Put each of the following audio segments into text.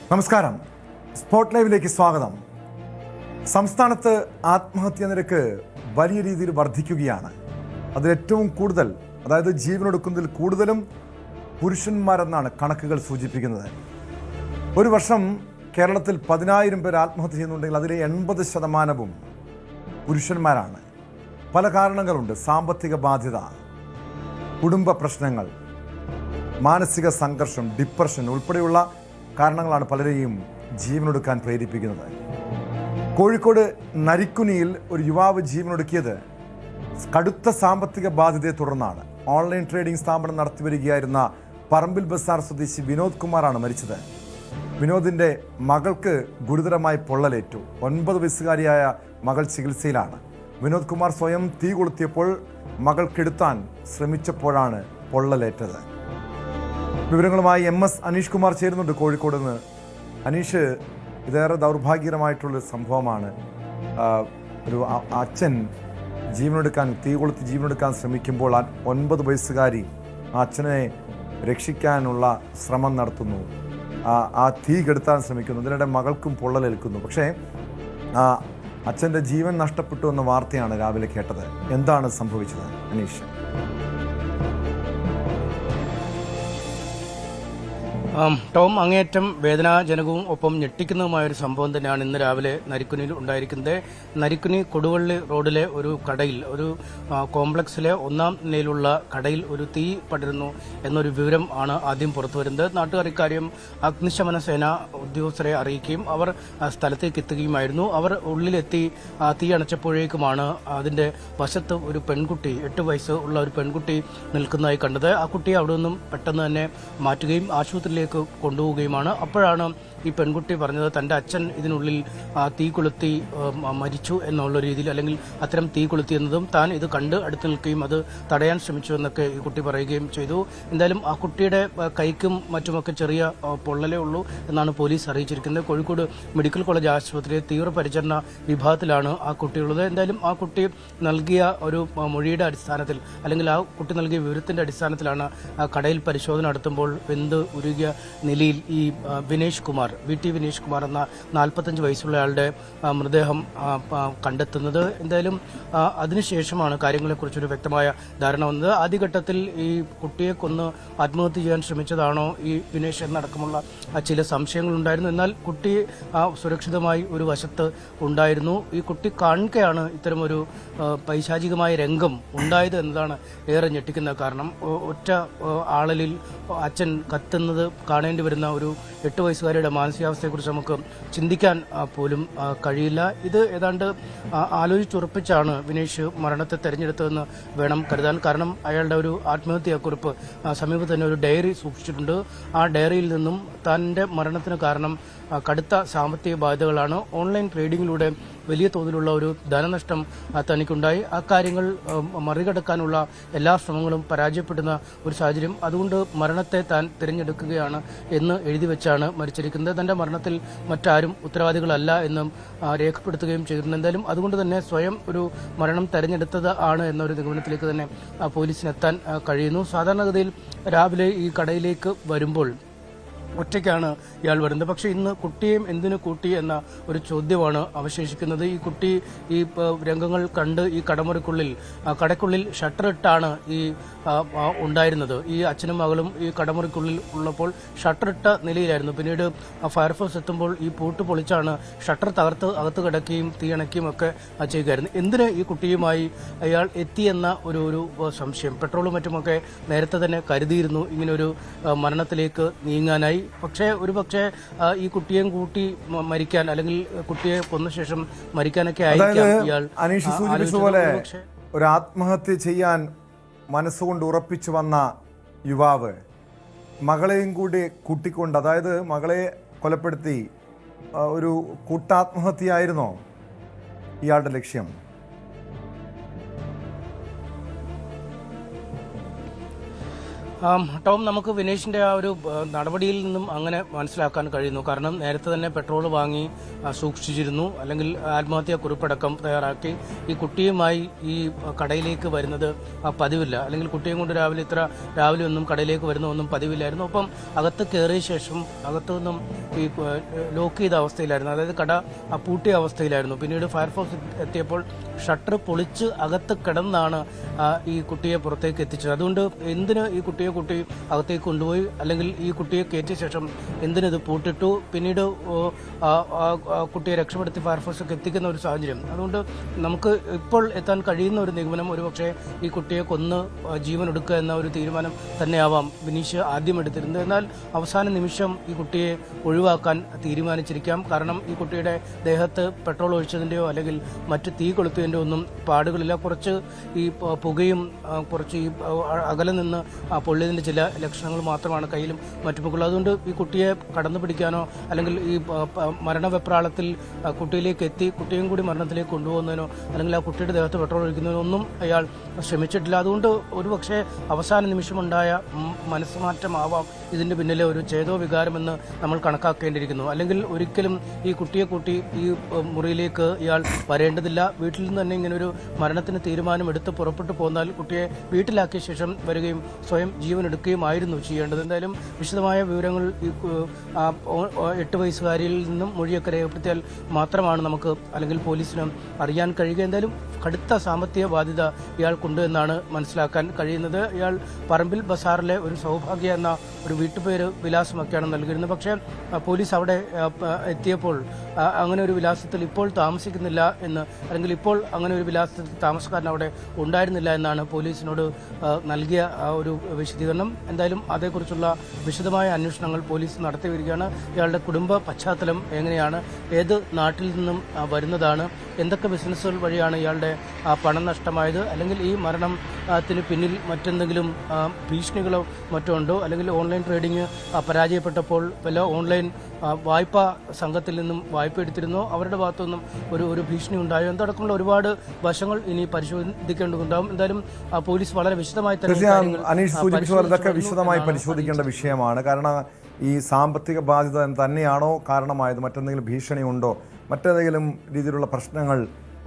നമസ്കാരം. സ്പോട്ട് ലൈവിലേക്ക് സ്വാഗതം. സംസ്ഥാനത്ത് ആത്മഹത്യാ നിരക്ക് വലിയ രീതിയിൽ വർദ്ധിക്കുകയാണ്. അതിലേറ്റവും കൂടുതൽ, അതായത് ജീവനൊടുക്കുന്നതിൽ കൂടുതലും പുരുഷന്മാരെന്നാണ് കണക്കുകൾ സൂചിപ്പിക്കുന്നത്. ഒരു വർഷം കേരളത്തിൽ 10,000 പേർ ആത്മഹത്യ ചെയ്യുന്നുണ്ടെങ്കിൽ അതിലെ 80% പുരുഷന്മാരാണ്. പല കാരണങ്ങളുണ്ട്. സാമ്പത്തിക ബാധ്യത, കുടുംബ പ്രശ്നങ്ങൾ, മാനസിക സംഘർഷം, ഡിപ്രഷൻ ഉൾപ്പെടെയുള്ള കാരണങ്ങളാണ് പലരെയും ജീവനൊടുക്കാൻ പ്രേരിപ്പിക്കുന്നത്. കോഴിക്കോട് നരിക്കുനിയിൽ ഒരു യുവാവ് ജീവനൊടുക്കിയത് കടുത്ത സാമ്പത്തിക ബാധ്യതയെ തുടർന്നാണ്. ഓൺലൈൻ ട്രേഡിംഗ് സ്ഥാപനം നടത്തിവരികയായിരുന്ന പറമ്പിൽ ബസാർ സ്വദേശി വിനോദ് കുമാറാണ് മരിച്ചത്. വിനോദിൻ്റെ മകൾക്ക് ഗുരുതരമായി പൊള്ളലേറ്റു. 9 വയസ്സുകാരിയായ മകൾ ചികിത്സയിലാണ്. വിനോദ് കുമാർ സ്വയം തീ കൊളുത്തിയപ്പോൾ മകൾ കെടുത്താൻ ശ്രമിച്ചപ്പോഴാണ് പൊള്ളലേറ്റത്. വിവരങ്ങളുമായി MS അനീഷ് കുമാർ ചേരുന്നുണ്ട് കോഴിക്കോട് നിന്ന്. അനീഷ്, ഇതേറെ ദൗർഭാഗ്യകരമായിട്ടുള്ളൊരു സംഭവമാണ്. ഒരു അച്ഛൻ തീ കൊളുത്തി ജീവനെടുക്കാൻ ശ്രമിക്കുമ്പോൾ 9 വയസ്സുകാരി ആ അച്ഛനെ രക്ഷിക്കാനുള്ള ശ്രമം നടത്തുന്നു. ആ തീ കെടുത്താൻ ശ്രമിക്കുന്നു. ഇതിനിടെ മകൾക്കും പൊള്ളലേൽക്കുന്നു. പക്ഷേ അച്ഛൻ്റെ ജീവൻ നഷ്ടപ്പെട്ടു എന്ന വാർത്തയാണ് രാവിലെ കേട്ടത്. എന്താണ് സംഭവിച്ചത് അനീഷ്? ടോം, അങ്ങേയറ്റം വേദനാജനകവും ഒപ്പം ഞെട്ടിക്കുന്നതുമായൊരു സംഭവം തന്നെയാണ് ഇന്ന് രാവിലെ നരിക്കുനിയിൽ ഉണ്ടായിരിക്കുന്നത്. നരിക്കുനി കൊടുവള്ളി റോഡിലെ ഒരു കടയിൽ, ഒരു കോംപ്ലക്സിലെ 1ാം നിലയിലുള്ള കടയിൽ ഒരു തീ പടരുന്നു എന്നൊരു വിവരം ആണ് ആദ്യം പുറത്തു വരുന്നത്. നാട്ടുകാർ ഇക്കാര്യം അഗ്നിശമന സേന ഉദ്യോഗസ്ഥരെ അറിയിക്കുകയും അവർ സ്ഥലത്തേക്ക് എത്തുകയുമായിരുന്നു. അവർ ഉള്ളിലെത്തി തീ അണച്ചപ്പോഴേക്കുമാണ് അതിന്റെ വശത്ത് ഒരു പെൺകുട്ടി, 8 വയസ്സ് ഉള്ള ഒരു പെൺകുട്ടി നിൽക്കുന്നതായി കണ്ടത്. ആ കുട്ടിയെ അവിടെ നിന്നും പെട്ടെന്ന് തന്നെ മാറ്റുകയും ആശുപത്രിയിലേക്ക് കൊണ്ടുപോവുകയുമാണ്. അപ്പോഴാണ് ഈ പെൺകുട്ടി പറഞ്ഞത് തൻ്റെ അച്ഛൻ ഇതിനുള്ളിൽ തീ കൊളുത്തി മരിച്ചു എന്നുള്ള രീതിയിൽ, അല്ലെങ്കിൽ അത്തരം തീ കൊളുത്തി എന്നതും താൻ ഇത് കണ്ട് അടുത്ത് നിൽക്കുകയും അത് തടയാൻ ശ്രമിച്ചു എന്നൊക്കെ ഈ കുട്ടി പറയുകയും ചെയ്തു. എന്തായാലും ആ കുട്ടിയുടെ കൈക്കും മറ്റുമൊക്കെ ചെറിയ പൊള്ളലേ ഉള്ളൂ എന്നാണ് പോലീസ് അറിയിച്ചിരിക്കുന്നത്. കോഴിക്കോട് മെഡിക്കൽ കോളേജ് ആശുപത്രിയിലെ തീവ്രപരിചരണ വിഭാഗത്തിലാണ് ആ കുട്ടിയുള്ളത്. എന്തായാലും ആ കുട്ടി നൽകിയ ഒരു മൊഴിയുടെ അടിസ്ഥാനത്തിൽ, അല്ലെങ്കിൽ ആ കുട്ടി നൽകിയ വിവരത്തിന്റെ അടിസ്ഥാനത്തിലാണ് കടയിൽ പരിശോധന നടത്തുമ്പോൾ വെന്ത് ഉരുകിയ നിലയിൽ ഈ VT വിനേഷ് കുമാർ എന്ന 45 വയസ്സുള്ള ആളുടെ മൃതദേഹം കണ്ടെത്തുന്നത്. എന്തായാലും അതിനുശേഷമാണ് കാര്യങ്ങളെക്കുറിച്ചൊരു വ്യക്തമായ ധാരണ വന്നത്. ആദ്യഘട്ടത്തിൽ ഈ കുട്ടിയെ കൊന്ന് ആത്മഹത്യ ചെയ്യാൻ ശ്രമിച്ചതാണോ ഈ വിനേഷ് എന്നടക്കമുള്ള ചില സംശയങ്ങളുണ്ടായിരുന്നു. എന്നാൽ കുട്ടി സുരക്ഷിതമായി ഒരു വശത്ത് ഉണ്ടായിരുന്നു. ഈ കുട്ടി കാണുകയാണ് ഇത്തരമൊരു പൈശാചികമായ രംഗം ഉണ്ടായത് എന്നതാണ് ഏറെ ഞെട്ടിക്കുന്ന കാരണം. ഒറ്റ ആളലിൽ അച്ഛൻ കത്തുന്നത് കാണേണ്ടി വരുന്ന ഒരു 8 വയസ്സുകാരിയുടെ മാനസികാവസ്ഥയെക്കുറിച്ച് നമുക്ക് ചിന്തിക്കാൻ പോലും കഴിയില്ല. ഇത് ഏതാണ്ട് ആലോചിച്ചുറപ്പിച്ചാണ് വിനേഷ് മരണത്തെ തെരഞ്ഞെടുത്തതെന്ന് വേണം കരുതാൻ. കാരണം അയാളുടെ ഒരു ആത്മഹത്യാക്കുറിപ്പ് സമീപത്ത് തന്നെ ഒരു ഡയറി സൂക്ഷിച്ചിട്ടുണ്ട്. ആ ഡയറിയിൽ നിന്നും തൻ്റെ മരണത്തിന് കാരണം കടുത്ത സാമ്പത്തിക ബാധ്യതകളാണ്. ഓൺലൈൻ ട്രേഡിങ്ങിലൂടെ വലിയ തോതിലുള്ള ഒരു ധനനഷ്ടം തനിക്കുണ്ടായി. ആ കാര്യങ്ങൾ മറികടക്കാനുള്ള എല്ലാ ശ്രമങ്ങളും പരാജയപ്പെടുന്ന ഒരു സാഹചര്യം. അതുകൊണ്ട് മരണത്തെ താൻ തിരഞ്ഞെടുക്കുകയാണ് എന്ന് എഴുതി വെച്ചാണ് മരിച്ചിരിക്കുന്നത്. തന്റെ മരണത്തിൽ മറ്റാരും ഉത്തരവാദികളല്ല എന്നും രേഖപ്പെടുത്തുകയും ചെയ്തിട്ടുണ്ട്. എന്തായാലും അതുകൊണ്ട് തന്നെ സ്വയം ഒരു മരണം തെരഞ്ഞെടുത്തത് ആണ് എന്നൊരു നിഗമനത്തിലേക്ക് തന്നെ പോലീസിനെത്താൻ കഴിയുന്നു. സാധാരണഗതിയിൽ രാവിലെ ഈ കടയിലേക്ക് വരുമ്പോൾ ഒറ്റയ്ക്കാണ് ഇയാൾ വരുന്നത്. പക്ഷേ ഇന്ന് കുട്ടിയെയും എന്തിനു കൂട്ടി എന്ന ഒരു ചോദ്യമാണ് അവശേഷിക്കുന്നത്. ഈ കുട്ടി ഈ രംഗങ്ങൾ കണ്ട് ഈ കടയ്ക്കുള്ളിൽ ഷട്ടറിട്ടാണ് ഈ ഉണ്ടായിരുന്നത്. ഈ അച്ഛനും മകളും ഈ കടമുറിക്കുള്ളിൽ ഉള്ളപ്പോൾ ഷട്ടറിട്ട നിലയിലായിരുന്നു. പിന്നീട് ഫയർഫോഴ്സ് എത്തുമ്പോൾ ഈ പൂട്ട് പൊളിച്ചാണ് ഷട്ടർ തകർത്ത് അകത്ത് കിടക്കുകയും തീയണയ്ക്കുകയും ഒക്കെ ചെയ്യുകയായിരുന്നു. എന്തിന് ഈ കുട്ടിയുമായി അയാൾ എത്തിയെന്ന ഒരു സംശയം. പെട്രോളും മറ്റുമൊക്കെ നേരത്തെ തന്നെ കരുതിയിരുന്നു ഇങ്ങനൊരു മരണത്തിലേക്ക് നീങ്ങാനായി. പക്ഷേ ഈ കുട്ടിയെയും കൂട്ടി മരിക്കാൻ, അല്ലെങ്കിൽ കുട്ടിയെ കൊന്ന ശേഷം മരിക്കാനൊക്കെ ആയിരിക്കാം ഇയാൾ. അനീഷ് സൂചിപ്പിച്ചതുപോലെ ഒരു ആത്മഹത്യ ചെയ്യാൻ മനസ്സുകൊണ്ട് ഉറപ്പിച്ചു വന്ന യുവാവ് മകളെയും കൂടി കൂട്ടിക്കൊണ്ട്, അതായത് മകളെ കൊലപ്പെടുത്തി ഒരു കൂട്ടാത്മഹത്യയായിരുന്നോ ഇയാളുടെ ലക്ഷ്യം? ടോം, നമുക്ക് വിനേഷിന്റെ ആ ഒരു നടപടിയിൽ നിന്നും അങ്ങനെ മനസ്സിലാക്കാൻ കഴിയുന്നു. കാരണം നേരത്തെ തന്നെ പെട്രോൾ വാങ്ങി സൂക്ഷിച്ചിരുന്നു, അല്ലെങ്കിൽ ആത്മഹത്യാ കുറിപ്പടക്കം തയ്യാറാക്കി ഈ കുട്ടിയുമായി ഈ കടയിലേക്ക് വരുന്നത് പതിവില്ല, അല്ലെങ്കിൽ കുട്ടിയും കൊണ്ട് രാവിലെ ഒന്നും കടയിലേക്ക് വരുന്ന ഒന്നും പതിവില്ലായിരുന്നു. ഒപ്പം അകത്ത് കയറിയ ശേഷം അകത്തു നിന്നും ഈ ലോക്ക് ചെയ്ത അവസ്ഥയിലായിരുന്നു, അതായത് കട പൂട്ടിയ അവസ്ഥയിലായിരുന്നു. പിന്നീട് ഫയർഫോഴ്സ് എത്തിയപ്പോൾ ഷട്ടർ പൊളിച്ച് അകത്ത് കിടന്നാണ് ഈ കുട്ടിയെ പുറത്തേക്ക് എത്തിച്ചത്. അതുകൊണ്ട് എന്തിന് ഈ കുട്ടി അകത്തേക്ക് കൊണ്ടുപോയി, അല്ലെങ്കിൽ ഈ കുട്ടിയെ കയറ്റിയ ശേഷം എന്തിനത് പൂട്ടിട്ടു, പിന്നീട് കുട്ടിയെ രക്ഷപ്പെടുത്തി ഫയർഫോഴ്സൊക്കെ എത്തിക്കുന്ന ഒരു സാഹചര്യം. അതുകൊണ്ട് നമുക്ക് ഇപ്പോൾ എത്താൻ കഴിയുന്ന ഒരു നിഗമനം ഒരുപക്ഷെ ഈ കുട്ടിയെ കൊന്ന് ജീവൻ എടുക്കുക എന്ന ഒരു തീരുമാനം തന്നെയാവാം വിനീഷ് ആദ്യം എടുത്തിരുന്നത്. എന്നാൽ അവസാന നിമിഷം ഈ കുട്ടിയെ ഒഴിവാക്കാൻ തീരുമാനിച്ചിരിക്കാം. കാരണം ഈ കുട്ടിയുടെ ദേഹത്ത് പെട്രോൾ ഒഴിച്ചതിൻ്റെയോ അല്ലെങ്കിൽ മറ്റ് തീ കൊളുത്തിയതിൻ്റെയോ ഒന്നും പാടുകളില്ല. കുറച്ച് ഈ പുകയും കുറച്ച് ഈ അകലെ നിന്ന് പൊള്ളിയതിൻ്റെ ചില ലക്ഷണങ്ങൾ മാത്രമാണ് കയ്യിലും മറ്റുമൊക്കെയുള്ളത്. അതുകൊണ്ട് ഈ കുട്ടിയെ കടന്നു പിടിക്കാനോ അല്ലെങ്കിൽ ഈ മരണവെപ്രാളത്തിൽ കുട്ടിയിലേക്ക് എത്തി കുട്ടിയും കൂടി മരണത്തിലേക്ക് കൊണ്ടുപോകുന്നതിനോ അല്ലെങ്കിൽ ആ കുട്ടിയുടെ ദേഹത്ത് പെട്രോൾ ഒഴിക്കുന്നതിനോ ഒന്നും അയാൾ ശ്രമിച്ചിട്ടില്ല. അതുകൊണ്ട് ഒരുപക്ഷെ അവസാന നിമിഷമുണ്ടായ മനസ്സുമാറ്റമാവാം ഇതിൻ്റെ പിന്നിലെ ഒരു ചേതോ വികാരമെന്ന് നമ്മൾ കണക്കാക്കേണ്ടിയിരിക്കുന്നു. അല്ലെങ്കിൽ ഒരിക്കലും ഈ കുട്ടിയെ കൂട്ടി ഈ മുറിയിലേക്ക് ഇയാൾ വരേണ്ടതില്ല. വീട്ടിൽ നിന്ന് തന്നെ ഇങ്ങനെ ഒരു മരണത്തിന് തീരുമാനം എടുത്ത് പുറപ്പെട്ടു പോന്നാൽ കുട്ടിയെ വീട്ടിലാക്കിയ ശേഷം വരികയും സ്വയം ജീവൻ എടുക്കുകയുമായിരുന്നു ചെയ്യേണ്ടത്. എന്തായാലും വിശദമായ വിവരങ്ങൾ ഈ 8 വയസ്സുകാരിയിൽ നിന്നും മൊഴിയൊക്കെ രേഖപ്പെടുത്തിയാൽ മാത്രമാണ് നമുക്ക് അല്ലെങ്കിൽ പോലീസിന് അറിയാൻ കഴിയുക. എന്തായാലും കടുത്ത സാമ്പത്തിക ബാധ്യത ഇയാൾക്കുണ്ട് എന്നാണ് മനസ്സിലാക്കാൻ കഴിയുന്നത്. ഇയാൾ പറമ്പിൽ ബസാറിലെ ഒരു സൗഭാഗ്യ എന്ന ഒരു വീട്ടുപേര് വിലാസമൊക്കെയാണ് നൽകിയിരുന്നത്. പക്ഷേ പോലീസ് അവിടെ എത്തിയപ്പോൾ അങ്ങനെ ഒരു വിലാസത്തിൽ ഇപ്പോൾ താമസിക്കുന്നില്ല എന്ന്, അല്ലെങ്കിൽ ഇപ്പോൾ അങ്ങനെ ഒരു വിലാസത്തിൽ താമസക്കാരൻ അവിടെ ഉണ്ടായിരുന്നില്ല എന്നാണ് പോലീസിനോട് നൽകിയ ഒരു വിശദീകരണം. എന്തായാലും അതേക്കുറിച്ചുള്ള വിശദമായ അന്വേഷണങ്ങൾ പോലീസ് നടത്തി വരികയാണ്. ഇയാളുടെ കുടുംബ പശ്ചാത്തലം എങ്ങനെയാണ്, ഏത് നാട്ടിൽ നിന്നും വരുന്നതാണ്, എന്തൊക്കെ ബിസിനസ്സുകൾ വഴിയാണ് ഇയാളുടെ പണം നഷ്ടമായത്, അല്ലെങ്കിൽ ഈ മരണത്തിന് പിന്നിൽ മറ്റെന്തെങ്കിലും ഭീഷണികളോ മറ്റോ ഉണ്ടോ, അല്ലെങ്കിൽ ഓൺലൈൻ ട്രേഡിംഗ് പരാജയപ്പെട്ടപ്പോൾ വല്ല ഓൺലൈൻ വായ്പാ സംഘത്തിൽ നിന്നും വായ്പ എടുത്തിരുന്നോ, അവരുടെ ഭാഗത്തുനിന്നും ഒരു ഭീഷണി ഉണ്ടായോ, എന്തടക്കമുള്ള ഒരുപാട് വശങ്ങൾ ഇനി പരിശോധിക്കേണ്ടതുണ്ടാവും. എന്തായാലും പോലീസ് വളരെ വിശദമായി തന്നെ അനീഷ് സൂചിപ്പിച്ചതൊക്കെ വിശദമായി പരിശോധിക്കേണ്ട വിഷയമാണ്. കാരണം ഈ സാമ്പത്തിക ബാധ്യത തന്നെയാണോ കാരണമായത്, മറ്റെന്തെങ്കിലും ഭീഷണി ഉണ്ടോ, മറ്റേതെങ്കിലും രീതിയിലുള്ള പ്രശ്നങ്ങൾ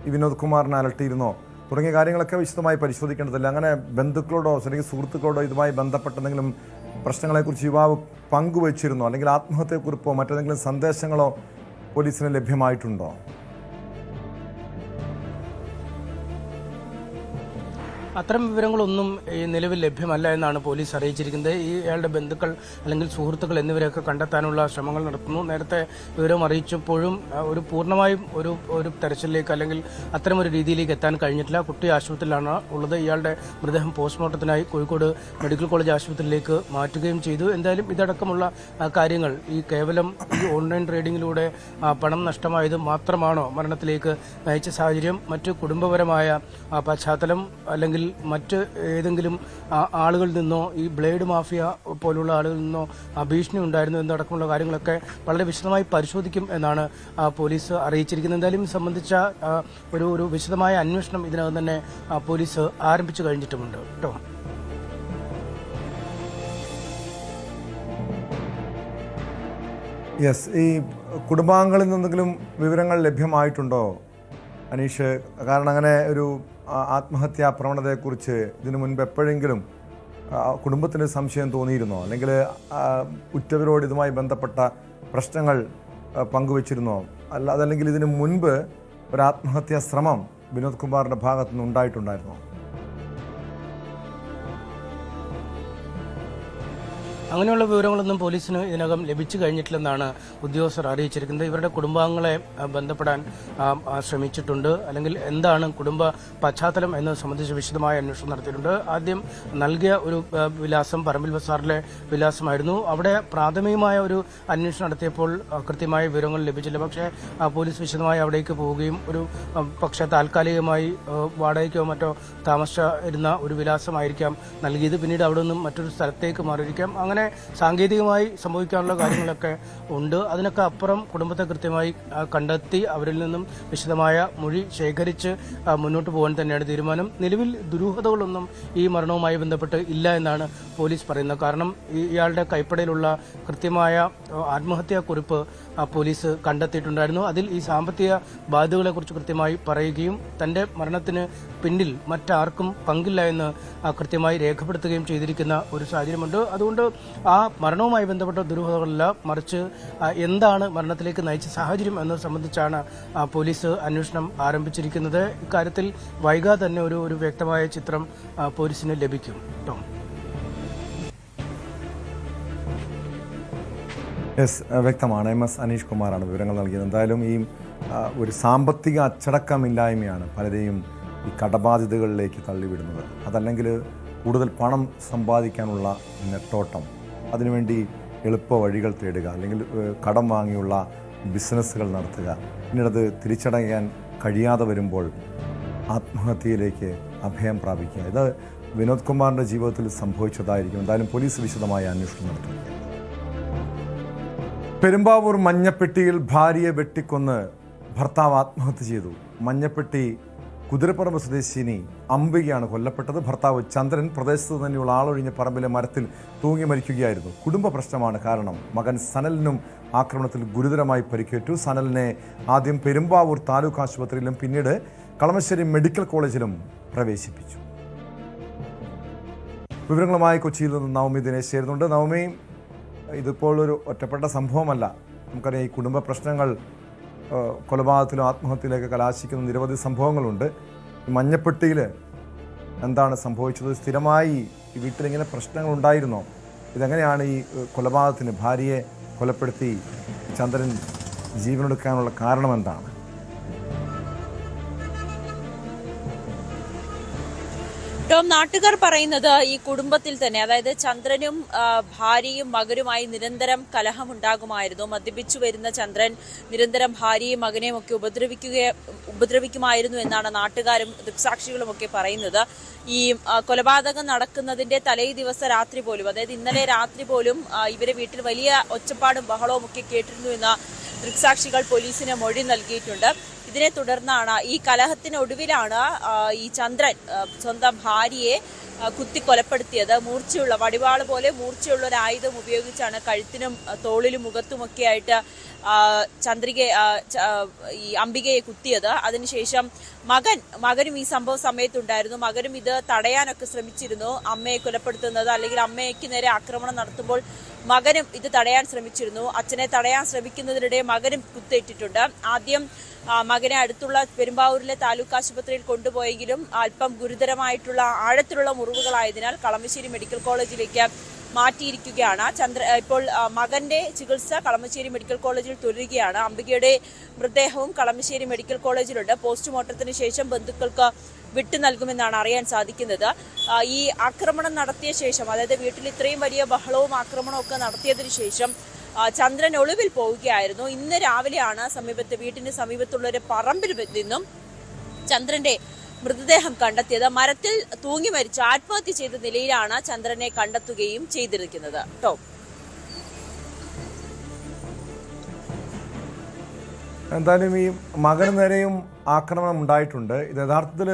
ഈ വിനോദ് കുമാറിനെ അലട്ടിയിരുന്നോ തുടങ്ങിയ കാര്യങ്ങളൊക്കെ വിശദമായി പരിശോധിക്കേണ്ടതില്ല. അങ്ങനെ ബന്ധുക്കളോടോ അല്ലെങ്കിൽ സുഹൃത്തുക്കളോടോ ഇതുമായി ബന്ധപ്പെട്ടെന്തെങ്കിലും പ്രശ്നങ്ങളെക്കുറിച്ച് യുവാവ് പങ്കുവച്ചിരുന്നോ, അല്ലെങ്കിൽ ആത്മഹത്യക്കുറിപ്പോ മറ്റേതെങ്കിലും സന്ദേശങ്ങളോ പോലീസിന് ലഭ്യമായിട്ടുണ്ടോ? അത്തരം വിവരങ്ങളൊന്നും ഈ നിലവിൽ ലഭ്യമല്ല എന്നാണ് പോലീസ് അറിയിച്ചിരിക്കുന്നത്. ഇയാളുടെ ബന്ധുക്കൾ അല്ലെങ്കിൽ സുഹൃത്തുക്കൾ എന്നിവരെയൊക്കെ കണ്ടെത്താനുള്ള ശ്രമങ്ങൾ നടത്തുന്നു. നേരത്തെ വിവരം അറിയിച്ചപ്പോഴും ഒരു പൂർണ്ണമായും ഒരു തെരച്ചിലേക്ക് അല്ലെങ്കിൽ അത്തരമൊരു രീതിയിലേക്ക് എത്താൻ കഴിഞ്ഞിട്ടില്ല. കുട്ടി ആശുപത്രിയിലാണ് ഉള്ളത്. ഇയാളുടെ മൃതദേഹം പോസ്റ്റ്മോർട്ടത്തിനായി കോഴിക്കോട് മെഡിക്കൽ കോളേജ് ആശുപത്രിയിലേക്ക് മാറ്റുകയും ചെയ്തു. എന്തായാലും ഇതടക്കമുള്ള കാര്യങ്ങൾ ഈ കേവലം ഈ ഓൺലൈൻ ട്രേഡിങ്ങിലൂടെ പണം നഷ്ടമായത് മാത്രമാണോ മരണത്തിലേക്ക് നയിച്ച സാഹചര്യം, മറ്റ് കുടുംബപരമായ പശ്ചാത്തലം അല്ലെങ്കിൽ മറ്റ് ഏതെങ്കിലും ആളുകളിൽ നിന്നോ ഈ ബ്ലേഡ് മാഫിയ പോലുള്ള ആളുകളിൽ നിന്നോ ഭീഷണി ഉണ്ടായിരുന്നു എന്നടക്കമുള്ള കാര്യങ്ങളൊക്കെ വളരെ വിശദമായി പരിശോധിക്കും എന്നാണ് പോലീസ് അറിയിച്ചിരിക്കുന്നത്. എന്തായാലും ഇത് സംബന്ധിച്ച ഒരു വിശദമായ അന്വേഷണം ഇതിനകം തന്നെ പോലീസ് ആരംഭിച്ചു കഴിഞ്ഞിട്ടുമുണ്ട് കേട്ടോ. യെസ്, ഈ കുടുംബാംഗങ്ങളിൽ നിന്നെങ്കിലും വിവരങ്ങൾ ലഭ്യമായിട്ടുണ്ടോ അനീഷ്? കാരണം അങ്ങനെ ഒരു ആത്മഹത്യാ പ്രവണതയെക്കുറിച്ച് ഇതിനു മുൻപ് എപ്പോഴെങ്കിലും കുടുംബത്തിന് സംശയം തോന്നിയിരുന്നോ, അല്ലെങ്കിൽ ഉറ്റവരോട് ഇതുമായി ബന്ധപ്പെട്ട പ്രശ്നങ്ങൾ പങ്കുവച്ചിരുന്നോ? അതല്ലെങ്കിൽ ഇതിനു മുൻപ് ഒരു ആത്മഹത്യാ ശ്രമം വിനോദ് കുമാറിൻ്റെ ഭാഗത്തു നിന്ന് ഉണ്ടായിട്ടുണ്ടായിരുന്നോ? അങ്ങനെയുള്ള വിവരങ്ങളൊന്നും പോലീസിന് ഇതിനകം ലഭിച്ചു കഴിഞ്ഞിട്ടില്ലെന്നാണ് ഉദ്യോഗസ്ഥർ അറിയിച്ചിരിക്കുന്നത്. ഇവരുടെ കുടുംബാംഗങ്ങളെ ബന്ധപ്പെടാൻ ശ്രമിച്ചിട്ടുണ്ട്, അല്ലെങ്കിൽ എന്താണ് കുടുംബ പശ്ചാത്തലം എന്നത് സംബന്ധിച്ച് വിശദമായ അന്വേഷണം നടത്തിയിട്ടുണ്ട്. ആദ്യം നൽകിയ ഒരു വിലാസം പറമ്പിൽ ബസാറിലെ വിലാസമായിരുന്നു. അവിടെ പ്രാഥമികമായ ഒരു അന്വേഷണം നടത്തിയപ്പോൾ കൃത്യമായ വിവരങ്ങൾ ലഭിച്ചില്ല. പക്ഷേ പോലീസ് വിശദമായി അവിടേക്ക് പോവുകയും പക്ഷേ താൽക്കാലികമായി വാടകയ്ക്കോ മറ്റോ താമസിച്ചിരുന്ന ഒരു വിലാസമായിരിക്കാം നൽകിയത്. പിന്നീട് അവിടെ നിന്നും മറ്റൊരു സ്ഥലത്തേക്ക് മാറിയിരിക്കാം. അങ്ങനെ സാങ്കേതികമായി സംഭവിക്കാനുള്ള കാര്യങ്ങളൊക്കെ ഉണ്ട്. അതിനൊക്കെ അപ്പുറം കുടുംബത്തെ കൃത്യമായി കണ്ടെത്തി അവരിൽ നിന്നും വിശദമായ മൊഴി ശേഖരിച്ച് മുന്നോട്ട് പോകാൻ തന്നെയാണ് തീരുമാനം. നിലവിൽ ദുരൂഹതകളൊന്നും ഈ മരണവുമായി ബന്ധപ്പെട്ട് ഇല്ല എന്നാണ് പോലീസ് പറയുന്നത്. കാരണം ഇയാളുടെ കൈപ്പടയിലുള്ള കൃത്യമായ ആത്മഹത്യാക്കുറിപ്പ് പോലീസ് കണ്ടെത്തിയിട്ടുണ്ടായിരുന്നു. അതിൽ ഈ സാമ്പത്തിക ബാധ്യതകളെക്കുറിച്ച് കൃത്യമായി പറയുകയും തന്റെ മരണത്തിന് പിന്നിൽ മറ്റാർക്കും പങ്കില്ല എന്ന് കൃത്യമായി രേഖപ്പെടുത്തുകയും ചെയ്തിരിക്കുന്ന ഒരു സാഹചര്യമുണ്ട്. അതുകൊണ്ട് ആ മരണവുമായി ബന്ധപ്പെട്ട ദുരൂഹതകളല്ല, മറിച്ച് എന്താണ് മരണത്തിലേക്ക് നയിച്ച സാഹചര്യം എന്നത് സംബന്ധിച്ചാണ് പോലീസ് അന്വേഷണം ആരംഭിച്ചിരിക്കുന്നത്. ഇക്കാര്യത്തിൽ വൈകാതെ തന്നെ ഒരു വ്യക്തമായ ചിത്രം പോലീസിന് ലഭിക്കും. ടോം. യെസ്, വ്യക്തമാണ്. MS അനീഷ് കുമാറാണ് വിവരങ്ങൾ നൽകിയത്. എന്തായാലും ഈ ഒരു സാമ്പത്തിക അച്ചടക്കമില്ലായ്മയാണ് പലരെയും ഈ കടബാധ്യതകളിലേക്ക് തള്ളിവിടുന്നത്. അതല്ലെങ്കിൽ കൂടുതൽ പണം സമ്പാദിക്കാനുള്ള നെട്ടോട്ടം, അതിനുവേണ്ടി എളുപ്പ വഴികൾ തേടുക, അല്ലെങ്കിൽ കടം വാങ്ങിയുള്ള ബിസിനസ്സുകൾ നടത്തുക, പിന്നീടത് തിരിച്ചടയാൻ കഴിയാതെ വരുമ്പോൾ ആത്മഹത്യയിലേക്ക് അഭയം പ്രാപിക്കുക. ഇത് വിനോദ് കുമാറിൻ്റെ ജീവിതത്തിൽ സംഭവിച്ചതായിരിക്കും. എന്തായാലും പോലീസ് വിശദമായ അന്വേഷണം നടത്തുക. പെരുമ്പാവൂർ മഞ്ഞപ്പെട്ടിയിൽ ഭാര്യയെ വെട്ടിക്കൊന്ന് ഭർത്താവ് ആത്മഹത്യ ചെയ്തു. മഞ്ഞപ്പെട്ടി കുതിരപ്പറമ്പ് സ്വദേശിനി അംബികയാണ് കൊല്ലപ്പെട്ടത്. ഭർത്താവ് ചന്ദ്രൻ പ്രദേശത്ത് തന്നെയുള്ള ആളൊഴിഞ്ഞ പറമ്പിലെ മരത്തിൽ തൂങ്ങി മരിക്കുകയായിരുന്നു. കുടുംബ പ്രശ്നമാണ് കാരണം. മകൻ സനലിനും ആക്രമണത്തിൽ ഗുരുതരമായി പരിക്കേറ്റു. സനലിനെ ആദ്യം പെരുമ്പാവൂർ താലൂക്ക് ആശുപത്രിയിലും പിന്നീട് കളമശ്ശേരി മെഡിക്കൽ കോളേജിലും പ്രവേശിപ്പിച്ചു. വിവരങ്ങളുമായി കൊച്ചിയിൽ നിന്ന് നവമി ദിനേശ് ചേരുന്നുണ്ട്. നവമി, ഇതിപ്പോൾ ഒരു ഒറ്റപ്പെട്ട സംഭവമല്ല. നമുക്കറിയാം, ഈ കുടുംബ പ്രശ്നങ്ങൾ കൊലപാതകത്തിലും ആത്മഹത്യയിലേക്ക് കലാശിക്കുന്ന നിരവധി സംഭവങ്ങളുണ്ട്. ഈ മഞ്ഞപ്പെട്ടിയിൽ എന്താണ് സംഭവിച്ചത്? സ്ഥിരമായി ഈ വീട്ടിലിങ്ങനെ പ്രശ്നങ്ങൾ ഉണ്ടായിരുന്നോ? ഇതെങ്ങനെയാണ് ഈ കൊലപാതകത്തിന്, ഭാര്യയെ കൊലപ്പെടുത്തി ചന്ദ്രൻ ജീവനെടുക്കാനുള്ള കാരണം എന്താണ്? ടോം, നാട്ടുകാർ പറയുന്നത് ഈ കുടുംബത്തിൽ തന്നെ, അതായത് ചന്ദ്രനും ഭാര്യയും മകനുമായി നിരന്തരം കലഹമുണ്ടാകുമായിരുന്നു. മദ്യപിച്ചു വരുന്ന ചന്ദ്രൻ നിരന്തരം ഭാര്യയും മകനെയും ഒക്കെ ഉപദ്രവിക്കുമായിരുന്നു എന്നാണ് നാട്ടുകാരും ദൃക്സാക്ഷികളും ഒക്കെ പറയുന്നത്. ഈ കൊലപാതകം നടക്കുന്നതിന്റെ തലേ ദിവസം രാത്രി പോലും, അതായത് ഇന്നലെ രാത്രി പോലും ഇവരെ വീട്ടിൽ വലിയ ഒച്ചപ്പാടും ബഹളവും ഒക്കെ കേട്ടിരുന്നു എന്ന ദൃക്സാക്ഷികൾ പോലീസിന് മൊഴി നൽകിയിട്ടുണ്ട്. ഇതിനെ തുടർന്നാണ്, ഈ കലഹത്തിനൊടുവിലാണ് ഈ ചന്ദ്രൻ സ്വന്തം ഭാര്യയെ കുത്തി കൊലപ്പെടുത്തിയത്. മൂർച്ചയുള്ള വടിവാള് പോലെ മൂർച്ചയുള്ള ഒരു ആയുധം ഉപയോഗിച്ചാണ് കഴുത്തിനും തോളിലും മുഖത്തുമൊക്കെ ആയിട്ട് ഈ അംബികയെ കുത്തിയത്. അതിനുശേഷം മകനും ഈ സംഭവ സമയത്തുണ്ടായിരുന്നു. മകനും ഇത് തടയാനൊക്കെ ശ്രമിച്ചിരുന്നു. അമ്മയെ കൊലപ്പെടുത്തുന്നത് അല്ലെങ്കിൽ അമ്മയ്ക്ക് നേരെ ആക്രമണം നടത്തുമ്പോൾ മകനും ഇത് തടയാൻ ശ്രമിച്ചിരുന്നു. അച്ഛനെ തടയാൻ ശ്രമിക്കുന്നതിനിടെ മകനും കുത്തേറ്റിട്ടുണ്ട്. ആദ്യം മകനെ അടുത്തുള്ള പെരുമ്പാവൂരിലെ താലൂക്ക് ആശുപത്രിയിൽ കൊണ്ടുപോയെങ്കിലും അല്പം ഗുരുതരമായിട്ടുള്ള ആഴത്തിലുള്ള മുറിവുകളായതിനാൽ കളമശ്ശേരി മെഡിക്കൽ കോളേജിലേക്ക് മാറ്റിയിരിക്കുകയാണ്. ഇപ്പോൾ മകന്റെ ചികിത്സ കളമശ്ശേരി മെഡിക്കൽ കോളേജിൽ തുടരുകയാണ്. അംബികയുടെ മൃതദേഹവും കളമശ്ശേരി മെഡിക്കൽ കോളേജിലുണ്ട്. പോസ്റ്റ്മോർട്ടത്തിന് ശേഷം ബന്ധുക്കൾക്ക് വിട്ടു നൽകുമെന്നാണ് അറിയാൻ സാധിക്കുന്നത്. ഈ ആക്രമണം നടത്തിയ ശേഷം, അതായത് വീട്ടിൽ ഇത്രയും വലിയ ബഹളവും ആക്രമണവും ഒക്കെ നടത്തിയതിനു ശേഷം ചന്ദ്രൻ ഒളിവിൽ പോവുകയായിരുന്നു. ഇന്ന് രാവിലെയാണ് വീട്ടിന് സമീപത്തുള്ള ഒരു പറമ്പിൽ നിന്നും ചന്ദ്രന്റെ മൃതദേഹം കണ്ടെത്തിയത്. മരത്തിൽ തൂങ്ങി മരിച്ച് ആത്മഹത്യ ചെയ്ത നിലയിലാണ് ചന്ദ്രനെ കണ്ടെത്തുകയും ചെയ്തിരിക്കുന്നത്. ടോം. എന്തായാലും ഈ മകന് നേരെയും ആക്രമണം ഉണ്ടായിട്ടുണ്ട്. ഇത് യഥാർത്ഥത്തിൽ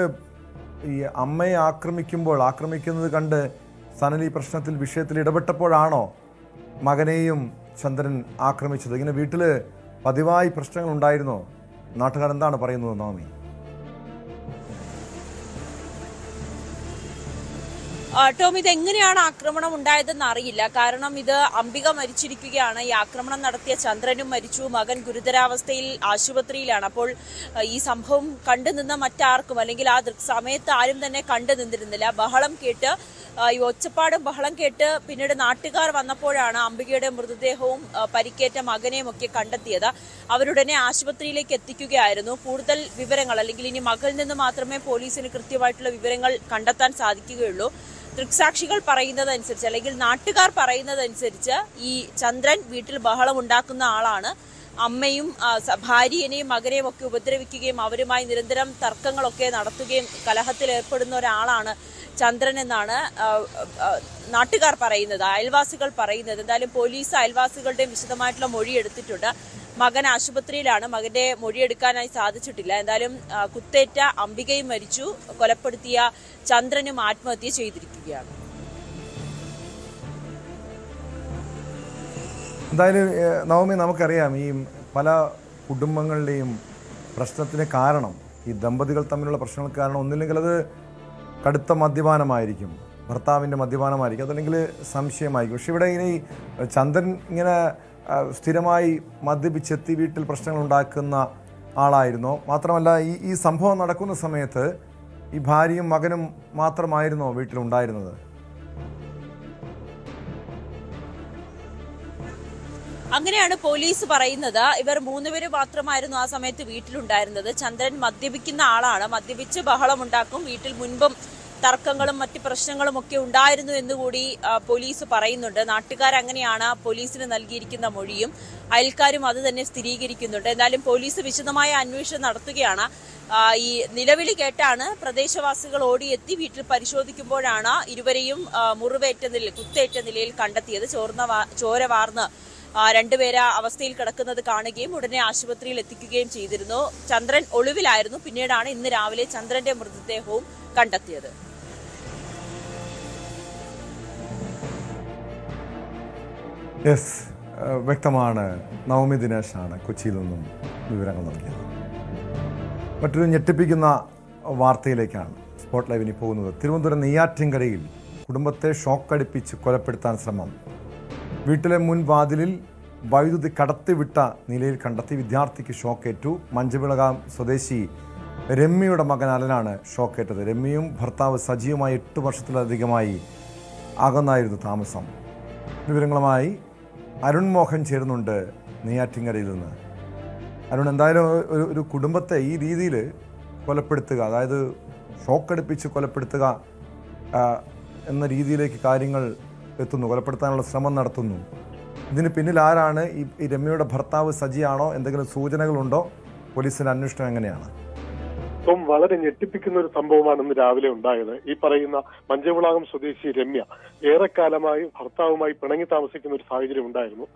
ഈ അമ്മയെ ആക്രമിക്കുന്നത് കണ്ട് സനൽ ഈ വിഷയത്തിൽ ഇടപെട്ടപ്പോഴാണോ മകനെയും ചന്ദ്രൻ ആക്രമിച്ചത്? ഇങ്ങനെ വീട്ടിൽ പതിവായി പ്രശ്നങ്ങൾ ഉണ്ടായിരുന്നോ? നാട്ടുകാർ എന്താണ് പറയുന്നത് നവമി? ടോം, ഇതെങ്ങനെയാണ് ആക്രമണം ഉണ്ടായതെന്ന് അറിയില്ല. കാരണം ഇത് അംബിക മരിച്ചിരിക്കുകയാണ്. ഈ ആക്രമണം നടത്തിയ ചന്ദ്രനും മരിച്ചു. മകൻ ഗുരുതരാവസ്ഥയിൽ ആശുപത്രിയിലാണ്. അപ്പോൾ ഈ സംഭവം കണ്ടുനിന്ന മറ്റാർക്കും, അല്ലെങ്കിൽ ആ സമയത്ത് ആരും തന്നെ കണ്ടു നിന്നിരുന്നില്ല. ബഹളം കേട്ട്, ഈ ഒച്ചപ്പാടും ബഹളം കേട്ട് പിന്നീട് നാട്ടുകാർ വന്നപ്പോഴാണ് അംബികയുടെ മൃതദേഹവും പരിക്കേറ്റ മകനെയും ഒക്കെ കണ്ടെത്തിയത്. അവരുടനെ ആശുപത്രിയിലേക്ക് എത്തിക്കുകയായിരുന്നു. കൂടുതൽ വിവരങ്ങൾ, അല്ലെങ്കിൽ ഇനി മകളിൽ നിന്ന് മാത്രമേ പോലീസിന് കൃത്യമായിട്ടുള്ള വിവരങ്ങൾ കണ്ടെത്താൻ സാധിക്കുകയുള്ളൂ. ദൃക്സാക്ഷികൾ പറയുന്നതനുസരിച്ച്, അല്ലെങ്കിൽ നാട്ടുകാർ പറയുന്നതനുസരിച്ച് ഈ ചന്ദ്രൻ വീട്ടിൽ ബഹളം ഉണ്ടാക്കുന്ന ആളാണ്. അമ്മയും ഭാര്യനെയും മകനെയും ഒക്കെ ഉപദ്രവിക്കുകയും അവരുമായി നിരന്തരം തർക്കങ്ങളൊക്കെ നടത്തുകയും കലഹത്തിൽ ഏർപ്പെടുന്ന ഒരാളാണ് ചന്ദ്രൻ എന്നാണ് നാട്ടുകാർ പറയുന്നത്, അയൽവാസികൾ പറയുന്നത്. എന്തായാലും പോലീസ് അയൽവാസികളുടെ വിശദമായിട്ടുള്ള മൊഴി എടുത്തിട്ടുണ്ട്. മകൻ ആശുപത്രിയിലാണ്. മകന്റെ മൊഴിയെടുക്കാനായി സാധിച്ചിട്ടില്ല. എന്തായാലും കുത്തേറ്റ അംബികയും മരിച്ചു. കൊലപ്പെടുത്തിയ ചന്ദ്രനും ആത്മഹത്യ ചെയ്തിരിക്കുകയാണ്. എന്തായാലും നവമി, നമുക്കറിയാം ഈ പല കുടുംബങ്ങളുടെയും പ്രശ്നത്തിന് കാരണം, ഈ ദമ്പതികൾ തമ്മിലുള്ള പ്രശ്നങ്ങൾക്ക് കാരണം ഒന്നില്ലെങ്കിൽ അത് കടുത്ത മദ്യപാനമായിരിക്കും, ഭർത്താവിൻ്റെ മദ്യപാനമായിരിക്കും, അതല്ലെങ്കിൽ സംശയമായിരിക്കും. പക്ഷെ ഇവിടെ ഇനി ചന്ദ്രൻ ഇങ്ങനെ സ്ഥിരമായി മദ്യപിച്ചെത്തി വീട്ടിൽ പ്രശ്നങ്ങൾ ഉണ്ടാക്കുന്ന ആളായിരുന്നോ? മാത്രമല്ല ഈ സംഭവം നടക്കുന്ന സമയത്ത് ഈ ഭാര്യയും മകനും മാത്രമായിരുന്നോ വീട്ടിലുണ്ടായിരുന്നത്? അങ്ങനെയാണ് പോലീസ് പറയുന്നത്. ഇവർ 3 പേര് മാത്രമായിരുന്നു ആ സമയത്ത് വീട്ടിലുണ്ടായിരുന്നത്. ചന്ദ്രൻ മദ്യപിക്കുന്ന ആളാണ്, മദ്യപിച്ച് ബഹളമുണ്ടാക്കും, വീട്ടിൽ മുൻപും തർക്കങ്ങളും മറ്റ് പ്രശ്നങ്ങളും ഒക്കെ ഉണ്ടായിരുന്നു എന്നുകൂടി പോലീസ് പറയുന്നുണ്ട്. നാട്ടുകാരങ്ങനെയാണ് പോലീസിന് നൽകിയിരിക്കുന്ന മൊഴിയും, അയൽക്കാരും അത് തന്നെ സ്ഥിരീകരിക്കുന്നുണ്ട്. എന്തായാലും പോലീസ് വിശദമായ അന്വേഷണം നടത്തുകയാണ്. ഈ നിലവിളി കേട്ടാണ് പ്രദേശവാസികൾ ഓടിയെത്തി വീട്ടിൽ പരിശോധിക്കുമ്പോഴാണ് ഇരുവരെയും മുറിവേറ്റ നിലയിൽ, കുത്തേറ്റ നിലയിൽ കണ്ടെത്തിയത്. ചോര വാർന്ന് 2 പേര് അവസ്ഥയിൽ കിടക്കുന്നത് കാണുകയും ഉടനെ ആശുപത്രിയിൽ എത്തിക്കുകയും ചെയ്തിരുന്നു. ചന്ദ്രൻ ഒളിവിലായിരുന്നു. പിന്നീടാണ് ഇന്ന് രാവിലെ ചന്ദ്രന്റെ മൃതദേഹവും കണ്ടെത്തിയത്. യെസ്, വ്യക്തമാണ്. നവമി ദിനേശാണ് കൊച്ചിയിൽ നിന്നും വിവരങ്ങൾ നൽകിയത്. മറ്റൊരു ഞെട്ടിപ്പിക്കുന്ന വാർത്തയിലേക്കാണ് സ്പോട്ട് ലൈവിന് പോകുന്നത്. തിരുവനന്തപുരം നെയ്യാറ്റിൻകരയിൽ കുടുംബത്തെ ഷോക്കടിപ്പിച്ച് കൊലപ്പെടുത്താൻ ശ്രമം. വീട്ടിലെ മുൻവാതിലിൽ വൈദ്യുതി കടത്തിവിട്ട നിലയിൽ കണ്ടെത്തി. വിദ്യാർത്ഥിക്ക് ഷോക്കേറ്റു. മഞ്ചവിളകാം സ്വദേശി രമ്യയുടെ മകൻ അലനാണ് ഷോക്കേറ്റത്. രമ്യയും ഭർത്താവ് സജിയുമായി 8 വർഷത്തിലധികമായി അകന്നായിരുന്നു താമസം. വിവരങ്ങളുമായി അരുൺ മോഹൻ ചേരുന്നുണ്ട് നെയ്യാറ്റിൻകരയിൽ നിന്ന്. അരുൺ, എന്തായാലും ഒരു കുടുംബത്തെ ഈ രീതിയിൽ കൊലപ്പെടുത്തുക, അതായത് ഷോക്കടിപ്പിച്ച് കൊലപ്പെടുത്തുക എന്ന രീതിയിലേക്ക് കാര്യങ്ങൾ എത്തുന്നു, കൊലപ്പെടുത്താനുള്ള ശ്രമം നടത്തുന്നു. ഇതിന് പിന്നിൽ ആരാണ്? ഈ രമ്യയുടെ ഭർത്താവ് സജിയാണോ? എന്തെങ്കിലും സൂചനകളുണ്ടോ? പോലീസിന്റെ അന്വേഷണം എങ്ങനെയാണ്? വളരെ ഞെട്ടിപ്പിക്കുന്ന ഒരു സംഭവമാണ് ഇന്ന് രാവിലെ ഉണ്ടായത്. ഈ പറയുന്ന മഞ്ചവിളാകം സ്വദേശി രമ്യ ഏറെക്കാലമായി ഭർത്താവുമായി പിണങ്ങി താമസിക്കുന്ന ഒരു സാഹചര്യം ഉണ്ടായിരുന്നു.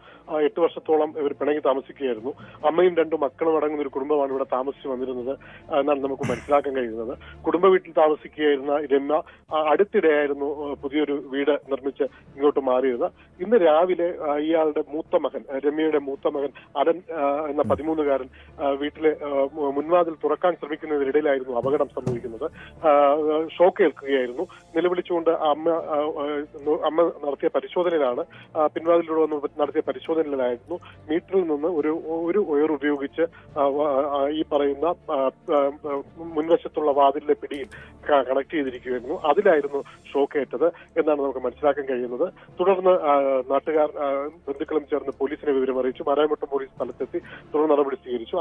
8 വർഷത്തോളം ഇവർ പിണങ്ങി താമസിക്കുകയായിരുന്നു. അമ്മയും 2 മക്കളും അടങ്ങുന്ന ഒരു കുടുംബമാണ് ഇവിടെ താമസിച്ചു വന്നിരുന്നത് എന്നാണ് നമുക്ക് മനസ്സിലാക്കാൻ കഴിയുന്നത്. കുടുംബ വീട്ടിൽ താമസിക്കുകയായിരുന്ന രമ്യ അടുത്തിടെയായിരുന്നു പുതിയൊരു വീട് നിർമ്മിച്ച് ഇങ്ങോട്ട് മാറിയത്. ഇന്ന് രാവിലെ ഇയാളുടെ മൂത്ത മകൻ, രമ്യയുടെ മൂത്ത മകൻ അലൻ എന്ന 13-കാരൻ വീട്ടിലെ മുൻവാതിൽ തുറക്കാൻ ശ്രമിക്കുന്നതിനിടയിലായിരുന്നു അപകടം സംഭവിക്കുന്നത്. ഷോക്ക് ഏൽക്കുകയായിരുന്നു. നിലവിളിച്ചുകൊണ്ട് അമ്മ നടത്തിയ പരിശോധനയിലാണ്, പിൻവാതിലൂടെ വന്ന് നടത്തിയ പരിശോധനയിലായിരുന്നു മീറ്ററിൽ നിന്ന് ഒരു വയർ ഉപയോഗിച്ച് ഈ പറയുന്ന മുൻവശത്തുള്ള വാതിലിലെ പിടിയിൽ കണക്ട് ചെയ്തിരിക്കുകയായിരുന്നു. അതിലായിരുന്നു ഷോക്ക് ഏറ്റത് എന്നാണ് നമുക്ക് മനസ്സിലാക്കാൻ കഴിയുന്നത്. തുടർന്ന് നാട്ടുകാർ, ബന്ധുക്കളും ചേർന്ന് പോലീസിനെ വിവരം അറിയിച്ചു. മാരായമുട്ടം പോലീസ് സ്ഥലത്തെത്തി തുടർ നടപടി സ്വീകരിച്ചു.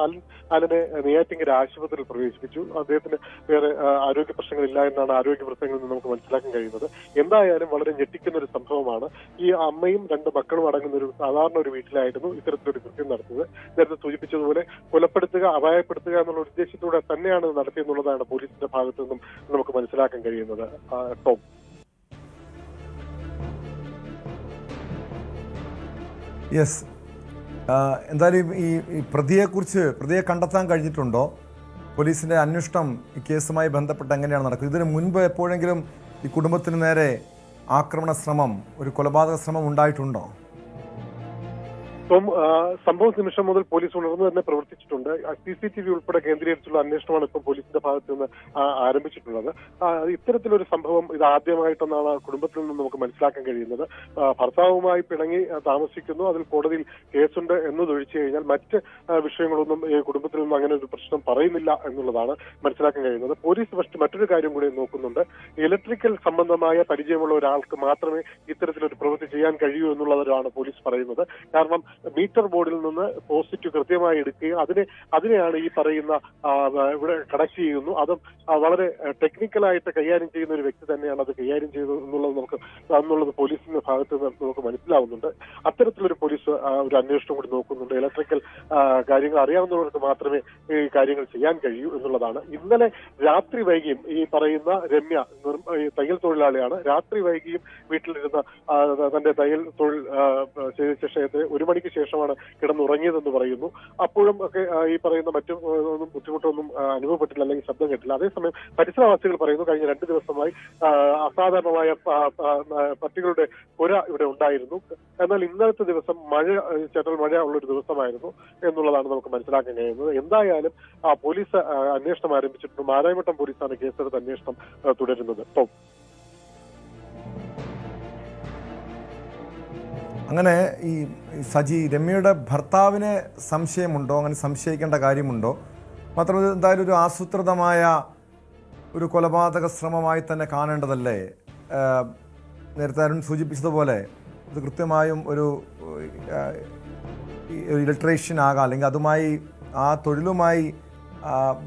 അലനെ നെയ്യാറ്റിൻകര ആശുപത്രിയിൽ പ്രവേശിപ്പിച്ചു. അദ്ദേഹത്തിന് വേറെ ആരോഗ്യ പ്രശ്നങ്ങളില്ല എന്നാണ് ആരോഗ്യ വൃത്തങ്ങളിൽ നിന്ന് നമുക്ക് മനസ്സിലാക്കാൻ കഴിയുന്നത്. എന്തായാലും വളരെ ഞെട്ടിക്കുന്ന ഒരു സംഭവമാണ്. ഈ അമ്മയും 2 മക്കളും അടങ്ങുന്ന ഒരു സാധാരണ ഒരു വീട്ടിലായിരുന്നു ഇത്തരത്തിലൊരു കൃത്യം നടത്തുന്നത്. നേരത്തെ സൂചിപ്പിച്ചതുപോലെ കൊലപ്പെടുത്തുക, അപായപ്പെടുത്തുക എന്നുള്ള ഉദ്ദേശത്തോടെ തന്നെയാണ് നടത്തിയെന്നുള്ളതാണ് പോലീസിന്റെ ഭാഗത്തു നിന്നും നമുക്ക് മനസ്സിലാക്കാൻ കഴിയുന്നത്. ടോം, യെസ്, എന്തായാലും ഈ പ്രതിയെ കണ്ടെത്താൻ കഴിഞ്ഞിട്ടുണ്ടോ? പോലീസിന്റെ അന്വേഷണം ഈ കേസുമായി ബന്ധപ്പെട്ട് എങ്ങനെയാണ് നടക്കുന്നത്? ഇതിനു മുൻപ് എപ്പോഴെങ്കിലും ഈ കുടുംബത്തിന് നേരെ ആക്രമണ ശ്രമം, ഒരു കൊലപാതക ശ്രമം ഉണ്ടായിട്ടുണ്ടോ? സംഭവ നിമിഷം മുതൽ പോലീസ് ഉണർന്നു തന്നെ പ്രവർത്തിച്ചിട്ടുണ്ട്. CCTV ഉൾപ്പെടെ കേന്ദ്രീകരിച്ചുള്ള അന്വേഷണമാണ് ഇപ്പോൾ പോലീസിന്റെ ഭാഗത്ത് നിന്ന് ആരംഭിച്ചിട്ടുള്ളത്. ഇത്തരത്തിലൊരു സംഭവം ഇത് ആദ്യമായിട്ടെന്നാണ് കുടുംബത്തിൽ നിന്ന് നമുക്ക് മനസ്സിലാക്കാൻ കഴിയുന്നത്. ഭർത്താവുമായി പിണങ്ങി താമസിക്കുന്നു, അതിൽ കോടതിയിൽ കേസുണ്ട് എന്നതൊഴിച്ചു കഴിഞ്ഞാൽ മറ്റ് വിഷയങ്ങളൊന്നും ഈ കുടുംബത്തിൽ നിന്നും അങ്ങനെ ഒരു പ്രശ്നം പറയുന്നില്ല എന്നുള്ളതാണ് മനസ്സിലാക്കാൻ കഴിയുന്നത്. പോലീസ് മറ്റൊരു കാര്യം കൂടി നോക്കുന്നുണ്ട്. ഇലക്ട്രിക്കൽ സംബന്ധമായ പരിചയമുള്ള ഒരാൾക്ക് മാത്രമേ ഇത്തരത്തിലൊരു പ്രവൃത്തി ചെയ്യാൻ കഴിയൂ എന്നുള്ളതാണ് പോലീസ് പറയുന്നത്. കാരണം മീറ്റർ ബോർഡിൽ നിന്ന് പോസിറ്റീവ് കൃത്യമായി എടുക്കുകയും അതിനെയാണ് ഈ പറയുന്ന ഇവിടെ കണക്ട് ചെയ്യുന്നു. അതും വളരെ ടെക്നിക്കലായിട്ട് കൈകാര്യം ചെയ്യുന്ന ഒരു വ്യക്തി തന്നെയാണ് അത് കൈകാര്യം ചെയ്തത് എന്നുള്ളത് പോലീസിന്റെ ഭാഗത്ത് നിന്ന് നമുക്ക് മനസ്സിലാവുന്നുണ്ട്. അത്തരത്തിലൊരു പോലീസ് ഒരു അന്വേഷണം കൂടി നോക്കുന്നുണ്ട്. ഇലക്ട്രിക്കൽ കാര്യങ്ങൾ അറിയാവുന്നവർക്ക് മാത്രമേ ഈ കാര്യങ്ങൾ ചെയ്യാൻ കഴിയൂ എന്നുള്ളതാണ്. ഇന്നലെ രാത്രി വൈകിയും ഈ പറയുന്ന രമ്യ തയ്യൽ തൊഴിലാളിയാണ്. രാത്രി വൈകിയും വീട്ടിലിരുന്ന തന്റെ തയ്യൽ തൊഴിൽ ചെയ്ത ശേഷം 1 മണിക്ക് മണിക്ക് ശേഷമാണ് കിടന്നുറങ്ങിയതെന്ന് പറയുന്നു. അപ്പോഴും ഒക്കെ ഈ പറയുന്ന മറ്റും ഒന്നും ബുദ്ധിമുട്ടൊന്നും അനുഭവപ്പെട്ടില്ല, അല്ലെങ്കിൽ ശബ്ദം കേട്ടില്ല. അതേസമയം പരിസരവാസികൾ പറയുന്നു കഴിഞ്ഞ 2 ദിവസമായി അസാധാരണമായ പട്ടികളുടെ പുര ഇവിടെ ഉണ്ടായിരുന്നു. എന്നാൽ ഇന്നലത്തെ ദിവസം ചേട്ടൽ മഴ ഉള്ളൊരു ദിവസമായിരുന്നു എന്നുള്ളതാണ് നമുക്ക് മനസ്സിലാക്കാൻ കഴിയുന്നത്. എന്തായാലും പോലീസ് അന്വേഷണം ആരംഭിച്ചിട്ടുണ്ട്. മാരായമട്ടം പോലീസാണ് കേസെടുത്ത് അന്വേഷണം തുടരുന്നത്. അങ്ങനെ ഈ സജി, രമ്യയുടെ ഭർത്താവിന് സംശയമുണ്ടോ? അങ്ങനെ സംശയിക്കേണ്ട കാര്യമുണ്ടോ? മാത്രമല്ല എന്തായാലും ഒരു ആസൂത്രിതമായ ഒരു കൊലപാതക ശ്രമമായി തന്നെ കാണേണ്ടതല്ലേ? നേരത്തെ അരുൺ സൂചിപ്പിച്ചതുപോലെ ഇത് കൃത്യമായും ഒരു ഇലക്ട്രീഷ്യൻ ആകാം, അല്ലെങ്കിൽ അതുമായി ആ തൊഴിലുമായി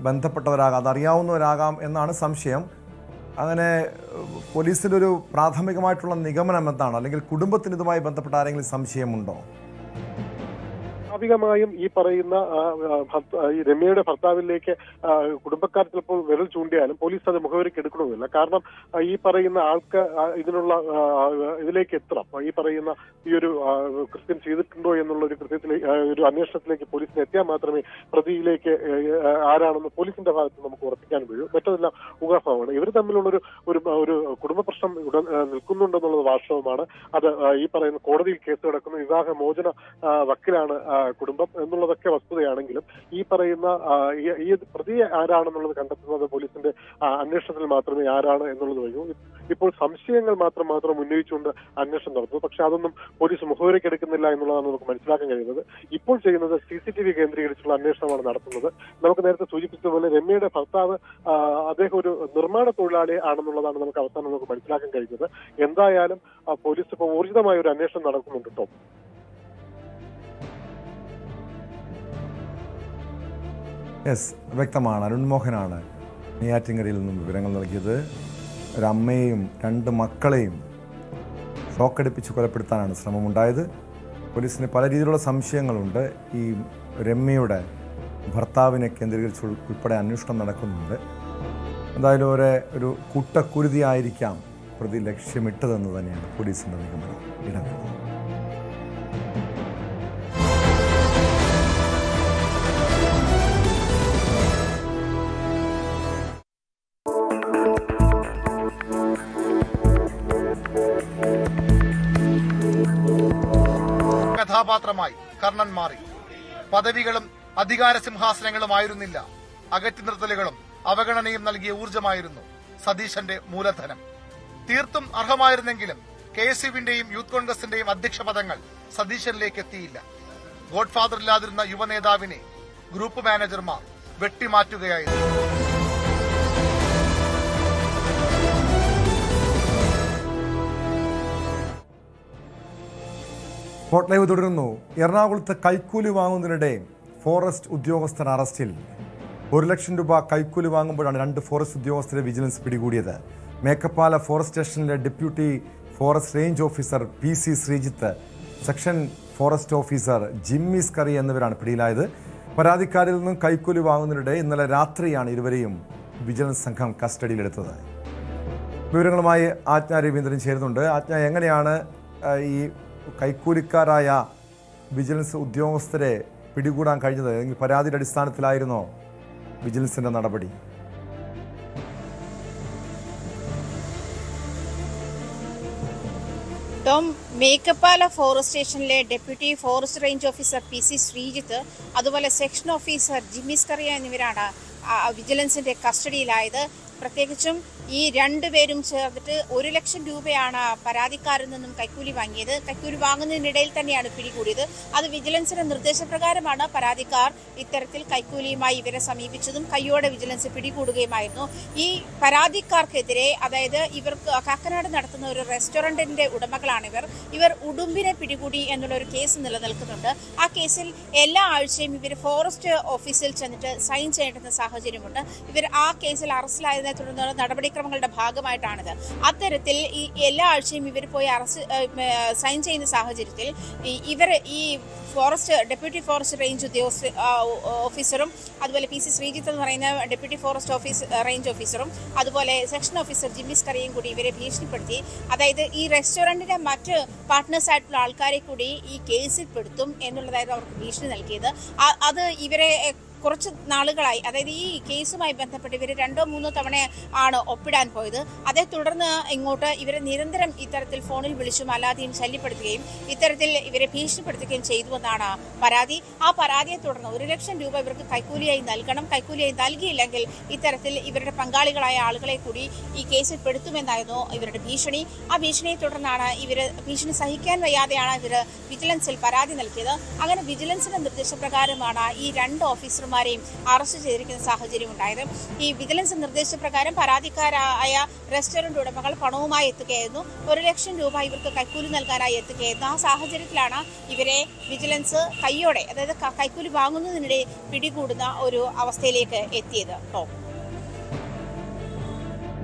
ബന്ധപ്പെട്ടവരാകാം, അതറിയാവുന്നവരാകാം എന്നാണ് സംശയം. അങ്ങനെ പോലീസിലൊരു പ്രാഥമികമായിട്ടുള്ള നിഗമനം എന്താണ്? അല്ലെങ്കിൽ കുടുംബത്തിന് ഇതുമായി ബന്ധപ്പെട്ട ആരെങ്കിലും സംശയമുണ്ടോ? സ്വാഭാവികമായും ഈ പറയുന്ന ഈ രമ്യയുടെ ഭർത്താവിലേക്ക് കുടുംബക്കാർ ചിലപ്പോൾ വിരൽ ചൂണ്ടിയാലും പോലീസ് അത് മുഖവരിക്ക് എടുക്കണമെന്നില്ല. കാരണം ഈ പറയുന്ന ആൾക്ക് ഇതിലേക്ക് എത്തണം. ഈ പറയുന്ന ഈ ഒരു കൃത്യം ചെയ്തിട്ടുണ്ടോ എന്നുള്ള ഒരു ഒരു അന്വേഷണത്തിലേക്ക് പോലീസിന് എത്തിയാൽ മാത്രമേ പ്രതിയിലേക്ക് ആരാണെന്ന് പോലീസിന്റെ ഭാഗത്ത് നമുക്ക് ഉറപ്പിക്കാൻ കഴിയൂ. മറ്റതെല്ലാം ഊഹാഭവമാണ്. ഇവർ തമ്മിലുള്ള ഒരു കുടുംബ പ്രശ്നം നിൽക്കുന്നുണ്ടെന്നുള്ളത് വാസ്തവമാണ്. അത് ഈ പറയുന്ന കോടതിയിൽ കേസ് കിടക്കുന്ന വിവാഹമോചന വക്കിലാണ് കുടുംബം എന്നുള്ളതൊക്കെ വസ്തുതയാണെങ്കിലും ഈ പറയുന്ന ഈ പ്രതിയെ ആരാണെന്നുള്ളത് കണ്ടെത്തുന്നത് പോലീസിന്റെ അന്വേഷണത്തിൽ മാത്രമേ ആരാണ് എന്നുള്ളത് വഴി. ഇപ്പോൾ സംശയങ്ങൾ മാത്രം ഉന്നയിച്ചുകൊണ്ട് അന്വേഷണം നടത്തുന്നു. പക്ഷെ അതൊന്നും പോലീസ് മുഖവരയ്ക്ക് എടുക്കുന്നില്ല എന്നുള്ളതാണ് നമുക്ക് മനസ്സിലാക്കാൻ കഴിയുന്നത്. ഇപ്പോൾ ചെയ്യുന്നത് CCTV കേന്ദ്രീകരിച്ചുള്ള അന്വേഷണമാണ് നടത്തുന്നത്. നമുക്ക് നേരത്തെ സൂചിപ്പിച്ചതുപോലെ രമ്യയുടെ ഭർത്താവ് അദ്ദേഹം ഒരു നിർമ്മാണ തൊഴിലാളി ആണെന്നുള്ളതാണ് നമുക്ക് അവസാനം നമുക്ക് മനസ്സിലാക്കാൻ കഴിയുന്നത്. എന്തായാലും പോലീസ് ഇപ്പോൾ ഊർജിതമായ ഒരു അന്വേഷണം നടക്കുന്നുണ്ട് കേട്ടോ. യെസ്, വ്യക്തമാണ്. അരുൺ മോഹനാണ് നെയ്യാറ്റിൻകരയിൽ നിന്നും വിവരങ്ങൾ നൽകിയത്. ഒരമ്മയെയും 2 മക്കളെയും ഷോക്കടിപ്പിച്ച് കൊലപ്പെടുത്താനാണ് ശ്രമമുണ്ടായത്. പോലീസിന് പല രീതിയിലുള്ള സംശയങ്ങളുണ്ട്. ഈ രമ്യയുടെ ഭർത്താവിനെ കേന്ദ്രീകരിച്ച് ഉൾപ്പെടെ അന്വേഷണം നടക്കുന്നുണ്ട്. എന്തായാലും ഒരു കൂട്ടക്കുരുതിയായിരിക്കാം പ്രതി ലക്ഷ്യമിട്ടതെന്ന് തന്നെയാണ് പോലീസിൻ്റെ നിഗമനം. ഇടവേള. കഥാപാത്രമായി കർണൻ മാറി. പദവികളും അധികാര സിംഹാസനങ്ങളുമായിരുന്നില്ല, അകറ്റി നിർത്തലുകളും അവഗണനയും നൽകിയ ഊർജ്ജമായിരുന്നു സതീശന്റെ മൂലധനം. തീർത്തും അർഹമായിരുന്നെങ്കിലും KSUവിന്റെയും യൂത്ത് കോൺഗ്രസിന്റെയും അധ്യക്ഷ പദങ്ങൾ സതീശനിലേക്ക് എത്തിയില്ല. ഗോഡ്ഫാദർ ഇല്ലാതിരുന്ന യുവനേതാവിനെ ഗ്രൂപ്പ് മാനേജർമാർ വെട്ടിമാറ്റുകയായിരുന്നു. സ്പോട്ട് ലൈവ് തുടരുന്നു. എറണാകുളത്ത് കൈക്കൂലി വാങ്ങുന്നതിനിടെ ഫോറസ്റ്റ് ഉദ്യോഗസ്ഥർ അറസ്റ്റിൽ. 1 ലക്ഷം രൂപ കൈക്കൂലി വാങ്ങുമ്പോഴാണ് 2 ഫോറസ്റ്റ് ഉദ്യോഗസ്ഥരെ വിജിലൻസ് പിടികൂടിയത്. മേക്കപ്പാല ഫോറസ്റ്റ് സ്റ്റേഷനിലെ deputy forest range officer PC Sreejith, section forest officer Jimmy Scaria എന്നിവരാണ് പിടിയിലായത്. പരാതിക്കാരിൽ നിന്നും കൈക്കൂലി വാങ്ങുന്നതിനിടെ ഇന്നലെ രാത്രിയാണ് ഇരുവരെയും വിജിലൻസ് സംഘം കസ്റ്റഡിയിലെടുത്തത്. വിവരങ്ങളുമായി ആജ്ഞ രവീന്ദ്രൻ ചേരുന്നുണ്ട്. ആജ്ഞ, എങ്ങനെയാണ് ഈ കൈക്കൂലിക്കാരായ വിജിലൻസ് ഉദ്യോഗസ്ഥരെ പിടികൂടാൻ കഴിഞ്ഞത്? അല്ലെങ്കിൽ പരാതിയുടെ അടിസ്ഥാനത്തിലായിരുന്നോ വിജിലൻസിന്റെ നടപടി? ടോം, മേക്കപ്പാല ഫോറസ്റ്റ് സ്റ്റേഷനിലെ deputy forest range officer PC Sreejith, അതുപോലെ സെക്ഷൻ ഓഫീസർ ജിമ്മി സ്കറിയ എന്നിവരാണ് വിജിലൻസിന്റെ കസ്റ്റഡിയിലായത്. പ്രത്യേകിച്ചും ഈ 2 പേരും ചേർന്നിട്ട് 1 ലക്ഷം രൂപയാണ് പരാതിക്കാരിൽ നിന്നും കൈക്കൂലി വാങ്ങിയത്. കൈക്കൂലി വാങ്ങുന്നതിനിടയിൽ തന്നെയാണ് പിടികൂടിയത്. അത് വിജിലൻസിന്റെ നിർദ്ദേശപ്രകാരമാണ് പരാതിക്കാർ ഇത്തരത്തിൽ കൈക്കൂലിയുമായി ഇവരെ സമീപിച്ചതും കയ്യോടെ വിജിലൻസ് പിടികൂടുകയുമായിരുന്നു. ഈ പരാതിക്കാർക്കെതിരെ, അതായത് ഇവർക്ക് കാക്കനാട് നടത്തുന്ന ഒരു റെസ്റ്റോറന്റിന്റെ ഉടമകളാണിവർ. ഇവർ ഉടുമ്പിനെ പിടികൂടി എന്നുള്ളൊരു കേസ് നിലനിൽക്കുന്നുണ്ട്. ആ കേസിൽ എല്ലാ ആഴ്ചയും ഇവർ ഫോറസ്റ്റ് ഓഫീസിൽ ചെന്നിട്ട് സൈൻ ചെയ്യേണ്ടുന്ന സാഹചര്യമുണ്ട്. ഇവർ ആ കേസിൽ അറസ്റ്റിലായതിനെ തുടർന്ന് നടപടിക്രമം നടപടിക്രമങ്ങളുടെ ഭാഗമായിട്ടാണിത്. അത്തരത്തിൽ ഈ എല്ലാ ആഴ്ചയും ഇവർ പോയി സൈൻ ചെയ്യുന്ന സാഹചര്യത്തിൽ ഇവർ ഈ ഡെപ്യൂട്ടി ഫോറസ്റ്റ് റേഞ്ച് ഓഫീസറും അതുപോലെ PC ശ്രീജിത്ത് എന്ന് പറയുന്ന ഡെപ്യൂട്ടി ഫോറസ്റ്റ് റേഞ്ച് ഓഫീസറും അതുപോലെ സെക്ഷൻ ഓഫീസർ ജിമ്മിസ് കറിയും കൂടി ഇവരെ ഭീഷണിപ്പെടുത്തി. അതായത് ഈ റെസ്റ്റോറൻറ്റിന്റെ മറ്റ് പാർട്ട്നേഴ്സ് ആയിട്ടുള്ള ആൾക്കാരെ കൂടി ഈ കേസിൽ പെടുത്തും എന്നുള്ളതായിരുന്നു അവർക്ക് ഭീഷണി നൽകിയത്. അത് ഇവരെ കുറച്ച് നാളുകളായി, അതായത് ഈ കേസുമായി ബന്ധപ്പെട്ട് ഇവർ 2-3 തവണ ആണ് ഒപ്പിടാൻ പോയത്. അതേ തുടർന്ന് ഇങ്ങോട്ട് ഇവരെ നിരന്തരം ഇത്തരത്തിൽ ഫോണിൽ വിളിച്ചും അല്ലാതെയും ശല്യപ്പെടുത്തുകയും ഇത്തരത്തിൽ ഇവരെ ഭീഷണിപ്പെടുത്തുകയും ചെയ്തുവെന്നാണ് പരാതി. ആ പരാതിയെ തുടർന്ന് 1 ലക്ഷം രൂപ ഇവർക്ക് കൈക്കൂലിയായി നൽകണം, കൈക്കൂലിയായി നൽകിയില്ലെങ്കിൽ ഇത്തരത്തിൽ ഇവരുടെ പങ്കാളികളായ ആളുകളെ കൂടി ഈ കേസിൽ പെടുത്തുമെന്നായിരുന്നു ഇവരുടെ ഭീഷണി. ആ ഭീഷണിയെ തുടർന്നാണ് ഭീഷണി സഹിക്കാൻ വയ്യാതെയാണ് ഇവർ വിജിലൻസിൽ പരാതി നൽകിയത്. അങ്ങനെ വിജിലൻസിന്റെ നിർദ്ദേശപ്രകാരമാണ് ഈ 2 ഓഫീസർമാരെയും അറസ്റ്റ് ചെയ്തിരിക്കുന്ന സാഹചര്യം ഉണ്ടായത്. ഈ വിജിലൻസ് നിർദ്ദേശപ്രകാരം പരാതിക്കാരായ റെസ്റ്റോറന്റ് ഉടമകൾ പണവുമായി എത്തുകയായിരുന്നു. 1 ലക്ഷം രൂപ ഇവർക്ക് കൈക്കൂലി നൽകാനായി എത്തുകയായിരുന്നു. ആ സാഹചര്യത്തിലാണ് ഇവരെ വിജിലൻസ് കൈയോടെ, അതായത് കൈക്കൂലി വാങ്ങുന്നതിനിടെ പിടികൂടുന്ന ഒരു അവസ്ഥയിലേക്ക് എത്തിയത്.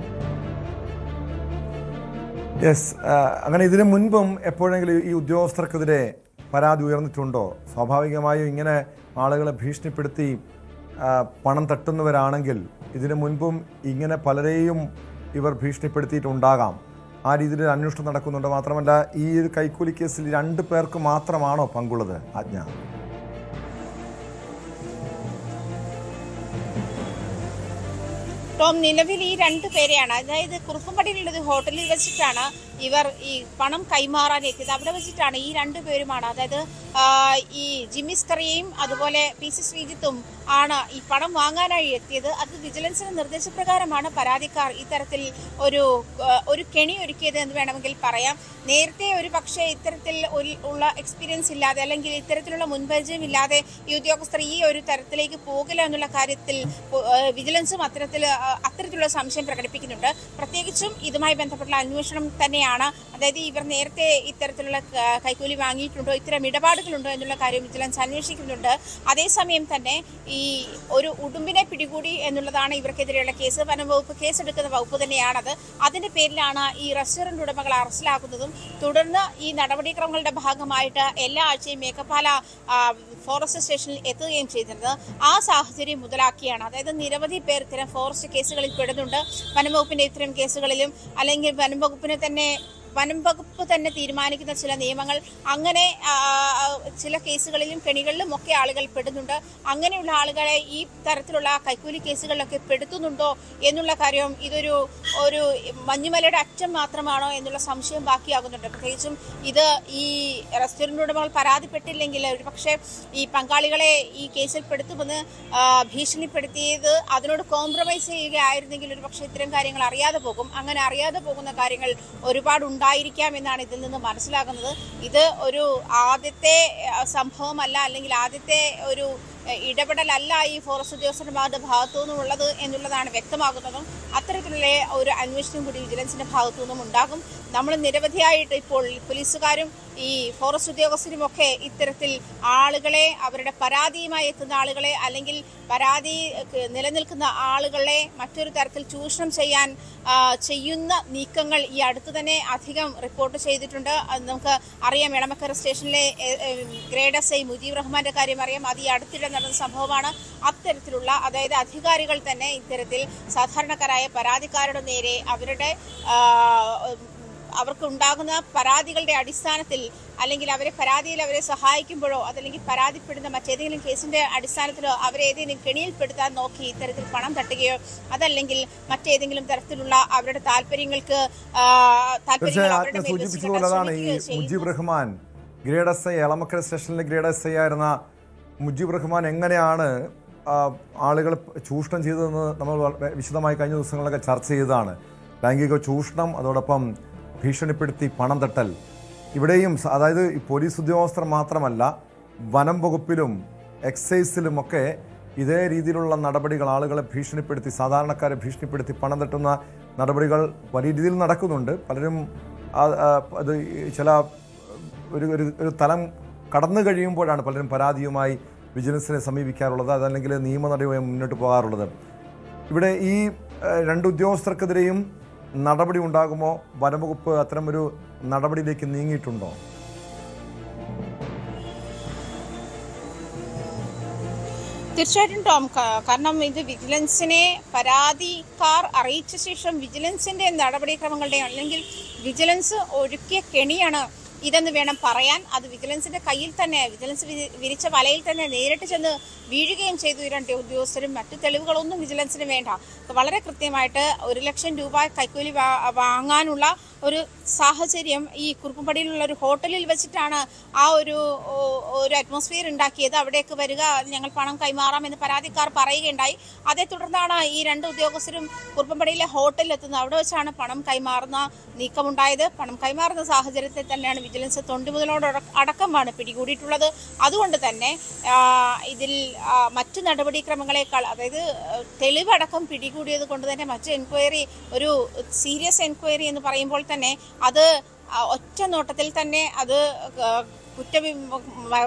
യെസ്, അങ്ങനെ ഇതിനു മുൻപും എപ്പോഴെങ്കിലും ഈ ഉദ്യോഗസ്ഥർക്കെതിരെ പരാതി ഉയർന്നിട്ടുണ്ടോ? സ്വാഭാവികമായും ഇങ്ങനെ ആളുകളെ ഭീഷണിപ്പെടുത്തി പണം തട്ടുന്നവരാണെങ്കിൽ ഇതിനു മുൻപും ഇങ്ങനെ പലരെയും ഇവർ ഭീഷണിപ്പെടുത്തിയിട്ടുണ്ടാകാം. ആ രീതിയിൽ അന്വേഷണം നടക്കുന്നുണ്ട്. മാത്രമല്ല, ഈ ഒരു കൈക്കൂലി കേസിൽ 2 പേർക്ക് മാത്രമാണോ പങ്കുള്ളത് ആജ്ഞ? ടോം, നിലവിൽ ഈ 2 പേരെയാണ്, അതായത് കുറുപ്പുംപടിയിലുള്ള ഹോട്ടലിൽ വെച്ചിട്ടാണ് ഇവർ ഈ പണം കൈമാറാൻ എത്തിയത്. അവിടെ വെച്ചിട്ടാണ് ഈ 2 പേരുമാണ്, അതായത് ഈ ജിമ്മിസ് കറിയയും അതുപോലെ PC ശ്രീജിത്തും ആണ് ഈ പണം വാങ്ങാനായി എത്തിയത്. അത് വിജിലൻസിന്റെ നിർദ്ദേശപ്രകാരമാണ് പരാതിക്കാർ ഇത്തരത്തിൽ ഒരു കെണി ഒരുക്കിയത് എന്ന് വേണമെങ്കിൽ പറയാം. നേരത്തെ ഒരു പക്ഷേ ഇത്തരത്തിൽ ഉള്ള എക്സ്പീരിയൻസ് ഇല്ലാതെ അല്ലെങ്കിൽ ഇത്തരത്തിലുള്ള മുൻപരിചയം ഇല്ലാതെ ഈ ഉദ്യോഗസ്ഥർ ഈ ഒരു തരത്തിലേക്ക് പോകില്ല എന്നുള്ള കാര്യത്തിൽ വിജിലൻസും അത്തരത്തിലുള്ള സംശയം പ്രകടിപ്പിക്കുന്നുണ്ട്. പ്രത്യേകിച്ചും ഇതുമായി ബന്ധപ്പെട്ടുള്ള അന്വേഷണം തന്നെയാണ്. അതായത് ഇവർ നേരത്തെ ഇത്തരത്തിലുള്ള കൈക്കൂലി വാങ്ങിയിട്ടുണ്ടോ, ഇത്തരം ഇടപാടുകളുണ്ടോ എന്നുള്ള കാര്യം വിജിലൻസ് അന്വേഷിക്കുന്നുണ്ട്. അതേസമയം തന്നെ ഈ ഒരു ഉടുമ്പിനെ പിടികൂടി എന്നുള്ളതാണ് ഇവർക്കെതിരെയുള്ള കേസ്. വനംവകുപ്പ് കേസെടുക്കുന്ന വകുപ്പ് തന്നെയാണത്. അതിന്റെ പേരിലാണ് ഈ റെസ്റ്റോറന്റ് ഉടമകൾ അറസ്റ്റിലാക്കുന്നതും തുടർന്ന് ഈ നടപടിക്രമങ്ങളുടെ ഭാഗമായിട്ട് എല്ലാ ആഴ്ചയും മേക്കപ്പാല ഫോറസ്റ്റ് സ്റ്റേഷനിൽ എത്തുകയും ചെയ്തിരുന്നത്. ആ സാഹചര്യം മുതലാക്കിയാണ്, അതായത് നിരവധി പേർ ഇത്തരം ഫോറസ്റ്റ് കേസുകളിൽ പെടുന്നുണ്ട്. വനംവകുപ്പിന്റെ ഇത്തരം കേസുകളിലും അല്ലെങ്കിൽ വനം വകുപ്പ് തന്നെ തീരുമാനിക്കുന്ന ചില നിയമങ്ങൾ, അങ്ങനെ ചില കേസുകളിലും കെണികളിലും ഒക്കെ ആളുകൾ പെടുന്നുണ്ട്. അങ്ങനെയുള്ള ആളുകളെ ഈ തരത്തിലുള്ള കൈക്കൂലി കേസുകളിലൊക്കെ പെടുത്തുന്നുണ്ടോ എന്നുള്ള കാര്യം ഒരു മഞ്ഞുമലയുടെ അറ്റം മാത്രമാണോ എന്നുള്ള സംശയം ബാക്കിയാകുന്നുണ്ട്. പ്രത്യേകിച്ചും ഇത് ഈ റെസ്റ്റോറന്റ് ഉടമകൾ പരാതിപ്പെട്ടില്ലെങ്കിൽ ഒരുപക്ഷെ ഈ പങ്കാളികളെ ഈ കേസിൽ പെടുത്തുമെന്ന് ഭീഷണിപ്പെടുത്തിയത് അതിനോട് കോംപ്രമൈസ് ചെയ്യുകയായിരുന്നെങ്കിൽ ഒരുപക്ഷെ ഇത്തരം കാര്യങ്ങൾ അറിയാതെ പോകും. അങ്ങനെ അറിയാതെ പോകുന്ന കാര്യങ്ങൾ ഒരുപാടുണ്ടായിരിക്കാം എന്നാണ് ഇതിൽ നിന്ന് മനസ്സിലാകുന്നത്. ഇത് ഒരു ആദ്യത്തെ സംഭവമല്ല, അല്ലെങ്കിൽ ആദ്യത്തെ ഒരു ഇടപെടലല്ല ഈ ഫോറസ്റ്റ് ഉദ്യോഗസ്ഥന്മാരുടെ ഭാഗത്തു നിന്നുള്ളത് എന്നുള്ളതാണ് വ്യക്തമാകുന്നതും. അത്തരത്തിലുള്ള ഒരു അന്വേഷണം കൂടി വിജിലൻസിന്റെ ഭാഗത്തു നിന്നും ഉണ്ടാകും. നമ്മൾ നിരവധിയായിട്ട് ഇപ്പോൾ പോലീസുകാരും ഈ ഫോറസ്റ്റ് ഉദ്യോഗസ്ഥരും ഒക്കെ ഇത്തരത്തിൽ ആളുകളെ, അവരുടെ പരാതിയുമായി എത്തുന്ന ആളുകളെ അല്ലെങ്കിൽ പരാതി നിലനിൽക്കുന്ന ആളുകളെ മറ്റൊരു തരത്തിൽ ചൂഷണം ചെയ്യുന്ന നീക്കങ്ങൾ ഈ അടുത്ത് തന്നെ അധികം റിപ്പോർട്ട് ചെയ്തിട്ടുണ്ട്. അത് നമുക്ക് അറിയാം. എളമക്കര സ്റ്റേഷനിലെ ഗ്രേഡ് SI മുജീബ് റഹ്മാന്റെ കാര്യം അറിയാം. അത് ഈ അടുത്തിടെ നടന്ന സംഭവമാണ്. അത്തരത്തിലുള്ള, അതായത് അധികാരികൾ തന്നെ ഇത്തരത്തിൽ സാധാരണക്കാരായ പരാതിക്കാരുടെ നേരെ അവർക്കുണ്ടാകുന്ന പരാതികളുടെ അടിസ്ഥാനത്തിൽ അല്ലെങ്കിൽ പരാതിയിൽ അവരെ സഹായിക്കുമ്പോഴോ അതല്ലെങ്കിൽ പരാതിപ്പെടുന്ന മറ്റേതെങ്കിലും കേസിന്റെ അടിസ്ഥാനത്തിലോ അവരേതെങ്കിലും കെണിയിൽപ്പെടുത്താൻ നോക്കി ഇത്തരത്തിൽ പണം തട്ടുകയോ അതല്ലെങ്കിൽ മറ്റേതെങ്കിലും തരത്തിലുള്ള അവരുടെ താല്പര്യങ്ങൾക്ക് സൂചിപ്പിച്ചതുപോലെതാണ് ഈ മുജീബ് റഹ്മാൻ ഗ്രേഡ് SI, എളമക്കര സ്റ്റേഷനിലെ ഗ്രേഡ് SI ആയിരുന്ന മുജീബ് റഹ്മാൻ എങ്ങനെയാണ് ആളുകൾ ചൂഷണം ചെയ്തതെന്ന് നമ്മൾ വിശദമായി കഴിഞ്ഞ ദിവസങ്ങളിലൊക്കെ ചർച്ച ചെയ്തതാണ്. ലൈംഗിക ചൂഷണം, അതോടൊപ്പം ഭീഷണിപ്പെടുത്തി പണം തട്ടൽ. ഇവിടെയും അതായത് പോലീസ് ഉദ്യോഗസ്ഥർ മാത്രമല്ല, വനം വകുപ്പിലും എക്സൈസിലുമൊക്കെ ഇതേ രീതിയിലുള്ള നടപടികൾ, ആളുകളെ ഭീഷണിപ്പെടുത്തി, സാധാരണക്കാരെ ഭീഷണിപ്പെടുത്തി പണം തട്ടുന്ന നടപടികൾ വലിയ രീതിയിൽ നടക്കുന്നുണ്ട്. പലരും അത് ചില ഒരു തലം കടന്നു കഴിയുമ്പോഴാണ് പലരും പരാതിയുമായി വിജിലൻസിനെ സമീപിക്കാറുള്ളത്, അതല്ലെങ്കിൽ നിയമ നടപടിയുമായി മുന്നോട്ട് പോകാറുള്ളത്. ഇവിടെ ഈ രണ്ട് ഉദ്യോഗസ്ഥർക്കെതിരെയും നടപടി ഉണ്ടാകുമോ? വനംവകുപ്പ് അത്തരമൊരു നടപടിയിലേക്ക് നീങ്ങിയിട്ടുണ്ടോ? തീർച്ചയായിട്ടും ടോം, കാരണം ഇത് വിജിലൻസിനെ പരാതിക്കാർ അറിയിച്ച ശേഷം വിജിലൻസിന്റെ നടപടിക്രമങ്ങളുടെ അല്ലെങ്കിൽ വിജിലൻസ് ഒരുക്കിയ കെണിയാണ് ഇതെന്ന് വേണം പറയാൻ. അത് വിജിലൻസിന്റെ കയ്യിൽ തന്നെ, വിജിലൻസ് വിരിച്ച വലയിൽ തന്നെ നേരിട്ട് ചെന്ന് വീഴുകയും ചെയ്തു ഈ രണ്ട് ഉദ്യോഗസ്ഥരും. മറ്റു തെളിവുകളൊന്നും വിജിലൻസിന് വേണ്ട. വളരെ കൃത്യമായിട്ട് 1 ലക്ഷം രൂപ കൈക്കൂലി വാങ്ങാനുള്ള ഒരു സാഹചര്യം ഈ കുറുപ്പുംപടിയിലുള്ള ഒരു ഹോട്ടലിൽ വെച്ചിട്ടാണ് ആ ഒരു അറ്റ്മോസ്ഫിയർ ഉണ്ടാക്കിയത്. അവിടേക്ക് വരിക, ഞങ്ങൾ പണം കൈമാറാം എന്ന് പരാതിക്കാർ പറയുകയുണ്ടായി. അതേ തുടർന്നാണ് ഈ 2 ഉദ്യോഗസ്ഥരും കുറുപ്പുംപടിയിലെ ഹോട്ടലിൽ എത്തുന്നത്. അവിടെ വെച്ചാണ് പണം കൈമാറുന്ന നീക്കമുണ്ടായത്. പണം കൈമാറുന്ന സാഹചര്യത്തിൽ തന്നെയാണ് വിജിലൻസ് തൊണ്ടിമുതലോട് അടക്കമാണ് പിടികൂടിയിട്ടുള്ളത്. അതുകൊണ്ട് തന്നെ ഇതിൽ മറ്റു നടപടിക്രമങ്ങളെക്കാൾ, അതായത് തെളിവടക്കം പിടികൂടിയത് കൊണ്ട് തന്നെ മറ്റു എൻക്വയറി, ഒരു സീരിയസ് എൻക്വയറി എന്ന് പറയുമ്പോൾ തന്നെ അത് ഒറ്റ നോട്ടത്തിൽ തന്നെ അത്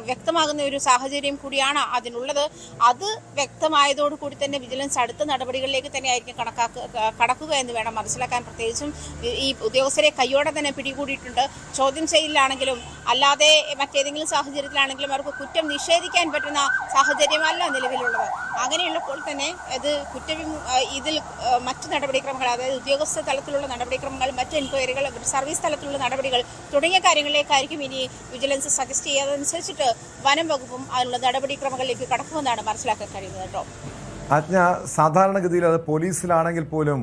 വ്യക്തമാകുന്ന ഒരു സാഹചര്യം കൂടിയാണ് അതിനുള്ളത്. അത് വ്യക്തമായതോടുകൂടി തന്നെ വിജിലൻസ് അടുത്ത നടപടികളിലേക്ക് തന്നെ ആയിരിക്കും കടക്കുക എന്ന് വേണം മനസ്സിലാക്കാൻ. പ്രത്യേകിച്ചും ഈ ഉദ്യോഗസ്ഥരെ കയ്യോടെ തന്നെ പിടികൂടിയിട്ടുണ്ട്. ചോദ്യം ചെയ്യലിലാണെങ്കിലും അല്ലാതെ മറ്റേതെങ്കിലും സാഹചര്യത്തിലാണെങ്കിലും അവർക്ക് കുറ്റം നിഷേധിക്കാൻ പറ്റുന്ന സാഹചര്യമല്ല നിലവിലുള്ളത്. അങ്ങനെയുള്ളപ്പോൾ തന്നെ ഇതിൽ മറ്റു നടപടിക്രമങ്ങൾ, അതായത് ഉദ്യോഗസ്ഥ തലത്തിലുള്ള നടപടിക്രമങ്ങൾ, മറ്റ് എൻക്വയറികൾ, സർവീസ് തലത്തിലുള്ള നടപടികൾ തുടങ്ങിയ കാര്യങ്ങളിലേക്കായിരിക്കും ഇനി വിജിലൻസ് സജസ്റ്റ് ചെയ്യാതനുസരിച്ചിട്ട് വനം വകുപ്പും അതിനുള്ള നടപടിക്രമങ്ങളിലേക്ക് കടക്കുമെന്നാണ് മനസ്സിലാക്കാൻ കഴിയുന്നത് കേട്ടോ. ആജ്ഞ, സാധാരണഗതിയിൽ അത് പോലീസിലാണെങ്കിൽ പോലും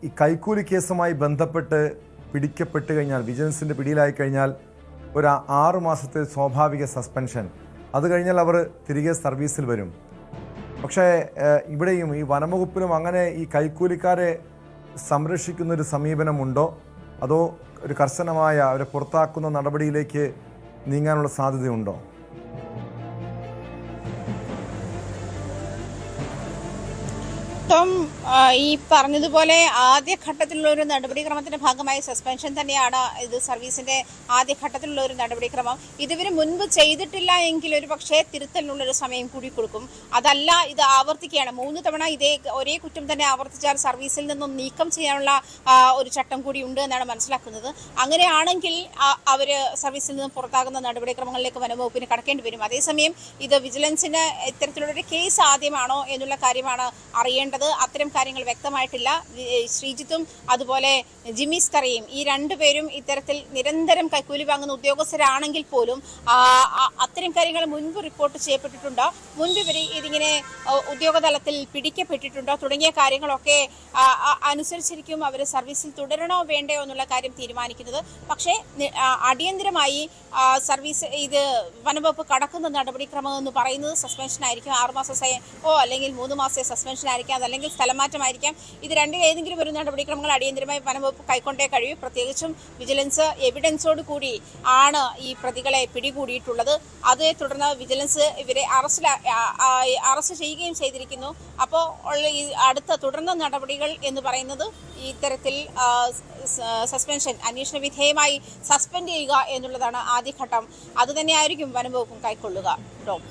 ഈ കൈക്കൂലി കേസുമായി ബന്ധപ്പെട്ട് പിടിക്കപ്പെട്ട് കഴിഞ്ഞാൽ, വിജിലൻസിൻ്റെ പിടിയിലായി കഴിഞ്ഞാൽ ഒരു 6 മാസത്തെ സ്വാഭാവിക സസ്പെൻഷൻ, അത് കഴിഞ്ഞാൽ അവർ തിരികെ സർവീസിൽ വരും. പക്ഷേ ഇവിടെയും ഈ വനംവകുപ്പിലും അങ്ങനെ ഈ കൈക്കൂലിക്കാരെ സംരക്ഷിക്കുന്നൊരു സമീപനമുണ്ടോ? അതോ ഒരു കർശനമായ അവരെ പുറത്താക്കുന്ന നടപടിയിലേക്ക് നീങ്ങാനുള്ള സാധ്യതയുണ്ടോ? ടോം, ഈ പറഞ്ഞതുപോലെ ആദ്യഘട്ടത്തിലുള്ള ഒരു നടപടിക്രമത്തിന്റെ ഭാഗമായി സസ്പെൻഷൻ തന്നെയാണ് ഇത്. സർവീസിന്റെ ആദ്യഘട്ടത്തിലുള്ള ഒരു നടപടിക്രമം ഇതിവര് മുൻപ് ചെയ്തിട്ടില്ല എങ്കിൽ ഒരു പക്ഷേ തിരുത്തലിനുള്ളൊരു സമയം കൂടി കൊടുക്കും. അതല്ല, ഇത് ആവർത്തിക്കുകയാണ്, 3 തവണ ഒരേ കുറ്റം തന്നെ ആവർത്തിച്ചാൽ സർവീസിൽ നിന്നും നീക്കം ചെയ്യാനുള്ള ഒരു ചട്ടം കൂടി ഉണ്ട് എന്നാണ് മനസ്സിലാക്കുന്നത്. അങ്ങനെയാണെങ്കിൽ അവര് സർവീസിൽ നിന്നും പുറത്താകുന്ന നടപടിക്രമങ്ങളിലേക്ക് വനംവകുപ്പിന് കടക്കേണ്ടി വരും. അതേസമയം ഇത് വിജിലൻസിന് ഇത്തരത്തിലുള്ളൊരു കേസ് ആദ്യമാണോ എന്നുള്ള കാര്യമാണ് അറിയേണ്ടത്. അത്തരം കാര്യങ്ങൾ വ്യക്തമായിട്ടില്ല. ശ്രീജിത്തും അതുപോലെ ജിമ്മീസ് കറിയും, ഈ 2 പേരും ഇത്തരത്തിൽ നിരന്തരം കൈക്കൂലി വാങ്ങുന്ന ഉദ്യോഗസ്ഥരാണെങ്കിൽ പോലും അത്തരം കാര്യങ്ങൾ മുൻപ് റിപ്പോർട്ട് ചെയ്യപ്പെട്ടിട്ടുണ്ടോ, മുൻപ് ഇവർ ഇതിങ്ങനെ ഉദ്യോഗതലത്തിൽ പിടിക്കപ്പെട്ടിട്ടുണ്ടോ തുടങ്ങിയ കാര്യങ്ങളൊക്കെ അനുസരിച്ചിരിക്കും അവർ സർവീസിൽ തുടരണോ വേണ്ടയോ എന്നുള്ള കാര്യം തീരുമാനിക്കുന്നത്. പക്ഷേ അടിയന്തരമായി സർവീസ് ഇത് വനംവകുപ്പ് കടക്കുന്ന നടപടിക്രമം എന്ന് പറയുന്നത് സസ്പെൻഷൻ ആയിരിക്കും. 6 മാസം അല്ലെങ്കിൽ 3 മാസത്തെ സസ്പെൻഷൻ ആയിരിക്കാം, അതല്ലെങ്കിൽ സ്ഥലമാറ്റമായിരിക്കാം. ഇത് രണ്ടിൽ ഏതെങ്കിലും ഒരു നടപടിക്രമങ്ങൾ അടിയന്തരമായി വനംവകുപ്പ് കൈക്കൊണ്ടേ കഴിയും. പ്രത്യേകിച്ചും വിജിലൻസ് എവിഡൻസോട് കൂടി ആണ് ഈ പ്രതികളെ പിടികൂടിയിട്ടുള്ളത്. അതേ തുടർന്ന് വിജിലൻസ് ഇവരെ അറസ്റ്റ് ചെയ്യുകയും ചെയ്തിരിക്കുന്നു. അപ്പോൾ ഈ അടുത്ത തുടർന്ന നടപടികൾ എന്ന് പറയുന്നത് ഇത്തരത്തിൽ സസ്പെൻഷൻ, അന്വേഷണ വിധേയമായി സസ്പെൻഡ് ചെയ്യുക എന്നുള്ളതാണ് ആദ്യഘട്ടം. അതുതന്നെയായിരിക്കും വനംവകുപ്പും കൈക്കൊള്ളുക. ടോം,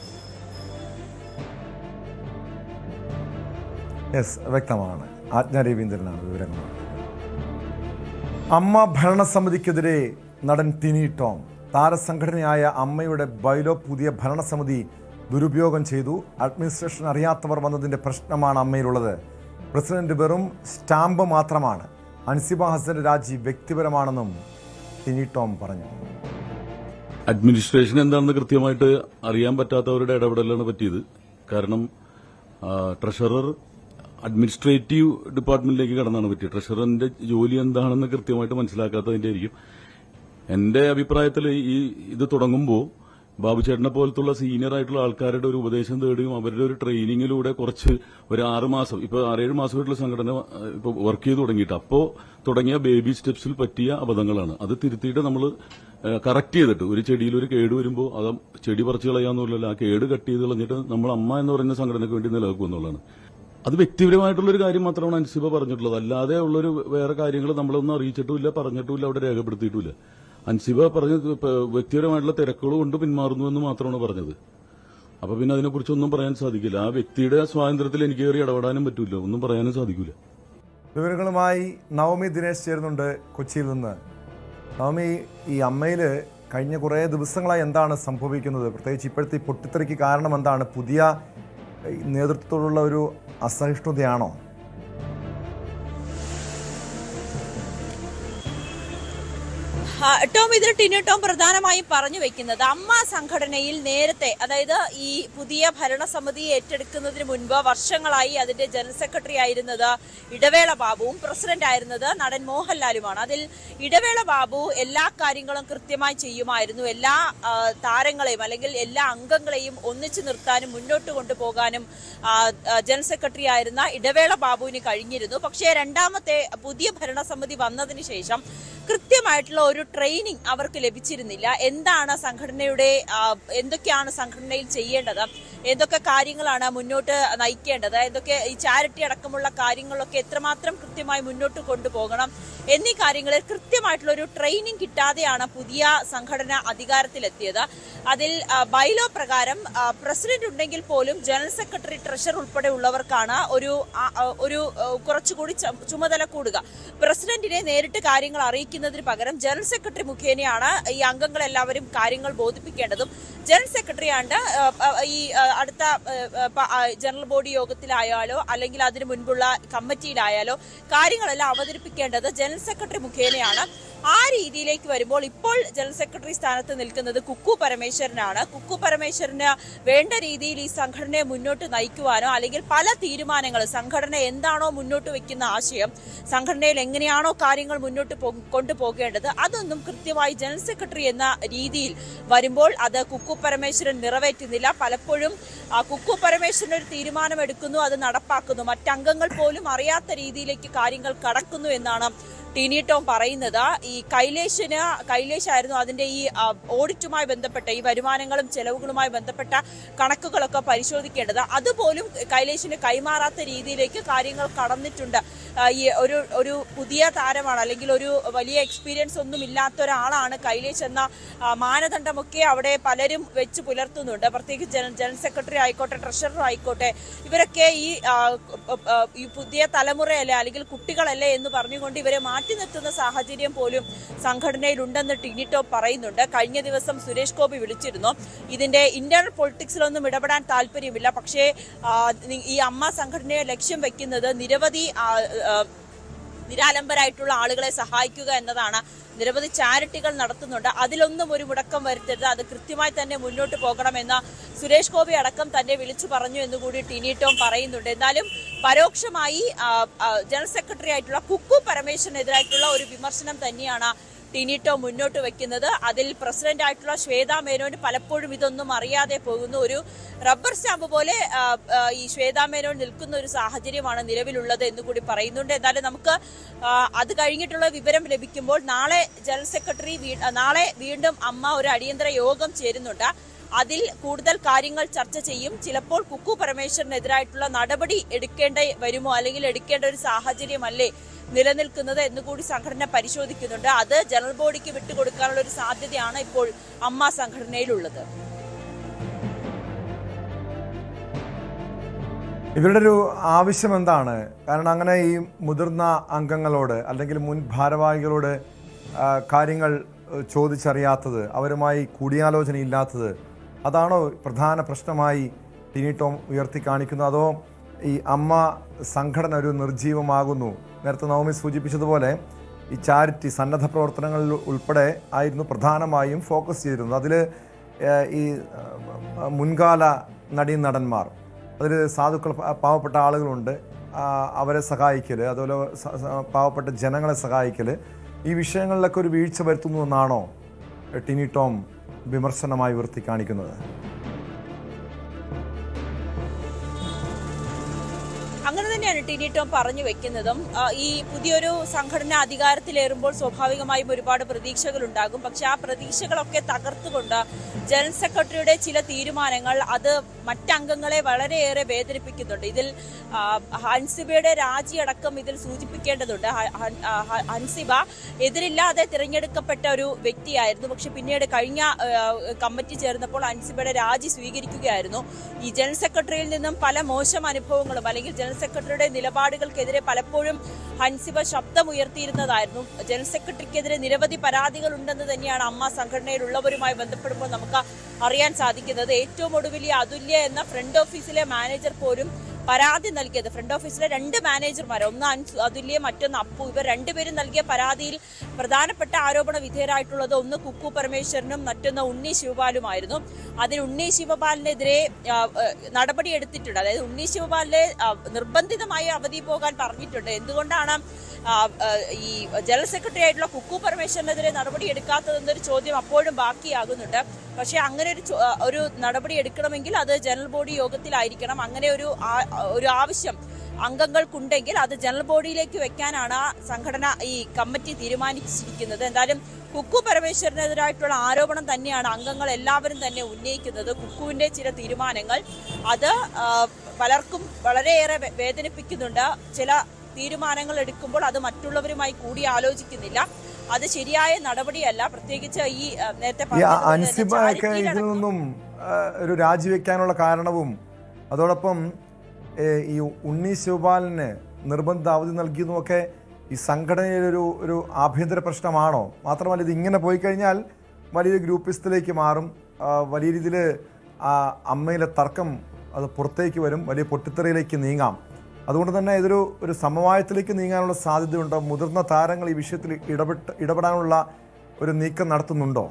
വ്യക്തമാണ്. ആജ്ഞ രവീന്ദ്രനാണ് വിവരങ്ങൾ. അമ്മ ഭരണസമിതിക്കെതിരെ നടൻ ടിനി ടോം. താരസംഘടനയായ അമ്മയുടെ ബൈലോ പുതിയ ഭരണസമിതി ദുരുപയോഗം ചെയ്തു. അഡ്മിനിസ്ട്രേഷൻ അറിയാത്തവർ വന്നതിൻ്റെ പ്രശ്നമാണ് അമ്മയിലുള്ളത്. പ്രസിഡന്റ് വെറും സ്റ്റാമ്പ് മാത്രമാണ്. അൻസിബ ഹസന്റെ രാജി വ്യക്തിപരമാണെന്നും ടിനി ടോം പറഞ്ഞു. അഡ്മിനിസ്ട്രേഷൻ എന്താണെന്ന് കൃത്യമായിട്ട് അറിയാൻ പറ്റാത്തവരുടെ ഇടപെടലാണ് പറ്റിയത്. കാരണം ട്രഷറർ അഡ്മിനിസ്ട്രേറ്റീവ് ഡിപ്പാർട്ട്മെന്റിലേക്ക് കടന്നാണ് പറ്റിയത്. ട്രഷററിന്റെ ജോലി എന്താണെന്ന് കൃത്യമായിട്ട് മനസ്സിലാക്കാത്തതിന്റെ ആയിരിക്കും. എന്റെ അഭിപ്രായത്തിൽ ഇത് തുടങ്ങുമ്പോൾ ബാബുചേട്ടനെ പോലത്തുള്ള സീനിയർ ആയിട്ടുള്ള ആൾക്കാരുടെ ഒരു ഉപദേശം തേടുകയും അവരുടെ ഒരു ട്രെയിനിങ്ങിലൂടെ കുറച്ച് ഒരു 6 മാസം, ഇപ്പൊ 6-7 മാസമായിട്ടുള്ള സംഘടന ഇപ്പൊ വർക്ക് ചെയ്ത് തുടങ്ങിയിട്ട് അപ്പോൾ തുടങ്ങിയ ബേബി സ്റ്റെപ്സിൽ പറ്റിയ അബദ്ധങ്ങളാണ്. അത് തിരുത്തിയിട്ട് നമ്മൾ കറക്റ്റ് ചെയ്തിട്ട്, ഒരു ചെടിയിൽ ഒരു കേട് വരുമ്പോൾ അത് ചെടി പറിച്ചു കളയാന്നുള്ളല്ല, ആ കേട് കട്ട് ചെയ്ത് കളഞ്ഞിട്ട് നമ്മൾ അമ്മ എന്ന് പറയുന്ന സംഘടനയ്ക്ക് വേണ്ടി നിലനിൽക്കും എന്നുള്ളതാണ്. അത് വ്യക്തിപരമായിട്ടുള്ളൊരു കാര്യം മാത്രമാണ് അൻസിബ പറഞ്ഞിട്ടുള്ളത്. അല്ലാതെ ഉള്ളൊരു വേറെ കാര്യങ്ങൾ നമ്മളൊന്നും അറിയിച്ചിട്ടുമില്ല, പറഞ്ഞിട്ടുമില്ല, അവിടെ രേഖപ്പെടുത്തിയിട്ടുമില്ല. അൻസിബ പറഞ്ഞത് വ്യക്തിപരമായിട്ടുള്ള തിരക്കുകൾ കൊണ്ട് പിന്മാറുന്നു എന്ന് മാത്രമാണ് പറഞ്ഞത്. അപ്പൊ പിന്നെ അതിനെക്കുറിച്ചൊന്നും പറയാൻ സാധിക്കില്ല. ആ വ്യക്തിയുടെ സ്വാതന്ത്ര്യത്തിൽ എനിക്ക് കയറി ഇടപെടാനും പറ്റൂല, ഒന്നും പറയാനും സാധിക്കില്ല. വിവരങ്ങളുമായി നവമി ദിനേശ് ചേരുന്നുണ്ട് കൊച്ചിയിൽ നിന്ന്. നവമി, ഈ അമ്മയിൽ കഴിഞ്ഞ കുറേ ദിവസങ്ങളായി എന്താണ് സംഭവിക്കുന്നത്? പ്രത്യേകിച്ച് ഇപ്പോഴത്തെ ഈ പൊട്ടിത്തെറിക്ക് കാരണം എന്താണ്? പുതിയ നേതൃത്വത്തോടുള്ള ഒരു അസഹിഷ്ണുതയാണോ? ടോം, ഇതിൽ ടിനു ടോം പ്രധാനമായും പറഞ്ഞു വെക്കുന്നത് അമ്മ സംഘടനയിൽ നേരത്തെ, അതായത് ഈ പുതിയ ഭരണസമിതി ഏറ്റെടുക്കുന്നതിന് മുൻപ് വർഷങ്ങളായി അതിന്റെ ജനറൽ സെക്രട്ടറി ആയിരുന്നത് ഇടവേള ബാബുവും പ്രസിഡന്റ് ആയിരുന്നത് നടൻ മോഹൻലാലുമാണ്. അതിൽ ഇടവേള ബാബു എല്ലാ കാര്യങ്ങളും കൃത്യമായി ചെയ്യുമായിരുന്നു. എല്ലാ താരങ്ങളെയും അല്ലെങ്കിൽ എല്ലാ അംഗങ്ങളെയും ഒന്നിച്ചു നിർത്താനും മുന്നോട്ട് കൊണ്ടുപോകാനും ജനറൽ സെക്രട്ടറി ആയിരുന്ന ഇടവേള ബാബുവിന് കഴിഞ്ഞിരുന്നു. പക്ഷേ രണ്ടാമത്തെ പുതിയ ഭരണസമിതി വന്നതിന് ശേഷം കൃത്യമായിട്ടുള്ള ഒരു ട്രെയിനിങ് അവർക്ക് ലഭിച്ചിരുന്നില്ല. എന്താണ് സംഘടനയുടെ, എന്തൊക്കെയാണ് സംഘടനയിൽ ചെയ്യേണ്ടത്, ഏതൊക്കെ കാര്യങ്ങളാണ് മുന്നോട്ട് നയിക്കേണ്ടത്, ഏതൊക്കെ ഈ ചാരിറ്റി അടക്കമുള്ള കാര്യങ്ങളൊക്കെ എത്രമാത്രം കൃത്യമായി മുന്നോട്ട് കൊണ്ടുപോകണം എന്നീ കാര്യങ്ങളിൽ കൃത്യമായിട്ടുള്ള ഒരു ട്രെയിനിങ് കിട്ടാതെയാണ് പുതിയ സംഘടന അധികാരത്തിലെത്തിയത്. അതിൽ ബൈലോ പ്രകാരം പ്രസിഡന്റ് ഉണ്ടെങ്കിൽ പോലും ജനറൽ സെക്രട്ടറി, ട്രഷറർ ഉൾപ്പെടെ ഉള്ളവർക്കാണ് ഒരു കുറച്ചുകൂടി ചുമതല കൂടുക. പ്രസിഡന്റിനെ നേരിട്ട് കാര്യങ്ങൾ അറിയിക്കുന്നതിന് പകരം ജനറൽ സെക്രട്ടറി മുഖേനയാണ് ഈ അംഗങ്ങളെല്ലാവരും കാര്യങ്ങൾ ബോധിപ്പിക്കേണ്ടതും. ജനറൽ സെക്രട്ടറിയാണ് ഈ അടുത്ത ജനറൽ ബോഡി യോഗത്തിലായാലോ അല്ലെങ്കിൽ അതിനു മുൻപുള്ള കമ്മിറ്റിയിലായാലോ കാര്യങ്ങളെല്ലാം അവതരിപ്പിക്കേണ്ടത് ജനറൽ സെക്രട്ടറി മുഖേനയാണ്. ആ രീതിയിലേക്ക് വരുമ്പോൾ ഇപ്പോൾ ജനറൽ സെക്രട്ടറി സ്ഥാനത്ത് നിൽക്കുന്നത് കുക്കു പരമേശ്വരനാണ്. കുക്കു പരമേശ്വരന് വേണ്ട രീതിയിൽ ഈ സംഘടനയെ മുന്നോട്ട് നയിക്കുവാനോ അല്ലെങ്കിൽ പല തീരുമാനങ്ങൾ, സംഘടന എന്താണോ മുന്നോട്ട് വെക്കുന്ന ആശയം, സംഘടനയിൽ എങ്ങനെയാണോ കാര്യങ്ങൾ മുന്നോട്ട് കൊണ്ടുപോകേണ്ടത്, അതൊന്നും കൃത്യമായി ജനറൽ സെക്രട്ടറി എന്ന രീതിയിൽ വരുമ്പോൾ അത് കുക്കു പരമേശ്വരൻ നിറവേറ്റുന്നില്ല. പലപ്പോഴും കുക്കു പരമേശ്വരൻ ഒരു തീരുമാനം എടുക്കുന്നു, അത് നടപ്പാക്കുന്നു, മറ്റംഗങ്ങൾ പോലും അറിയാത്ത രീതിയിലേക്ക് കാര്യങ്ങൾ കടക്കുന്നു എന്നാണ് ടിനി ടോം പറയുന്നത്. ഈ കൈലേഷായിരുന്നു അതിന്റെ ഈ ഓഡിറ്റുമായി ബന്ധപ്പെട്ട ഈ വരുമാനങ്ങളും ചെലവുകളുമായി ബന്ധപ്പെട്ട കണക്കുകളൊക്കെ പരിശോധിക്കേണ്ടത്. അതുപോലും കൈലേഷിന് കൈമാറാത്ത രീതിയിലേക്ക് കാര്യങ്ങൾ കടന്നിട്ടുണ്ട്. ഈ ഒരു പുതിയ താരമാണ്, അല്ലെങ്കിൽ ഒരു വലിയ എക്സ്പീരിയൻസ് ഒന്നും ഇല്ലാത്ത ഒരാളാണ് കൈലേഷ് എന്ന മാനദണ്ഡമൊക്കെ അവിടെ പലരും വെച്ച് പുലർത്തുന്നുണ്ട്. പ്രത്യേകിച്ച് ജനറൽ സെക്രട്ടറി ആയിക്കോട്ടെ, ട്രഷറർ ആയിക്കോട്ടെ, ഇവരൊക്കെ ഈ പുതിയ തലമുറയല്ലേ അല്ലെങ്കിൽ കുട്ടികളല്ലേ എന്ന് പറഞ്ഞുകൊണ്ട് ഇവരെ മാറ്റി നിർത്തുന്ന സാഹചര്യം പോലും സംഘടനയിലുണ്ടെന്ന് ടിനി ടോം പറയുന്നുണ്ട്. കഴിഞ്ഞ ദിവസം സുരേഷ് ഗോപി വിളിച്ചിരുന്നു. ഇതിന്റെ ഇന്റേണൽ പൊളിറ്റിക്സിലൊന്നും ഇടപെടാൻ താല്പര്യമില്ല, പക്ഷേ ഈ അമ്മ സംഘടനയെ ലക്ഷ്യം വെക്കുന്നത് നിരവധി നിരാലംബരായിട്ടുള്ള ആളുകളെ സഹായിക്കുക എന്നതാണ്. നിരവധി ചാരിറ്റികൾ നടത്തുന്നുണ്ട്, അതിലൊന്നും ഒരു മുടക്കം വരുത്തരുത്, അത് കൃത്യമായി തന്നെ മുന്നോട്ട് പോകണമെന്ന് സുരേഷ് ഗോപി അടക്കം തന്നെ വിളിച്ചു പറഞ്ഞു എന്നുകൂടി ടിനി ടോം പറയുന്നുണ്ട്. എന്നാലും പരോക്ഷമായി ജനറൽ സെക്രട്ടറി ആയിട്ടുള്ള കുക്കു പരമേശ്വരനെതിരായിട്ടുള്ള ഒരു വിമർശനം തന്നെയാണ് ടിനി ടോം മുന്നോട്ട് വെക്കുന്നത്. അതിൽ പ്രസിഡന്റ് ആയിട്ടുള്ള ശ്വേതാ മേനോന് പലപ്പോഴും ഇതൊന്നും അറിയാതെ പോകുന്നു. ഒരു റബ്ബർ സ്റ്റാമ്പ് പോലെ ഈ ശ്വേതാ മേനോൻ നിൽക്കുന്ന ഒരു സാഹചര്യമാണ് നിലവിലുള്ളത് എന്നുകൂടി പറയുന്നുണ്ട്. എന്നാലും നമുക്ക് അത് കഴിഞ്ഞിട്ടുള്ള വിവരം ലഭിക്കുമ്പോൾ നാളെ വീണ്ടും അമ്മ ഒരു അടിയന്തര യോഗം ചേരുന്നുണ്ട്. അതിൽ കൂടുതൽ കാര്യങ്ങൾ ചർച്ച ചെയ്യും. ചിലപ്പോൾ കുക്കു പരമേശ്വരനെതിരായിട്ടുള്ള നടപടി എടുക്കേണ്ടി വരുമോ അല്ലെങ്കിൽ എടുക്കേണ്ട ഒരു സാഹചര്യമല്ലേ നിലനിൽക്കുന്നത് എന്നുകൂടി സംഘടന പരിശോധിക്കുന്നുണ്ട്. അത് ജനറൽ ബോഡിക്ക് വിട്ടുകൊടുക്കാനുള്ള ഒരു സാധ്യതയാണ് ഇപ്പോൾ അമ്മ സംഘടനയിലുള്ളത്. ഇവരുടെ ഒരു ആവശ്യം എന്താണ്? കാരണം അങ്ങനെ ഈ മുതിർന്ന അംഗങ്ങളോട് അല്ലെങ്കിൽ മുൻ ഭാരവാഹികളോട് കാര്യങ്ങൾ ചോദിച്ചറിയാത്തത്, അവരുമായി കൂടിയാലോചനയില്ലാത്തത്, അതാണോ പ്രധാന പ്രശ്നമായി ടിനി ടോം ഉയർത്തി കാണിക്കുന്നത്? അതോ ഈ അമ്മ സംഘടന ഒരു നിർജീവമാകുന്നു? നേരത്തെ നവമി സൂചിപ്പിച്ചതുപോലെ ഈ ചാരിറ്റി, സന്നദ്ധ പ്രവർത്തനങ്ങളിൽ ഉൾപ്പെടെ ആയിരുന്നു പ്രധാനമായും ഫോക്കസ് ചെയ്തിരുന്നത്. അതിൽ ഈ മുൻകാല നടീനടന്മാർ, അതിൽ സാധുക്കൾ, പാവപ്പെട്ട ആളുകളുണ്ട്, അവരെ സഹായിക്കൽ, അതുപോലെ പാവപ്പെട്ട ജനങ്ങളെ സഹായിക്കൽ, ഈ വിഷയങ്ങളിലൊക്കെ ഒരു വീഴ്ച വരുത്തുന്നു എന്നാണോ ടിനി ടോം വിമർശനമായി ഉയർത്തി കാണിക്കുന്നത്? അങ്ങനെ തന്നെയാണ് ടിനി ടോം പറഞ്ഞു വെക്കുന്നതും. ഈ പുതിയൊരു സംഘടന അധികാരത്തിലേറുമ്പോൾ സ്വാഭാവികമായും ഒരുപാട് പ്രതീക്ഷകൾ ഉണ്ടാകും. പക്ഷെ ആ പ്രതീക്ഷകളൊക്കെ തകർത്തുകൊണ്ട് ജനറൽ സെക്രട്ടറിയുടെ ചില തീരുമാനങ്ങൾ അത് മറ്റംഗങ്ങളെ വളരെയേറെ വേദനിപ്പിക്കുന്നുണ്ട്. ഇതിൽ ഹൻസിബയുടെ രാജിയടക്കം ഇതിൽ സൂചിപ്പിക്കേണ്ടതുണ്ട്. ഹൻസിബ എതിരില്ലാതെ തിരഞ്ഞെടുക്കപ്പെട്ട ഒരു വ്യക്തിയായിരുന്നു. പക്ഷെ പിന്നീട് കഴിഞ്ഞ കമ്മിറ്റി ചേർന്നപ്പോൾ ഹൻസിബയുടെ രാജി സ്വീകരിക്കുകയായിരുന്നു. ഈ ജനറൽ സെക്രട്ടറിയിൽ നിന്നും പല മോശം അനുഭവങ്ങളും അല്ലെങ്കിൽ ജനറൽ സെക്രട്ടറിയുടെ നിലപാടുകൾക്കെതിരെ പലപ്പോഴും ഹൻസിബ ശബ്ദമുയർത്തിയിരുന്നതായിരുന്നു. ജനറൽ സെക്രട്ടറിക്കെതിരെ നിരവധി പരാതികൾ ഉണ്ടെന്ന് തന്നെയാണ് അമ്മ സംഘടനയിലുള്ളവരുമായി ബന്ധപ്പെടുമ്പോൾ നമുക്ക് അറിയാൻ സാധിക്കുന്നത്. ഏറ്റവും ഒടുവിൽ അതുല്യ എന്ന ഫ്രണ്ട് ഓഫീസിലെ മാനേജർ പോലും പരാതി നൽകിയത്, ഫ്രണ്ട് ഓഫീസിലെ 2 മാനേജർമാർ, ഒന്ന് അതുല്യ മറ്റൊന്ന് അപ്പു, ഇവർ രണ്ടുപേരും നൽകിയ പരാതിയിൽ പ്രധാനപ്പെട്ട ആരോപണ വിധേയരായിട്ടുള്ളത് ഒന്ന് കുക്കു പരമേശ്വരനും മറ്റൊന്ന് ഉണ്ണി ശിവപാലുമായിരുന്നു. അതിന് ഉണ്ണി ശിവപാലിനെതിരെ നടപടി എടുത്തിട്ടുണ്ട്. അതായത് ഉണ്ണി ശിവപാലിനെ നിർബന്ധിതമായി അവധി പോകാൻ പറഞ്ഞിട്ടുണ്ട്. എന്തുകൊണ്ടാണ് ഈ ജനറൽ സെക്രട്ടറി ആയിട്ടുള്ള കുക്കു പരമേശ്വരനെതിരെ നടപടി എടുക്കാത്തതെന്നൊരു ചോദ്യം അപ്പോഴും ബാക്കിയാകുന്നുണ്ട്. പക്ഷെ അങ്ങനെ ഒരു നടപടി എടുക്കണമെങ്കിൽ അത് ജനറൽ ബോഡി യോഗത്തിലായിരിക്കണം. അങ്ങനെ ഒരു ആവശ്യം അംഗങ്ങൾക്കുണ്ടെങ്കിൽ അത് ജനറൽ ബോഡിയിലേക്ക് വെക്കാനാണ് ആ സംഘടന, ഈ കമ്മിറ്റി തീരുമാനിച്ചിരിക്കുന്നത്. എന്തായാലും കുക്കു പരമേശ്വരനെതിരായിട്ടുള്ള ആരോപണം തന്നെയാണ് അംഗങ്ങൾ എല്ലാവരും തന്നെ ഉന്നയിക്കുന്നത്. കുക്കുവിന്റെ ചില തീരുമാനങ്ങൾ അത് പലർക്കും വളരെയേറെ വേദനിപ്പിക്കുന്നുണ്ട്. ചില തീരുമാനങ്ങൾ എടുക്കുമ്പോൾ അത് മറ്റുള്ളവരുമായി കൂടി ആലോചിക്കുന്നില്ല. അത് ശരിയായ നടപടിയല്ല. പ്രത്യേകിച്ച് ഈ നേരത്തെ അൻസിബയൊക്കെ ഇതിൽ നിന്നും ഒരു രാജിവെക്കാനുള്ള കാരണവും അതോടൊപ്പം ഈ ഉണ്ണി ശിവപാലിന് നിർബന്ധ അവധി നൽകിയതുമൊക്കെ ഈ സംഘടനയിലൊരു ആഭ്യന്തര പ്രശ്നമാണോ? മാത്രമല്ല ഇത് ഇങ്ങനെ പോയി കഴിഞ്ഞാൽ വലിയൊരു ഗ്രൂപ്പിസത്തിലേക്ക് മാറും. വലിയ രീതിയിൽ അമ്മയിലെ തർക്കം അത് പുറത്തേക്ക് വരും. വലിയ പൊട്ടിത്തെറിയിലേക്ക് നീങ്ങാം. അതുകൊണ്ട് തന്നെ ഇതൊരു സമവായത്തിലേക്ക് നീങ്ങാനുള്ള സാധ്യതയുണ്ടോ? മുതിർന്ന താരങ്ങൾ ഈ വിഷയത്തിൽ ഇടപെടാനുള്ള ഒരു നീക്കം നടത്തുന്നുണ്ടോ?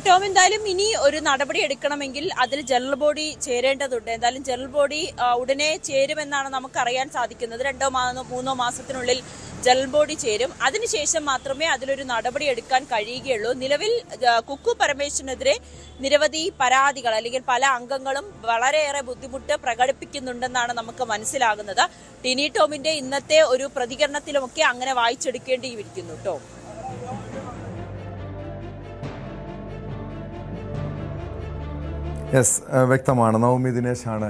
ടോം, എന്തായാലും ഇനി ഒരു നടപടി എടുക്കണമെങ്കിൽ അതിൽ ജനറൽ ബോഡി ചേരേണ്ടതുണ്ട്. എന്തായാലും ജനറൽ ബോഡി ഉടനെ ചേരുമെന്നാണ് നമുക്കറിയാൻ സാധിക്കുന്നത്. 2-3 മാസത്തിനുള്ളിൽ ജനറൽ ബോഡി ചേരും. അതിനുശേഷം മാത്രമേ അതിലൊരു നടപടി എടുക്കാൻ കഴിയുകയുള്ളൂ. നിലവിൽ കുക്കു പരമേശ്വരനെതിരെ നിരവധി പരാതികൾ അല്ലെങ്കിൽ പല അംഗങ്ങളും വളരെയേറെ ബുദ്ധിമുട്ട് പ്രകടിപ്പിക്കുന്നുണ്ടെന്നാണ് നമുക്ക് മനസ്സിലാകുന്നത്. ടിനി ടോമിന്റെ ഇന്നത്തെ ഒരു പ്രതികരണത്തിലുമൊക്കെ അങ്ങനെ വായിച്ചെടുക്കേണ്ടിയിരിക്കുന്നു. ടോം, യെസ്, വ്യക്തമാണ്. നവമി ദിനേശാണ്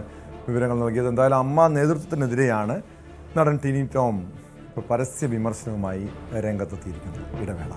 വിവരങ്ങൾ നൽകിയത്. എന്തായാലും അമ്മ നേതൃത്വത്തിനെതിരെയാണ് നടൻ ടിനി ടോം ഇപ്പോൾ പരസ്യ വിമർശനവുമായി രംഗത്തെത്തിയിരിക്കുന്നത്. ഇടവേള.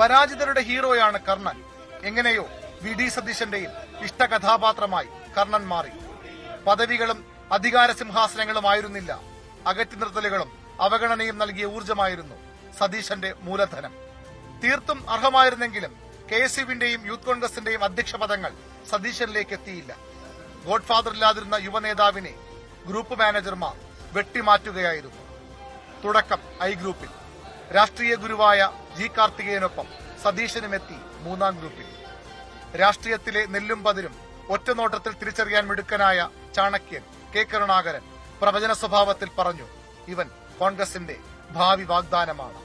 പരാജിതരുടെ ഹീറോയാണ് കർണൻ. എങ്ങനെയോ വി.ഡി. സതീശന്റെയും ഇഷ്ടകഥാപാത്രമായി കർണൻ മാറി. പദവികളും അധികാര സിംഹാസനങ്ങളുമായിരുന്നില്ല, അകറ്റി നിർത്തലുകളും അവഗണനയും നൽകിയ ഊർജ്ജമായിരുന്നു സതീശന്റെ മൂലധനം. തീർത്തും അർഹമായിരുന്നെങ്കിലും കെ.എസ്.യുവിന്റെയും യൂത്ത് കോൺഗ്രസിന്റെയും അധ്യക്ഷ പദങ്ങൾ സതീശനിലേക്ക് എത്തിയില്ല. ഗോഡ്ഫാദറില്ലാതിരുന്ന യുവനേതാവിനെ ഗ്രൂപ്പ് മാനേജർമാർ വെട്ടിമാറ്റുകയായിരുന്നു. തുടക്കം ഐ ഗ്രൂപ്പിൽ. രാഷ്ട്രീയ ഗുരുവായ ജി കാർത്തികേയനൊപ്പം സതീശനുമെത്തി 3ാം ഗ്രൂപ്പിൽ. രാഷ്ട്രീയത്തിലെ നെല്ലും പതിരും ഒറ്റനോട്ടത്തിൽ തിരിച്ചറിയാൻ മിടുക്കനായ ചാണക്യൻ കെ കരുണാകരൻ പ്രവചന സ്വഭാവത്തിൽ പറഞ്ഞു, ഇവൻ കോൺഗ്രസിന്റെ ഭാവി വാഗ്ദാനമാണ്.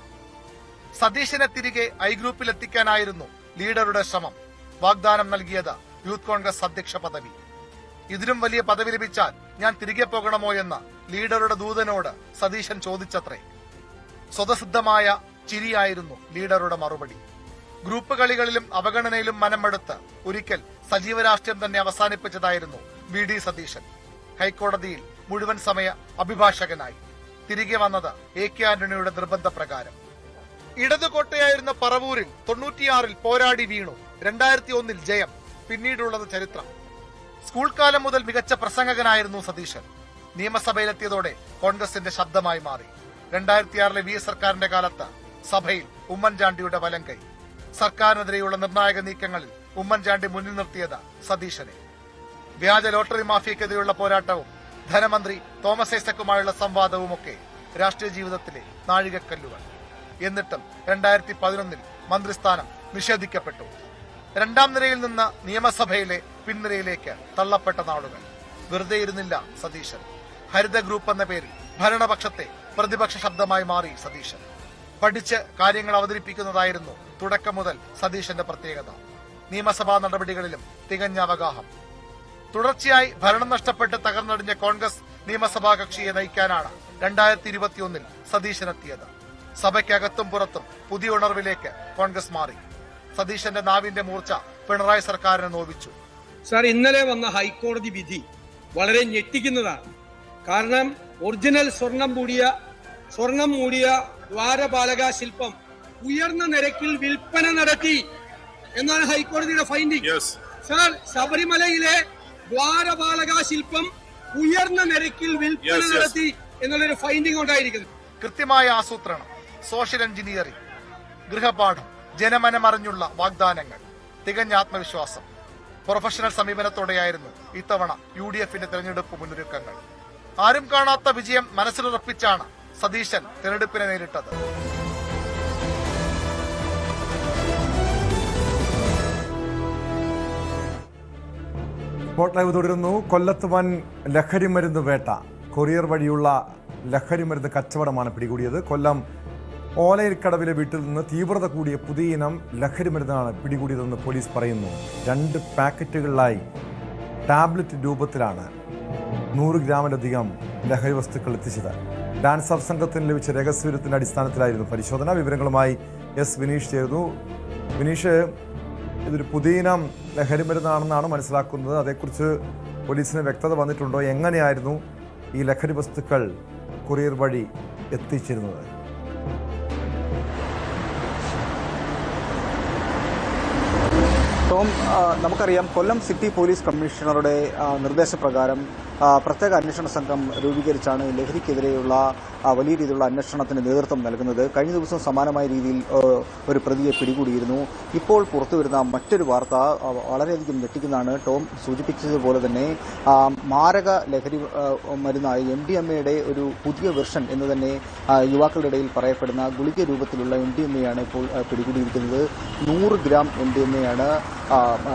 സതീശനെ തിരികെ ഐ ഗ്രൂപ്പിൽ എത്തിക്കാനായിരുന്നു ലീഡറുടെ ശ്രമം. വാഗ്ദാനം നൽകിയത് യൂത്ത് കോൺഗ്രസ് അധ്യക്ഷ പദവി. ഇതിലും വലിയ പദവി ലഭിച്ചാൽ ഞാൻ തിരികെ പോകണമോ എന്ന് ലീഡറുടെ ദൂതനോട് സതീശൻ ചോദിച്ചത്രേ. സ്വതസിദ്ധമായ ചിരിയായിരുന്നു ലീഡറുടെ മറുപടി. ഗ്രൂപ്പ് കളികളിലും അവഗണനയിലും മനമെടുത്ത് ഒരിക്കൽ സജീവ രാഷ്ട്രീയം തന്നെ അവസാനിപ്പിച്ചതായിരുന്നു വി.ഡി. സതീശൻ. ഹൈക്കോടതിയിൽ മുഴുവൻ സമയ അഭിഭാഷകനായി തിരികെ വന്നത് എ.കെ. ആന്റണിയുടെ നിർബന്ധപ്രകാരം. ഇടതുകോട്ടയായിരുന്ന പറവൂരിൽ 96-ൽ പോരാടി വീണു. 2001-ൽ ജയം. പിന്നീടുള്ളത് ചരിത്രം. സ്കൂൾ കാലം മുതൽ മികച്ച പ്രസംഗകനായിരുന്നു സതീശൻ. നിയമസഭയിലെത്തിയതോടെ കോൺഗ്രസിന്റെ ശബ്ദമായി മാറി. 2006-ലെ വി എസ് സർക്കാരിന്റെ കാലത്ത് സഭയിൽ ഉമ്മൻചാണ്ടിയുടെ വലങ്കൈ. സർക്കാരിനെതിരെയുള്ള നിർണായക നീക്കങ്ങളിൽ ഉമ്മൻചാണ്ടി മുന്നിൽ നിർത്തിയത് സതീശനെ. വ്യാജ ലോട്ടറി മാഫിയക്കെതിരെയുള്ള പോരാട്ടവും ധനമന്ത്രി തോമസ് ഐസക്കുമായുള്ള സംവാദവുമൊക്കെ രാഷ്ട്രീയ ജീവിതത്തിലെ നാഴികക്കല്ലുകൾ. എന്നിട്ടും 2011-ൽ മന്ത്രിസ്ഥാനം നിഷേധിക്കപ്പെട്ടു. രണ്ടാം നിരയിൽ നിന്ന് നിയമസഭയിലെ പിൻനിരയിലേക്ക് തള്ളപ്പെട്ട നാളുകൾ. വെറുതെ ഇരുന്നില്ല സതീശൻ. ഹരിത ഗ്രൂപ്പ് എന്ന പേരിൽ ഭരണപക്ഷത്തെ പ്രതിപക്ഷ ശബ്ദമായി മാറി സതീശൻ. പഠിച്ച് കാര്യങ്ങൾ അവതരിപ്പിക്കുന്നതായിരുന്നു തുടക്കം മുതൽ സതീശന്റെ പ്രത്യേകത. നിയമസഭാ നടപടികളിലും തികഞ്ഞ അവഗാഹം. തുടർച്ചയായി ഭരണം നഷ്ടപ്പെട്ട് തകർന്നടിഞ്ഞ കോൺഗ്രസ് നിയമസഭാ കക്ഷിയെ നയിക്കാനാണ് 2021-ൽ സതീശനെത്തിയത്. സഭയ്ക്കകത്തും പുറത്തും പുതിയ ഉണർവിലേക്ക് കോൺഗ്രസ് മാറി. സതീശന്റെ നാവിന്റെ മൂർച്ച പിണറായി സർക്കാരിനെ നോവിച്ചു. സാർ, ഇന്നലെ വന്ന ഹൈക്കോടതി വിധി വളരെ ഞെട്ടിക്കുന്നതാണ്. കാരണം ഒറിജിനൽ സ്വർണം മൂടിയ ദ്വാരപാലക ശില്പം ഉയർന്ന നിരക്കിൽ വിൽപ്പന നടത്തി എന്നാണ് ഹൈക്കോടതിയുടെ ഫൈൻഡിംഗ്. സാർ, ശബരിമലയിലെ ദ്വാരപാലക ശില്പം ഉയർന്ന നിരക്കിൽ വിൽപ്പന നടത്തി എന്നുള്ളൊരു ഫൈൻഡിംഗ് ഉണ്ടായിരിക്കുന്നു. കൃത്യമായ ആസൂത്രണം, സോഷ്യൽ എഞ്ചിനീയറിംഗ്, ഗൃഹപാഠം, ജനമനമറിഞ്ഞുള്ള വാഗ്ദാനങ്ങൾ, തികഞ്ഞ ആത്മവിശ്വാസം. പ്രൊഫഷണൽ സമീപനത്തോടെയായിരുന്നു ഇത്തവണ UDFന്റെ തെരഞ്ഞെടുപ്പ് മുന്നൊരുക്കങ്ങൾ. ആരും കാണാത്ത വിജയം മനസ്സിലുറപ്പിച്ചാണ് സതീശൻ തെരഞ്ഞെടുപ്പിനെ നേരിട്ടത്. സ്പോട്ട് ലൈവ് തുടരുന്നു. കൊല്ലത്ത് വൻ ലഹരിമരുന്ന് വേട്ട. കൊറിയർ വഴിയുള്ള ലഹരിമരുന്ന് കച്ചവടമാണ് പിടികൂടിയത്. കൊല്ലം ഓലയിൽക്കടവിലെ വീട്ടിൽ നിന്ന് തീവ്രത കൂടിയ പുതിയ ഇനം ലഹരിമരുന്നാണ് പിടികൂടിയതെന്ന് പോലീസ് പറയുന്നു. 2 പാക്കറ്റുകളിലായി ടാബ്ലറ്റ് രൂപത്തിലാണ് 100 ഗ്രാമിലധികം ലഹരി വസ്തുക്കൾ എത്തിച്ചത്. ഡാൻസ് ഓഫ് സംഘത്തിന് ലഭിച്ച രഹസ്യവിവരത്തിന്റെ അടിസ്ഥാനത്തിലായിരുന്നു പരിശോധന. വിവരങ്ങളുമായി എസ് വിനീഷ് ചേർന്നു. വിനീഷ്, ഇതൊരു പുതിയ ഇനം ലഹരിമരുന്നാണെന്നാണ് മനസ്സിലാക്കുന്നത്. അതേക്കുറിച്ച് പോലീസിന് വ്യക്തത വന്നിട്ടുണ്ടോ? എങ്ങനെയായിരുന്നു ഈ ലഹരി വസ്തുക്കൾ കൊറിയർ വഴി എത്തിച്ചിരുന്നത്? ടോം, നമുക്കറിയാം കൊല്ലം സിറ്റി പോലീസ് കമ്മീഷണറുടെ നിർദ്ദേശപ്രകാരം പ്രത്യേക അന്വേഷണ സംഘം രൂപീകരിച്ചാണ് ലഹരിക്കെതിരെയുള്ള വലിയ രീതിയിലുള്ള അന്വേഷണത്തിന് നേതൃത്വം നൽകുന്നത്. കഴിഞ്ഞ ദിവസം സമാനമായ രീതിയിൽ ഒരു പ്രതിയെ പിടികൂടിയിരുന്നു. ഇപ്പോൾ പുറത്തുവരുന്ന മറ്റൊരു വാർത്ത വളരെയധികം ഞെട്ടിക്കുന്നതാണ്. ടോം സൂചിപ്പിച്ചതുപോലെ തന്നെ മാരക ലഹരി മരുന്നായ MDMA ഒരു പുതിയ വെർഷൻ എന്ന് തന്നെ യുവാക്കളുടെ ഇടയിൽ പറയപ്പെടുന്ന ഗുളിക രൂപത്തിലുള്ള MDMA ഇപ്പോൾ പിടികൂടിയിരിക്കുന്നത്. 100 ഗ്രാം MDMA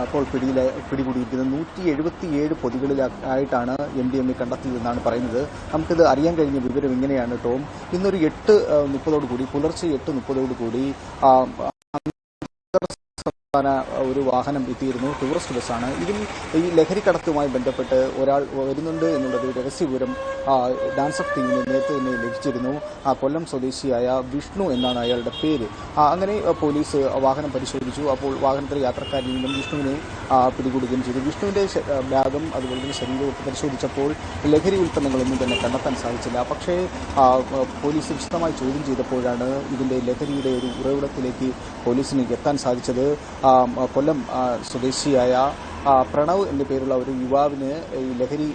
ഇപ്പോൾ പിടികൂടിയിരിക്കുന്നത്. 177 പൊതികളിലായിട്ടാണ് MDMA കണ്ടെത്തിയതെന്നാണ് പറയുന്നത്. നമുക്കിത് അറിയാൻ കഴിഞ്ഞ വിവരം ഇങ്ങനെയാണ് ടോം. ഇന്നൊരു 8:30 കൂടി, പുലർച്ചെ 8:30 ഒരു വാഹനം എത്തിയിരുന്നു. ടൂറിസ്റ്റ് ബസ്സാണ്. ഇതിൽ ഈ ലഹരി കടത്തുമായി ബന്ധപ്പെട്ട് ഒരാൾ വരുന്നുണ്ട് എന്നുള്ളത് രഹസ്യ വിവരം ഡാൻസ് ഓഫ് ടീമിന് നേരത്തെ തന്നെ ലഭിച്ചിരുന്നു. കൊല്ലം സ്വദേശിയായ വിഷ്ണു എന്നാണ് അയാളുടെ പേര്. അങ്ങനെ പോലീസ് വാഹനം പരിശോധിച്ചു. അപ്പോൾ വാഹനത്തിലെ യാത്രക്കാരിൽ നിന്നും വിഷ്ണുവിനെ പിടികൂടുകയും ചെയ്തു. വിഷ്ണുവിന്റെ ബാഗും അതുപോലെ തന്നെ ശരീരവും പരിശോധിച്ചപ്പോൾ ലഹരി ഉൽപ്പന്നങ്ങളൊന്നും തന്നെ കണ്ടെത്താൻ സാധിച്ചില്ല. പക്ഷേ പോലീസ് വിശദമായി ചോദ്യം ചെയ്തപ്പോഴാണ് ഇതിന്റെ ലഹരിയുടെ ഒരു ഉറവിടത്തിലേക്ക് പോലീസിന് എത്താൻ സാധിച്ചത്. കൊല്ലം സ്വദേശിയായ പ്രണവ് എന്ന പേരുള്ള ഒരു യുവാവിന് ഈ ലഹരി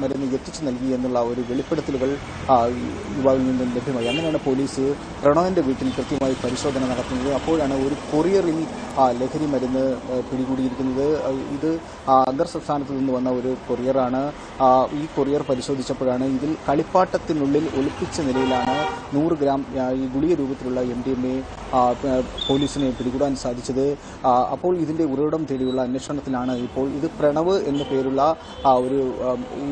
മരുന്ന് എത്തിച്ചു നൽകി എന്നുള്ള ഒരു വെളിപ്പെടുത്തലുകൾ യുവാവിൽ നിന്നും ലഭ്യമായി. അങ്ങനെയാണ് പോലീസ് പ്രണവിന്റെ വീട്ടിൽ കൃത്യമായി പരിശോധന നടത്തുന്നത്. അപ്പോഴാണ് ഒരു കൊറിയറിൽ ലഹരി മരുന്ന് പിടികൂടിയിരിക്കുന്നത്. ഇത് അന്തർ സംസ്ഥാനത്ത് നിന്ന് വന്ന ഒരു കൊറിയറാണ്. ഈ കൊറിയർ പരിശോധിച്ചപ്പോഴാണ് ഇതിൽ കളിപ്പാട്ടത്തിനുള്ളിൽ ഒളിപ്പിച്ച നിലയിലാണ് 100 ഗ്രാം ഈ ഗുളിക രൂപത്തിലുള്ള MDMA പോലീസിനെ പിടികൂടാൻ സാധിച്ചത്. അപ്പോൾ ഇതിന്റെ ഉറവിടം തേടിയുള്ള അന്വേഷണത്തിലാണ് ഇപ്പോൾ ഇത് പ്രണവ് എന്ന പേരുള്ള ഒരു ഈ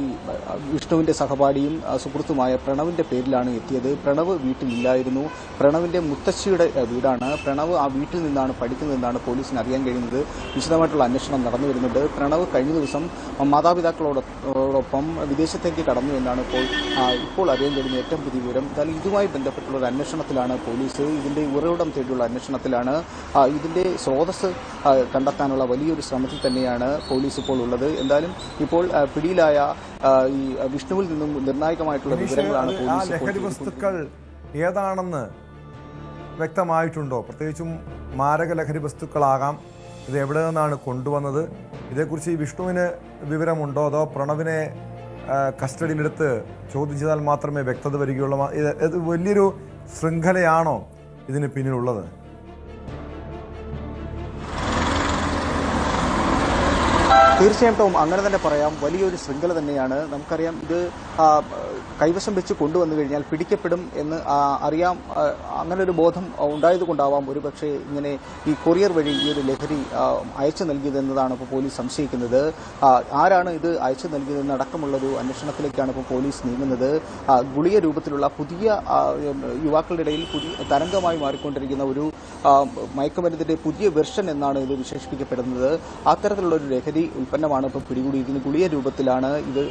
വിഷ്ണുവിന്റെ സഹപാഠിയും സുഹൃത്തുമായ പ്രണവിന്റെ പേരിലാണ് എത്തിയത്. പ്രണവ് വീട്ടിലില്ലായിരുന്നു. പ്രണവിന്റെ മുത്തശ്ശിയുടെ വീടാണ്. പ്രണവ് ആ വീട്ടിൽ നിന്നാണ് പഠിക്കുന്നതെന്നാണ് പോലീസിന് അറിയാൻ കഴിയുന്നത്. വിശദമായിട്ടുള്ള അന്വേഷണം നടന്നു വരുന്നുണ്ട്. പ്രണവ് കഴിഞ്ഞ ദിവസം മാതാപിതാക്കളോടൊപ്പം വിദേശത്തേക്ക് കടന്നു എന്നാണ് ഇപ്പോൾ അറിയാൻ കഴിയുന്ന ഏറ്റവും പുതിയ വിവരം. എന്തായാലും ഇതുമായി ബന്ധപ്പെട്ടുള്ള ഒരു അന്വേഷണത്തിലാണ് പോലീസ്. ഇതിന്റെ ഉറവിടം തേടിയുള്ള അന്വേഷണത്തിലാണ്. ഇതിന്റെ സ്രോതസ് കണ്ടെത്താനുള്ള വലിയൊരു ശ്രമത്തിൽ തന്നെയാണ് പോലീസ് ഇപ്പോൾ ഉള്ളത്. എന്തായാലും ഇപ്പോൾ പിടിയിലായ ഈ വിഷ്ണുവിൽ നിന്നും നിർണായകമായിട്ടുള്ള വിവരങ്ങളാണ് പോലീസ്. ലഹരി വസ്തുക്കൾ ഏതാണെന്ന് വ്യക്തമായിട്ടുണ്ടോ? പ്രത്യേകിച്ചും മാരക ലഹരി വസ്തുക്കളാകാം, ഇത് എവിടെ നിന്നാണ് കൊണ്ടുവന്നത്? ഇതേക്കുറിച്ച് ഈ വിഷ്ണുവിന് വിവരമുണ്ടോ? അതോ പ്രണവിനെ കസ്റ്റഡിയിലെടുത്ത് ചോദ്യം ചെയ്താൽ മാത്രമേ വ്യക്തത വരികയുള്ളൂ? ഇത് വലിയൊരു ശൃംഖലയാണോ ഇതിന് പിന്നിലുള്ളത്? തീർച്ചയായിട്ടും അങ്ങനെ തന്നെ പറയാം. വലിയൊരു ശൃംഖല തന്നെയാണ്. നമുക്കറിയാം ഇത് കൈവശം വെച്ച് കൊണ്ടുവന്നു കഴിഞ്ഞാൽ പിടിക്കപ്പെടും എന്ന് അറിയാം. അങ്ങനെ ഒരു ബോധം ഉണ്ടായതുകൊണ്ടാവാം ഒരുപക്ഷെ ഇങ്ങനെ ഈ കൊറിയർ വഴി ഈ ഒരു ലഹരി അയച്ചു നൽകിയതെന്നതാണ് ഇപ്പോൾ പോലീസ് സംശയിക്കുന്നത്. ആരാണ് ഇത് അയച്ചു നൽകിയതെന്ന് അടക്കമുള്ളൊരു അന്വേഷണത്തിലേക്കാണ് ഇപ്പോൾ പോലീസ് നീങ്ങുന്നത്. ഗുളിക രൂപത്തിലുള്ള പുതിയ യുവാക്കളുടെ ഇടയിൽ പുതിയ തരംഗമായി മാറിക്കൊണ്ടിരിക്കുന്ന ഒരു മയക്കുമരുന്നിന്റെ പുതിയ വെർഷൻ എന്നാണ് ഇത് വിശേഷിപ്പിക്കപ്പെടുന്നത്. അത്തരത്തിലുള്ള ഒരു ലഹരി ഉൽപ്പന്നമാണ് ഇപ്പോൾ പിടികൂടിയിരിക്കുന്നത്. ഗുളിക രൂപത്തിലാണ് ഇത്.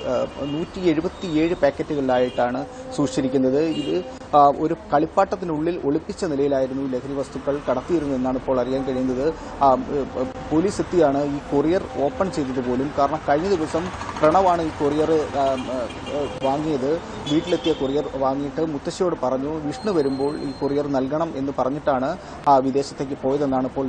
177 പാക്കറ്റുകളിലായിട്ടാണ് സൂക്ഷിച്ചിരിക്കുന്നത്. ഇത് ഒരു കളിപ്പാട്ടത്തിനുള്ളിൽ ഒളിപ്പിച്ച നിലയിലായിരുന്നു ലഹരി വസ്തുക്കൾ കടത്തിയിരുന്നതെന്നാണ് ഇപ്പോൾ അറിയാൻ കഴിയുന്നത്. പോലീസ് എത്തിയാണ് ഈ കൊറിയർ ഓപ്പൺ ചെയ്തത് പോലും. കാരണം കഴിഞ്ഞ ദിവസം പ്രണവാണ് ഈ കൊറിയർ വാങ്ങിയത്. വീട്ടിലെത്തിയ കൊറിയർ വാങ്ങിയിട്ട് മുത്തശ്ശിയോട് പറഞ്ഞു വിഷ്ണു വരുമ്പോൾ ഈ കൊറിയർ നൽകണം എന്ന് പറഞ്ഞിട്ടാണ് വിദേശത്തേക്ക് പോയതെന്നാണ് ഇപ്പോൾ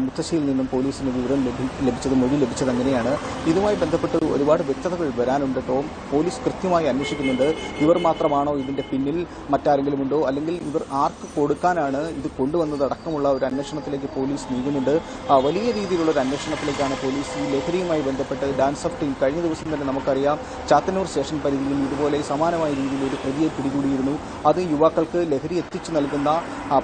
മുത്തശ്ശിയിൽ നിന്നും പോലീസിന് വിവരം ലഭിച്ചത്, മൊഴി ലഭിച്ചത്. അങ്ങനെയാണ്. ഇതുമായി ബന്ധപ്പെട്ട് ഒരുപാട് വ്യക്തതകൾ വരാനുണ്ട്. ടോം, പോലീസ് കൃത്യമായി അന്വേഷിക്കുന്നുണ്ട്. ഇവർ മാത്രമാണോ ഇതിന്റെ പിന്നിൽ, മറ്റാരെങ്കിലും ഉണ്ടോ, അല്ലെങ്കിൽ ഇവർ ആർക്ക് കൊടുക്കാനാണ് ഇത് കൊണ്ടുവന്നത് അടക്കമുള്ള ഒരു അന്വേഷണത്തിലേക്ക് പോലീസ് നീങ്ങുന്നുണ്ട്. വലിയ രീതിയിലുള്ള ഒരു അന്വേഷണത്തിലേക്കാണ് പോലീസ് ഈ ലഹരിയുമായി ബന്ധപ്പെട്ട് ഡാൻസ് ഓഫ് ടീം കഴിഞ്ഞ ദിവസം തന്നെ നമുക്കറിയാം ചാത്തന്നൂർ സ്റ്റേഷൻ പരിധിയിൽ ഇതുപോലെ സമാനമായ രീതിയിൽ ഒരു പ്രതിയെ പിടികൂടിയിരുന്നു. അത് യുവാക്കൾക്ക് ലഹരി എത്തിച്ചു നൽകുന്ന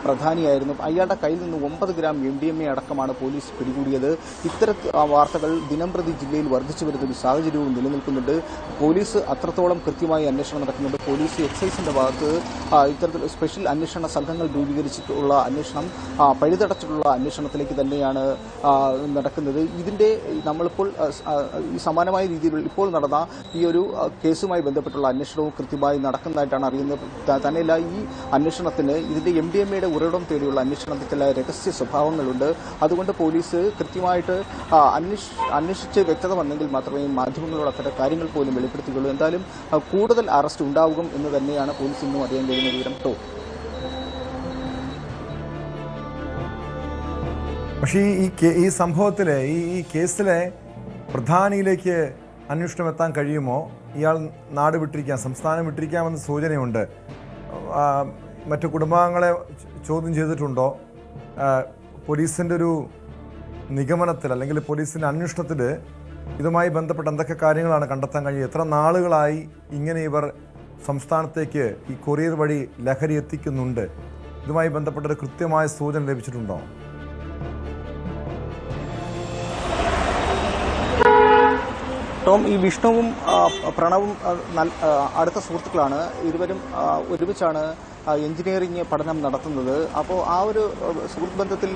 പ്രധാനിയായിരുന്നു. അയാളുടെ കയ്യിൽ നിന്ന് 9 ഗ്രാം MDMA അടക്കമാണ് പോലീസ് പിടികൂടിയത്. ഇത്തരത്തിൽ വാർത്തകൾ ദിനംപ്രതി ജില്ലയിൽ വർദ്ധിച്ചു വരുന്ന ഒരു സാഹചര്യവും നിലനിൽക്കുന്നുണ്ട്. പോലീസ് അത്രത്തോളം കൃത്യമായി അന്വേഷണം നടക്കുന്നുണ്ട്. പോലീസ് എക്സൈസിന്റെ ഭാഗത്ത് ഇത്തരത്തിൽ സ്പെഷ്യൽ അന്വേഷണ സംഘങ്ങൾ രൂപീകരിച്ചിട്ടുള്ള അന്വേഷണം പഴുതടച്ചിട്ടുള്ള അന്വേഷണത്തിലേക്ക് തന്നെയാണ് നടക്കുന്നത്. ഇതിന്റെ നമ്മളിപ്പോൾ ഈ സമാനമായ രീതിയിൽ ഇപ്പോൾ നടന്ന ഈ ഒരു കേസുമായി ബന്ധപ്പെട്ടുള്ള അന്വേഷണവും കൃത്യമായി നടക്കുന്നതായിട്ടാണ് അറിയുന്നത്. തന്നെയല്ല, ഈ അന്വേഷണത്തിന് ഇതിന്റെ MDMAയുടെ ഉറവിടം തേടിയുള്ള അന്വേഷണത്തിൽ ചില രഹസ്യ സ്വഭാവങ്ങളുണ്ട്. അതുകൊണ്ട് പോലീസ് കൃത്യമായിട്ട് അന്വേഷിച്ച് വ്യക്തത വന്നെങ്കിൽ മാത്രമേ മാധ്യമങ്ങളോട് അത്തരം കാര്യങ്ങൾ പോലും വെളിപ്പെടുത്തുകയുള്ളൂ. എന്തായാലും കൂടുതൽ അറസ്റ്റ് ഉണ്ടാവുക എന്ന് തന്നെയാണ് പോലീസ് ഇന്നും അറിയാൻ കഴിയുന്ന വിവരം. പക്ഷേ ഈ സംഭവത്തിലെ ഈ കേസിലെ പ്രധാനിയിലേക്ക് അന്വേഷണം എത്താൻ കഴിയുമോ? ഇയാൾ നാട് വിട്ടിരിക്കാം, സംസ്ഥാനം വിട്ടിരിക്കാമെന്ന് സൂചനയുണ്ട്. മറ്റു കുടുംബാംഗങ്ങളെ ചോദ്യം ചെയ്തിട്ടുണ്ടോ? പോലീസിൻ്റെ ഒരു നിഗമനത്തിൽ അല്ലെങ്കിൽ പോലീസിൻ്റെ അന്വേഷണത്തിൽ ഇതുമായി ബന്ധപ്പെട്ട എന്തൊക്കെ കാര്യങ്ങളാണ് കണ്ടെത്താൻ കഴിയുക? എത്ര നാളുകളായി ഇങ്ങനെ ഇവർ സംസ്ഥാനത്തേക്ക് ഈ കൊറിയർ വഴി ലഹരി എത്തിക്കുന്നുണ്ട്? ഇതുമായി ബന്ധപ്പെട്ടൊരു കൃത്യമായ സൂചന ലഭിച്ചിട്ടുണ്ടോ? ടോം, ഈ വിഷ്ണുവും പ്രണവും അടുത്ത സുഹൃത്തുക്കളാണ്. ഇരുവരും ഒരുമിച്ചാണ് എഞ്ചിനീയറിംഗ് പഠനം നടത്തുന്നത്. അപ്പോൾ ആ ഒരു സുഹൃത്ത് ബന്ധത്തിൽ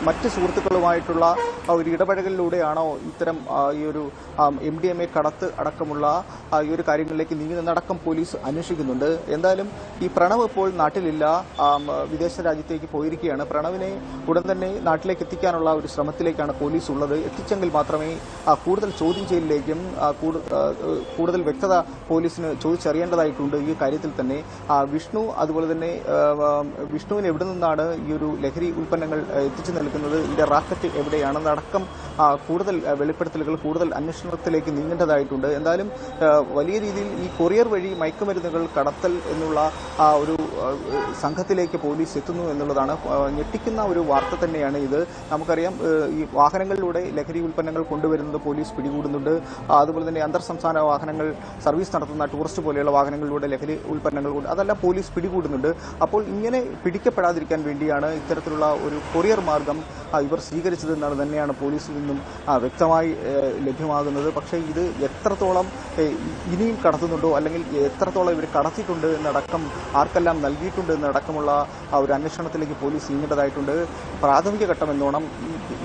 മറ്റ് സുഹൃത്തുക്കളുമായിട്ടുള്ള ഒരു ഇടപഴകലിലൂടെയാണോ ഇത്തരം ഈ ഒരു MDMA കടത്ത് അടക്കമുള്ള ഈ ഒരു കാര്യങ്ങളിലേക്ക് നീങ്ങുന്നതടക്കം പോലീസ് അന്വേഷിക്കുന്നുണ്ട്. എന്തായാലും ഈ പ്രണവ് ഇപ്പോൾ നാട്ടിലില്ല, വിദേശ രാജ്യത്തേക്ക് പോയിരിക്കുകയാണ്. പ്രണവിനെ ഉടൻ തന്നെ നാട്ടിലേക്ക് എത്തിക്കാനുള്ള ഒരു ശ്രമത്തിലേക്കാണ് പോലീസ് ഉള്ളത്. എത്തിച്ചെങ്കിൽ മാത്രമേ കൂടുതൽ ചോദ്യം ചെയ്യലിലേക്കും കൂടുതൽ വ്യക്തത പോലീസിന് ചോദിച്ചറിയേണ്ടതായിട്ടുണ്ട് ഈ കാര്യത്തിൽ തന്നെ. വിഷ്ണു അതുപോലെ തന്നെ വിഷ്ണുവിന് എവിടെ നിന്നാണ് ഈ ഒരു ലഹരി ഉൽപ്പന്നങ്ങൾ എത്തിച്ചു നൽകുന്നത്, ഇതിന്റെ റാക്കറ്റ് എവിടെയാണെന്നടക്കം കൂടുതൽ വെളിപ്പെടുത്തലുകൾ, കൂടുതൽ അന്വേഷണത്തിലേക്ക് നീങ്ങേണ്ടതായിട്ടുണ്ട്. എന്തായാലും വലിയ രീതിയിൽ ഈ കൊറിയർ വഴി മയക്കുമരുന്നുകൾ കടത്തൽ എന്നുള്ള ഒരു സംഘത്തിലേക്ക് പോലീസ് എത്തുന്നു എന്നുള്ളതാണ് ഞെട്ടിക്കുന്ന ഒരു വാർത്ത തന്നെയാണ് ഇത്. നമുക്കറിയാം ഈ വാഹനങ്ങളിലൂടെ ലഹരി ഉൽപ്പന്നങ്ങൾ കൊണ്ടുവരുന്നത് പോലീസ് പിടികൂടുന്നുണ്ട്. അതുപോലെ തന്നെ അന്തർ സംസ്ഥാന വാഹനങ്ങൾ സർവീസ് നടത്തുന്ന ടൂറിസ്റ്റ് പോലെയുള്ള വാഹനങ്ങളിലൂടെ ലഹരി ഉൽപ്പന്നങ്ങൾ കൊണ്ട് അതെല്ലാം പോലീസ് പിടികൂടുന്നുണ്ട്. അപ്പോൾ ഇങ്ങനെ പിടിക്കപ്പെടാതിരിക്കാൻ വേണ്ടിയാണ് ഇത്തരത്തിലുള്ള ഒരു കൊറിയർ മാർഗം ഇവർ സ്വീകരിച്ചതെന്നാണ് തന്നെയാണ് പോലീസിൽ നിന്നും വ്യക്തമായി ലഭ്യമാകുന്നത്. പക്ഷേ ഇത് എത്രത്തോളം ഇനിയും കടത്തുന്നുണ്ടോ, അല്ലെങ്കിൽ എത്രത്തോളം ഇവർ കടത്തിയിട്ടുണ്ട് എന്നടക്കം, ആർക്കെല്ലാം നൽകിയിട്ടുണ്ട് എന്നടക്കമുള്ള ഒരു അന്വേഷണത്തിലേക്ക് പോലീസ് നീങ്ങേണ്ടതായിട്ടുണ്ട്. പ്രാഥമിക ഘട്ടം എന്നോണം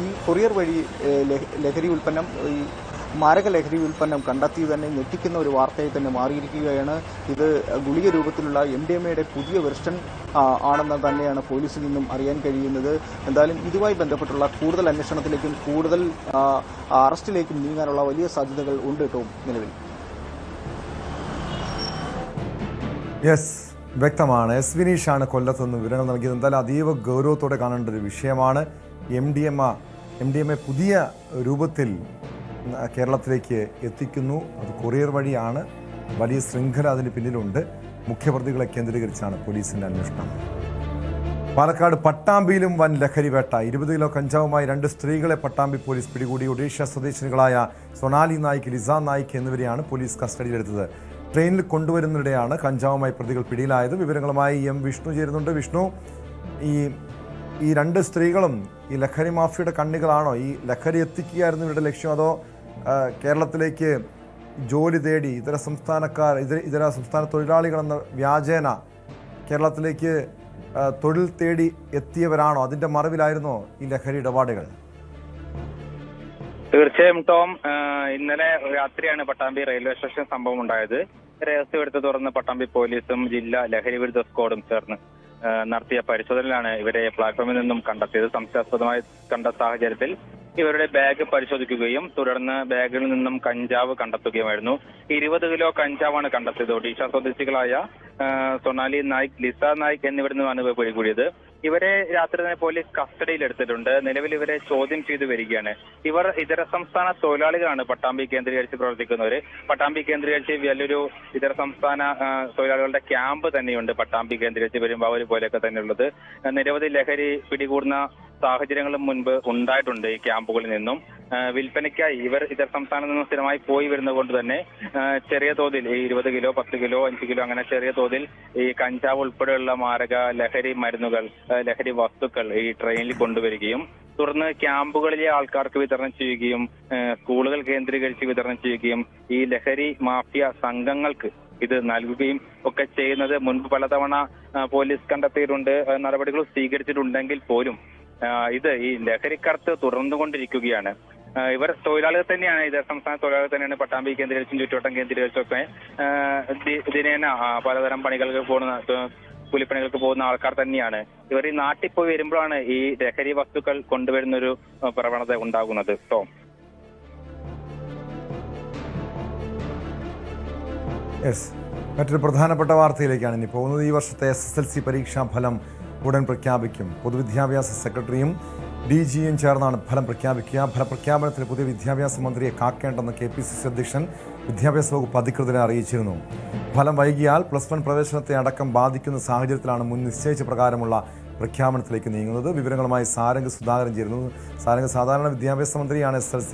ഈ കൊറിയർ വഴി ലഹരി ഉൽപ്പന്നം, ഈ മാരക ലഹരി ഉൽപ്പന്നം കണ്ടെത്തി തന്നെ ഞെട്ടിക്കുന്ന ഒരു വാർത്തയായി തന്നെ മാറിയിരിക്കുകയാണ്. ഇത് ഗുളിക രൂപത്തിലുള്ള MDMAയുടെ പുതിയ വെർഷൻ ആണെന്ന് തന്നെയാണ് പോലീസിൽ നിന്നും അറിയാൻ കഴിയുന്നത്. എന്തായാലും ഇതുമായി ബന്ധപ്പെട്ടുള്ള കൂടുതൽ അന്വേഷണത്തിലേക്കും കൂടുതൽ അറസ്റ്റിലേക്കും നീങ്ങാനുള്ള വലിയ സാധ്യതകൾ ഉണ്ട് കേട്ടോ നിലവിൽ. യെസ്, വ്യക്തമാണ്. എസ് വിനീഷാണ് കൊല്ലത്തുനിന്ന് വിവരങ്ങൾ നൽകിയത്. എന്തായാലും അതീവ ഗൗരവത്തോടെ കാണേണ്ട ഒരു വിഷയമാണ്. എം ഡി എം എ പുതിയ രൂപത്തിൽ കേരളത്തിലേക്ക് എത്തിക്കുന്നു. അത് കൊറിയർ വഴിയാണ്. വലിയ ശൃംഖല അതിന് പിന്നിലുണ്ട്. മുഖ്യപ്രതികളെ കേന്ദ്രീകരിച്ചാണ് പോലീസിന്റെ അന്വേഷണം. പാലക്കാട് പട്ടാമ്പിയിലും വൻ ലഹരി വേട്ട. 20 കിലോ കഞ്ചാവുമായി 2 സ്ത്രീകളെ പട്ടാമ്പി പോലീസ് പിടികൂടി. ഒഡീഷ സ്വദേശിനികളായ സൊണാലി നായിക്, ലിസ നായിക് എന്നിവരെയാണ് പോലീസ് കസ്റ്റഡിയിലെടുത്തത്. ട്രെയിനിൽ കൊണ്ടുവരുന്നതിനിടെയാണ് കഞ്ചാവുമായി പ്രതികൾ പിടിയിലായത്. വിവരങ്ങളുമായി എം വിഷ്ണു ചേരുന്നുണ്ട്. വിഷ്ണു, ഈ 2 സ്ത്രീകളും ഈ ലഹരി മാഫിയയുടെ കണ്ണികളാണോ? ഈ ലഹരി എത്തിക്കുകയായിരുന്നു ഇവരുടെ ലക്ഷ്യം, അതോ കേരളത്തിലേക്ക് ജോലി തേടി ഇതര സംസ്ഥാന തൊഴിലാളികളെന്ന വ്യാജേന കേരളത്തിലേക്ക് തൊഴിൽ തേടി എത്തിയവരാണോ? അതിന്റെ മറവിലായിരുന്നോ ഈ ലഹരി ഇടപാടുകൾ? തീർച്ചയായും ടോം, ഇന്നലെ രാത്രിയാണ് പട്ടാമ്പി റെയിൽവേ സ്റ്റേഷൻ സംഭവം ഉണ്ടായത്. രഹസ്യമെടുത്ത് തുറന്ന് പട്ടാമ്പി പോലീസും ജില്ലാ ലഹരി വിരുദ്ധ സ്ക്വാഡും ചേർന്ന് നടത്തിയ പരിശോധനയിലാണ് ഇവരെ പ്ലാറ്റ്ഫോമിൽ നിന്നും കണ്ടെത്തിയത്. സംശയാസ്പദമായി കണ്ട സാഹചര്യത്തിൽ ഇവരുടെ ബാഗ് പരിശോധിക്കുകയും തുടർന്ന് ബാഗിൽ നിന്നും കഞ്ചാവ് കണ്ടെത്തുകയുമായിരുന്നു. 20 കിലോ കഞ്ചാവാണ് കണ്ടെത്തിയത്. ഒഡീഷ സ്വദേശികളായ സൊണാലി നായിക്, ലിസ നായിക് എന്നിവരിൽ നിന്നാണ് ഇവർ പിടികൂടിയത്. ഇവരെ രാത്രി തന്നെ പോലീസ് കസ്റ്റഡിയിൽ എടുത്തിട്ടുണ്ട്. നിലവിൽ ഇവരെ ചോദ്യം ചെയ്തു വരികയാണ്. ഇവർ ഇതര സംസ്ഥാന തൊഴിലാളികളാണ് പട്ടാമ്പി കേന്ദ്രീകരിച്ച് പ്രവർത്തിക്കുന്നവര്. പട്ടാമ്പി കേന്ദ്രീകരിച്ച് വലിയൊരു ഇതര സംസ്ഥാന തൊഴിലാളികളുടെ ക്യാമ്പ് തന്നെയുണ്ട് പട്ടാമ്പി കേന്ദ്രീകരിച്ച് പെരുമ്പാവൂർ പോലെയൊക്കെ തന്നെയുള്ളത്. നിരവധി ലഹരി പിടികൂടുന്ന സാഹചര്യങ്ങളും മുൻപ് ഉണ്ടായിട്ടുണ്ട് ഈ ക്യാമ്പുകളിൽ നിന്നും. വിൽപ്പനയ്ക്കായി ഇവർ ഇതര സംസ്ഥാനത്ത് നിന്നും സ്ഥിരമായി പോയി വരുന്നത് കൊണ്ട് തന്നെ ചെറിയ തോതിൽ ഈ 20 കിലോ, 10 കിലോ, 5 കിലോ അങ്ങനെ ചെറിയ തോതിൽ ഈ കഞ്ചാവ് ഉൾപ്പെടെയുള്ള മാരക ലഹരി മരുന്നുകൾ, ലഹരി വസ്തുക്കൾ ഈ ട്രെയിനിൽ കൊണ്ടുവരികയും തുടർന്ന് ക്യാമ്പുകളിലെ ആൾക്കാർക്ക് വിതരണം ചെയ്യുകയും സ്കൂളുകൾ കേന്ദ്രീകരിച്ച് വിതരണം ചെയ്യുകയും ഈ ലഹരി മാഫിയ സംഘങ്ങൾക്ക് ഇത് നൽകുകയും ഒക്കെ ചെയ്യുന്നത് മുൻപ് പലതവണ പോലീസ് കണ്ടെത്തിയിട്ടുണ്ട്. നടപടികൾ സ്വീകരിച്ചിട്ടുണ്ടെങ്കിൽ പോലും ഇത് ഈ ലഹരിക്കടത്ത് തുടർന്നുകൊണ്ടിരിക്കുകയാണ്. ഇവർ തൊഴിലാളികൾ തന്നെയാണ്, ഇതര സംസ്ഥാന തൊഴിലാളികൾ തന്നെയാണ്. പട്ടാമ്പി കേന്ദ്രീകരിച്ചും ചുറ്റുവട്ടം കേന്ദ്രീകരിച്ചൊക്കെ ദിനേന പലതരം പണികൾക്ക് പോകുന്ന, കൂലിപ്പണികൾക്ക് പോകുന്ന ആൾക്കാർ തന്നെയാണ്. ഇവർ ഈ നാട്ടിൽ പോയി വരുമ്പോഴാണ് ഈ ലഹരി വസ്തുക്കൾ കൊണ്ടുവരുന്നൊരു പ്രവണത ഉണ്ടാകുന്നത്. ടോം, മറ്റൊരു പ്രധാനപ്പെട്ട വാർത്തയിലേക്കാണ് ഇനി പോകുന്നത്. ഈ വർഷത്തെ SSLC പരീക്ഷാ ഫലം ഉടൻ പ്രഖ്യാപിക്കും. പൊതുവിദ്യാഭ്യാസ സെക്രട്ടറിയും DGയും ചേർന്നാണ് ഫലം പ്രഖ്യാപിക്കുക. ഫലപ്രഖ്യാപനത്തിന് പുതിയ വിദ്യാഭ്യാസ മന്ത്രിയെ കാക്കേണ്ടെന്ന് KPCC അധ്യക്ഷൻ വിദ്യാഭ്യാസ വകുപ്പ് അധികൃതരെ അറിയിച്ചിരുന്നു. ഫലം വൈകിയാൽ +1 പ്രവേശനത്തെ അടക്കം ബാധിക്കുന്ന സാഹചര്യത്തിലാണ് മുൻ നിശ്ചയിച്ച പ്രകാരമുള്ള പ്രഖ്യാപനത്തിലേക്ക് നീങ്ങുന്നത്. വിവരങ്ങളുമായി സാരംഗ് സുധാകരൻ ചേരുന്നു. സാരംഗ്, സാധാരണ വിദ്യാഭ്യാസ മന്ത്രിയാണ് SSLC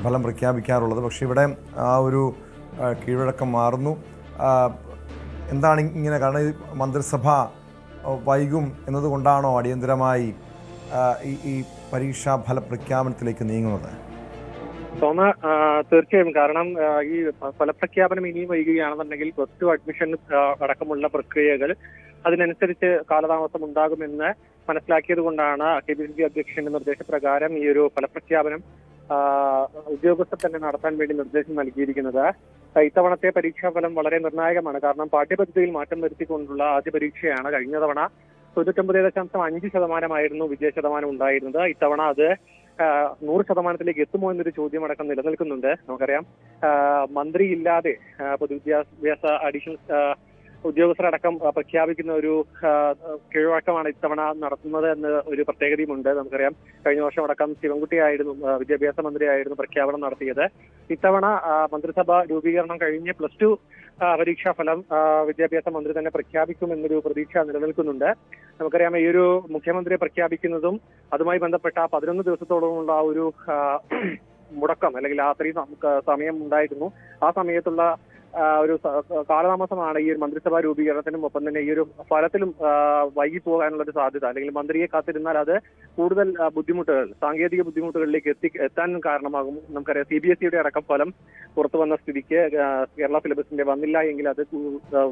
ഫലം പ്രഖ്യാപിക്കാറുള്ളത്. പക്ഷേ ഇവിടെ ആ ഒരു കീഴ്വഴക്കം മാറുന്നു. എന്താണ് ഇങ്ങനെ? കാരണം ഈ മന്ത്രിസഭ വൈകും എന്നതുകൊണ്ടാണോ അടിയന്തരമായി ഈ പരീക്ഷാ ഫല പ്രഖ്യാപനത്തിലേക്ക് നീങ്ങുന്നത്? തീർച്ചയായും. കാരണം ഈ ഫലപ്രഖ്യാപനം ഇനിയും വൈകുകയാണെന്നുണ്ടെങ്കിൽ +2 അഡ്മിഷൻ അടക്കമുള്ള പ്രക്രിയകൾ അതിനനുസരിച്ച് കാലതാമസം ഉണ്ടാകുമെന്ന് മനസ്സിലാക്കിയത് കൊണ്ടാണ് KPCC അധ്യക്ഷന്റെ നിർദ്ദേശപ്രകാരം ഈ ഒരു ഫലപ്രഖ്യാപനം ഉദ്യോഗസ്ഥർ തന്നെ നടത്താൻ വേണ്ടി നിർദ്ദേശം നൽകിയിരിക്കുന്നത്. ഇത്തവണത്തെ പരീക്ഷാഫലം വളരെ നിർണായകമാണ്. കാരണം പാഠ്യപദ്ധതിയിൽ മാറ്റം വരുത്തിക്കൊണ്ടുള്ള ആദ്യ പരീക്ഷയാണ്. കഴിഞ്ഞ തവണ 99.5% വിജയശതമാനം ഉണ്ടായിരുന്നത്. ഇത്തവണ അത് 100% എത്തുമോ എന്നൊരു ചോദ്യം അടക്കം നിലനിൽക്കുന്നുണ്ട്. നമുക്കറിയാം, മന്ത്രിയില്ലാതെ പൊതുവിദ്യാഭ്യാസ അഡീഷണൽ ഉദ്യോഗസ്ഥരടക്കം പ്രഖ്യാപിക്കുന്ന ഒരു കീഴ്വഴക്കമാണ് ഇത്തവണ നടത്തുന്നത് എന്ന ഒരു പ്രത്യേകതയുമുണ്ട്. നമുക്കറിയാം, കഴിഞ്ഞ വർഷം അടക്കം ശിവൻകുട്ടിയായിരുന്നു വിദ്യാഭ്യാസ മന്ത്രിയായിരുന്നു പ്രഖ്യാപനം നടത്തിയത്. ഇത്തവണ മന്ത്രിസഭ രൂപീകരണം കഴിഞ്ഞ് +2 പരീക്ഷാഫലം വിദ്യാഭ്യാസ മന്ത്രി തന്നെ പ്രഖ്യാപിക്കുമെന്നൊരു പ്രതീക്ഷ നിലനിൽക്കുന്നുണ്ട്. നമുക്കറിയാം, ഈ ഒരു മുഖ്യമന്ത്രിയെ പ്രഖ്യാപിക്കുന്നതും അതുമായി ബന്ധപ്പെട്ട 11 ദിവസത്തോളമുള്ള ഒരു മുടക്കം അല്ലെങ്കിൽ അത്രയും സമയം ഉണ്ടായിരുന്നു. ആ സമയത്തുള്ള ഒരു കാലതാമസമാണ് ഈ ഒരു മന്ത്രിസഭാ രൂപീകരണത്തിനും ഒപ്പം തന്നെ ഈ ഒരു ഫലത്തിലും വൈകി പോകാനുള്ള ഒരു സാധ്യത. അല്ലെങ്കിൽ മന്ത്രിയെ കാത്തിരുന്നാൽ അത് കൂടുതൽ ബുദ്ധിമുട്ടുകൾ, സാങ്കേതിക ബുദ്ധിമുട്ടുകളിലേക്ക് എത്താൻ കാരണമാകും. നമുക്കറിയാം, CBSEയുടെ അടക്കം ഫലം പുറത്തു വന്ന സ്ഥിതിക്ക് കേരള സിലബസിന്റെ വന്നില്ല എങ്കിൽ അത്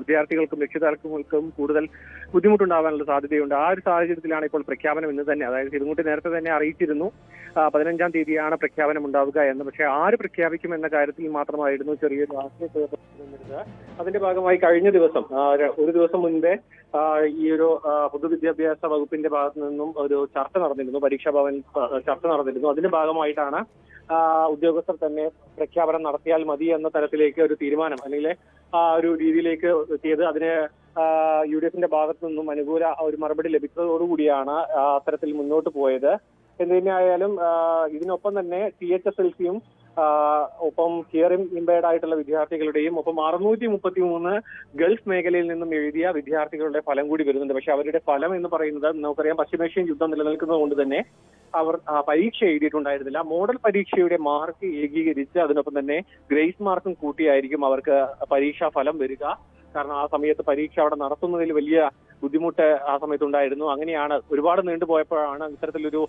വിദ്യാർത്ഥികൾക്കും രക്ഷിതാക്കൾക്കും കൂടുതൽ ബുദ്ധിമുട്ടുണ്ടാകാനുള്ള സാധ്യതയുണ്ട്. ആ ഒരു സാഹചര്യത്തിലാണ് ഇപ്പോൾ പ്രഖ്യാപനം ഇന്ന് തന്നെ, അതായത് ശിവൻകുട്ടി നേരത്തെ തന്നെ അറിയിച്ചിരുന്നു 15-ാം തീയതിയാണ് പ്രഖ്യാപനം ഉണ്ടാവുക എന്ന്. പക്ഷേ ആര് പ്രഖ്യാപിക്കും എന്ന കാര്യത്തിൽ മാത്രമായിരുന്നു ചെറിയൊരു ആശയക്കുഴപ്പം. അതിന്റെ ഭാഗമായി കഴിഞ്ഞ ദിവസം, ഒരു ദിവസം മുൻപേ ഈ ഒരു പൊതുവിദ്യാഭ്യാസ വകുപ്പിന്റെ ഭാഗത്തു നിന്നും ഒരു ചർച്ച നടന്നിരുന്നു, പരീക്ഷാ ഭവൻ ചർച്ച നടന്നിരുന്നു. അതിന്റെ ഭാഗമായിട്ടാണ് ഉദ്യോഗസ്ഥർ തന്നെ പ്രഖ്യാപനം നടത്തിയാൽ മതി എന്ന തരത്തിലേക്ക് ഒരു തീരുമാനം അല്ലെങ്കിൽ ആ ഒരു രീതിയിലേക്ക് എത്തിയത്. അതിന് UDF-ന്റെ ഭാഗത്തു നിന്നും അനുകൂല ഒരു മറുപടി ലഭിച്ചതോടുകൂടിയാണ് അത്തരത്തിൽ മുന്നോട്ട് പോയത്. എന്ത് തന്നെയായാലും ഇതിനൊപ്പം തന്നെ THSLC-യും ഒപ്പം ഹിയറിംഗ് ഇമ്പയർഡ് ആയിട്ടുള്ള വിദ്യാർത്ഥികളുടെയും ഒപ്പം 633 ഗൾഫ് മേഖലയിൽ നിന്നും എഴുതിയ വിദ്യാർത്ഥികളുടെ ഫലം കൂടി വരുന്നുണ്ട്. പക്ഷെ അവരുടെ ഫലം എന്ന് പറയുന്നത് നമുക്കറിയാം, പശ്ചിമേഷ്യൻ യുദ്ധം നിലനിൽക്കുന്നത് കൊണ്ട് തന്നെ അവർ പരീക്ഷ എഴുതിയിട്ടുണ്ടായിരുന്നില്ല. മോഡൽ പരീക്ഷയുടെ മാർക്ക് ഏകീകരിച്ച് അതിനൊപ്പം തന്നെ ഗ്രേസ് മാർക്കും കൂട്ടിയായിരിക്കും അവർക്ക് പരീക്ഷാ ഫലം വരിക. കാരണം ആ സമയത്ത് പരീക്ഷ അവിടെ നടത്തുന്നതിൽ വലിയ ബുദ്ധിമുട്ട് ആ സമയത്തുണ്ടായിരുന്നു. അങ്ങനെയാണ് ഒരുപാട് നീണ്ടുപോയപ്പോഴാണ് ഇത്തരത്തിലൊരു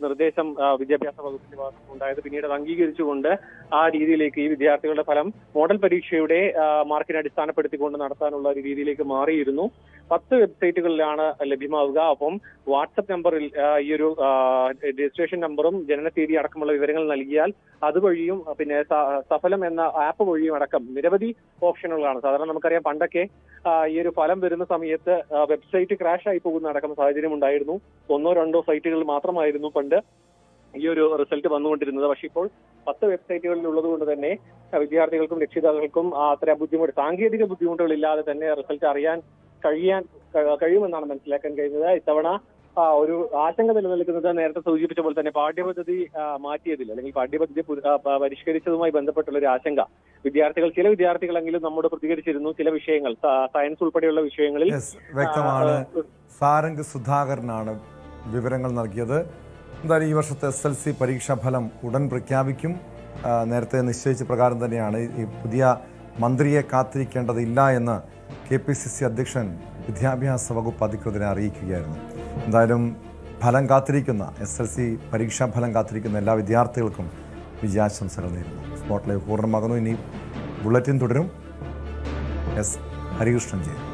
നിർദ്ദേശം വിദ്യാഭ്യാസ വകുപ്പിന്റെ ഭാഗത്ത് ഉണ്ടായത്. പിന്നീട് അത് അംഗീകരിച്ചുകൊണ്ട് ആ രീതിയിലേക്ക് ഈ വിദ്യാർത്ഥികളുടെ ഫലം മോഡൽ പരീക്ഷയുടെ മാർക്കിനെ അടിസ്ഥാനപ്പെടുത്തിക്കൊണ്ട് നടത്താനുള്ള ഒരു രീതിയിലേക്ക് മാറിയിരുന്നു. 10 വെബ്സൈറ്റുകളിലാണ് ലഭ്യമാവുക. ഒപ്പം വാട്സപ്പ് നമ്പറിൽ ഈ ഒരു രജിസ്ട്രേഷൻ നമ്പറും ജനനതീയതി അടക്കമുള്ള വിവരങ്ങൾ നൽകിയാൽ അതുവഴിയും പിന്നെ സഫലം എന്ന ആപ്പ് വഴിയും അടക്കം നിരവധി ഓപ്ഷനുകളാണ്. സാധാരണ നമുക്കറിയാം, പണ്ടൊക്കെ ഈ ഒരു ഫലം വരുന്ന സമയത്ത് വെബ്സൈറ്റ് ക്രാഷ് ആയി പോകുന്ന അടക്കം സാഹചര്യം ഉണ്ടായിരുന്നു. 1-2 സൈറ്റുകൾ മാത്രമായിരുന്നു പണ്ട് ഈ ഒരു റിസൾട്ട് വന്നുകൊണ്ടിരുന്നത്. പക്ഷെ ഇപ്പോൾ 10 വെബ്സൈറ്റുകളിൽ ഉള്ളത് കൊണ്ട് തന്നെ വിദ്യാർത്ഥികൾക്കും രക്ഷിതാക്കൾക്കും അത്ര സാങ്കേതിക ബുദ്ധിമുട്ടുകളില്ലാതെ തന്നെ റിസൾട്ട് അറിയാൻ കഴിയുമെന്നാണ് മനസ്സിലാക്കാൻ കഴിയുന്നത്. ഇത്തവണ ഒരു ആശങ്ക നിലനിൽക്കുന്നത് നേരത്തെ സൂചിപ്പിച്ച പോലെ തന്നെ പാഠ്യപദ്ധതി മാറ്റിയതിൽ അല്ലെങ്കിൽ പാഠ്യപദ്ധതി പരിഷ്കരിച്ചതുമായി ബന്ധപ്പെട്ടുള്ള ഒരു ആശങ്ക ചില വിദ്യാർത്ഥികളെങ്കിലും നമ്മോട് പ്രതികരിച്ചിരുന്നു. ചില വിഷയങ്ങൾ, സയൻസ് ഉൾപ്പെടെയുള്ള വിഷയങ്ങളിൽ വ്യക്തമാണ്. സാരംഗ് സുധാകരനാണ് വിവരങ്ങൾ നൽകിയത്. എന്തായാലും ഈ വർഷത്തെ SLC പരീക്ഷാ ഫലം ഉടൻ പ്രഖ്യാപിക്കും. നേരത്തെ നിശ്ചയിച്ച പ്രകാരം തന്നെയാണ്. ഈ പുതിയ മന്ത്രിയെ കാത്തിരിക്കേണ്ടതില്ല എന്ന് KPCC അധ്യക്ഷൻ വിദ്യാഭ്യാസ വകുപ്പ് അധികൃതരെ അറിയിക്കുകയായിരുന്നു. എന്തായാലും ഫലം കാത്തിരിക്കുന്ന SLC പരീക്ഷാ ഫലം കാത്തിരിക്കുന്ന എല്ലാ വിദ്യാർത്ഥികൾക്കും വിജയാശംസകൾ നേരുന്നു. സ്പോട്ട് ലൈവ് പൂർണ്ണമാകുന്നു. ഇനി ബുള്ളറ്റിൻ തുടരും. ഹരികൃഷ്ണൻ ചെയ്യും.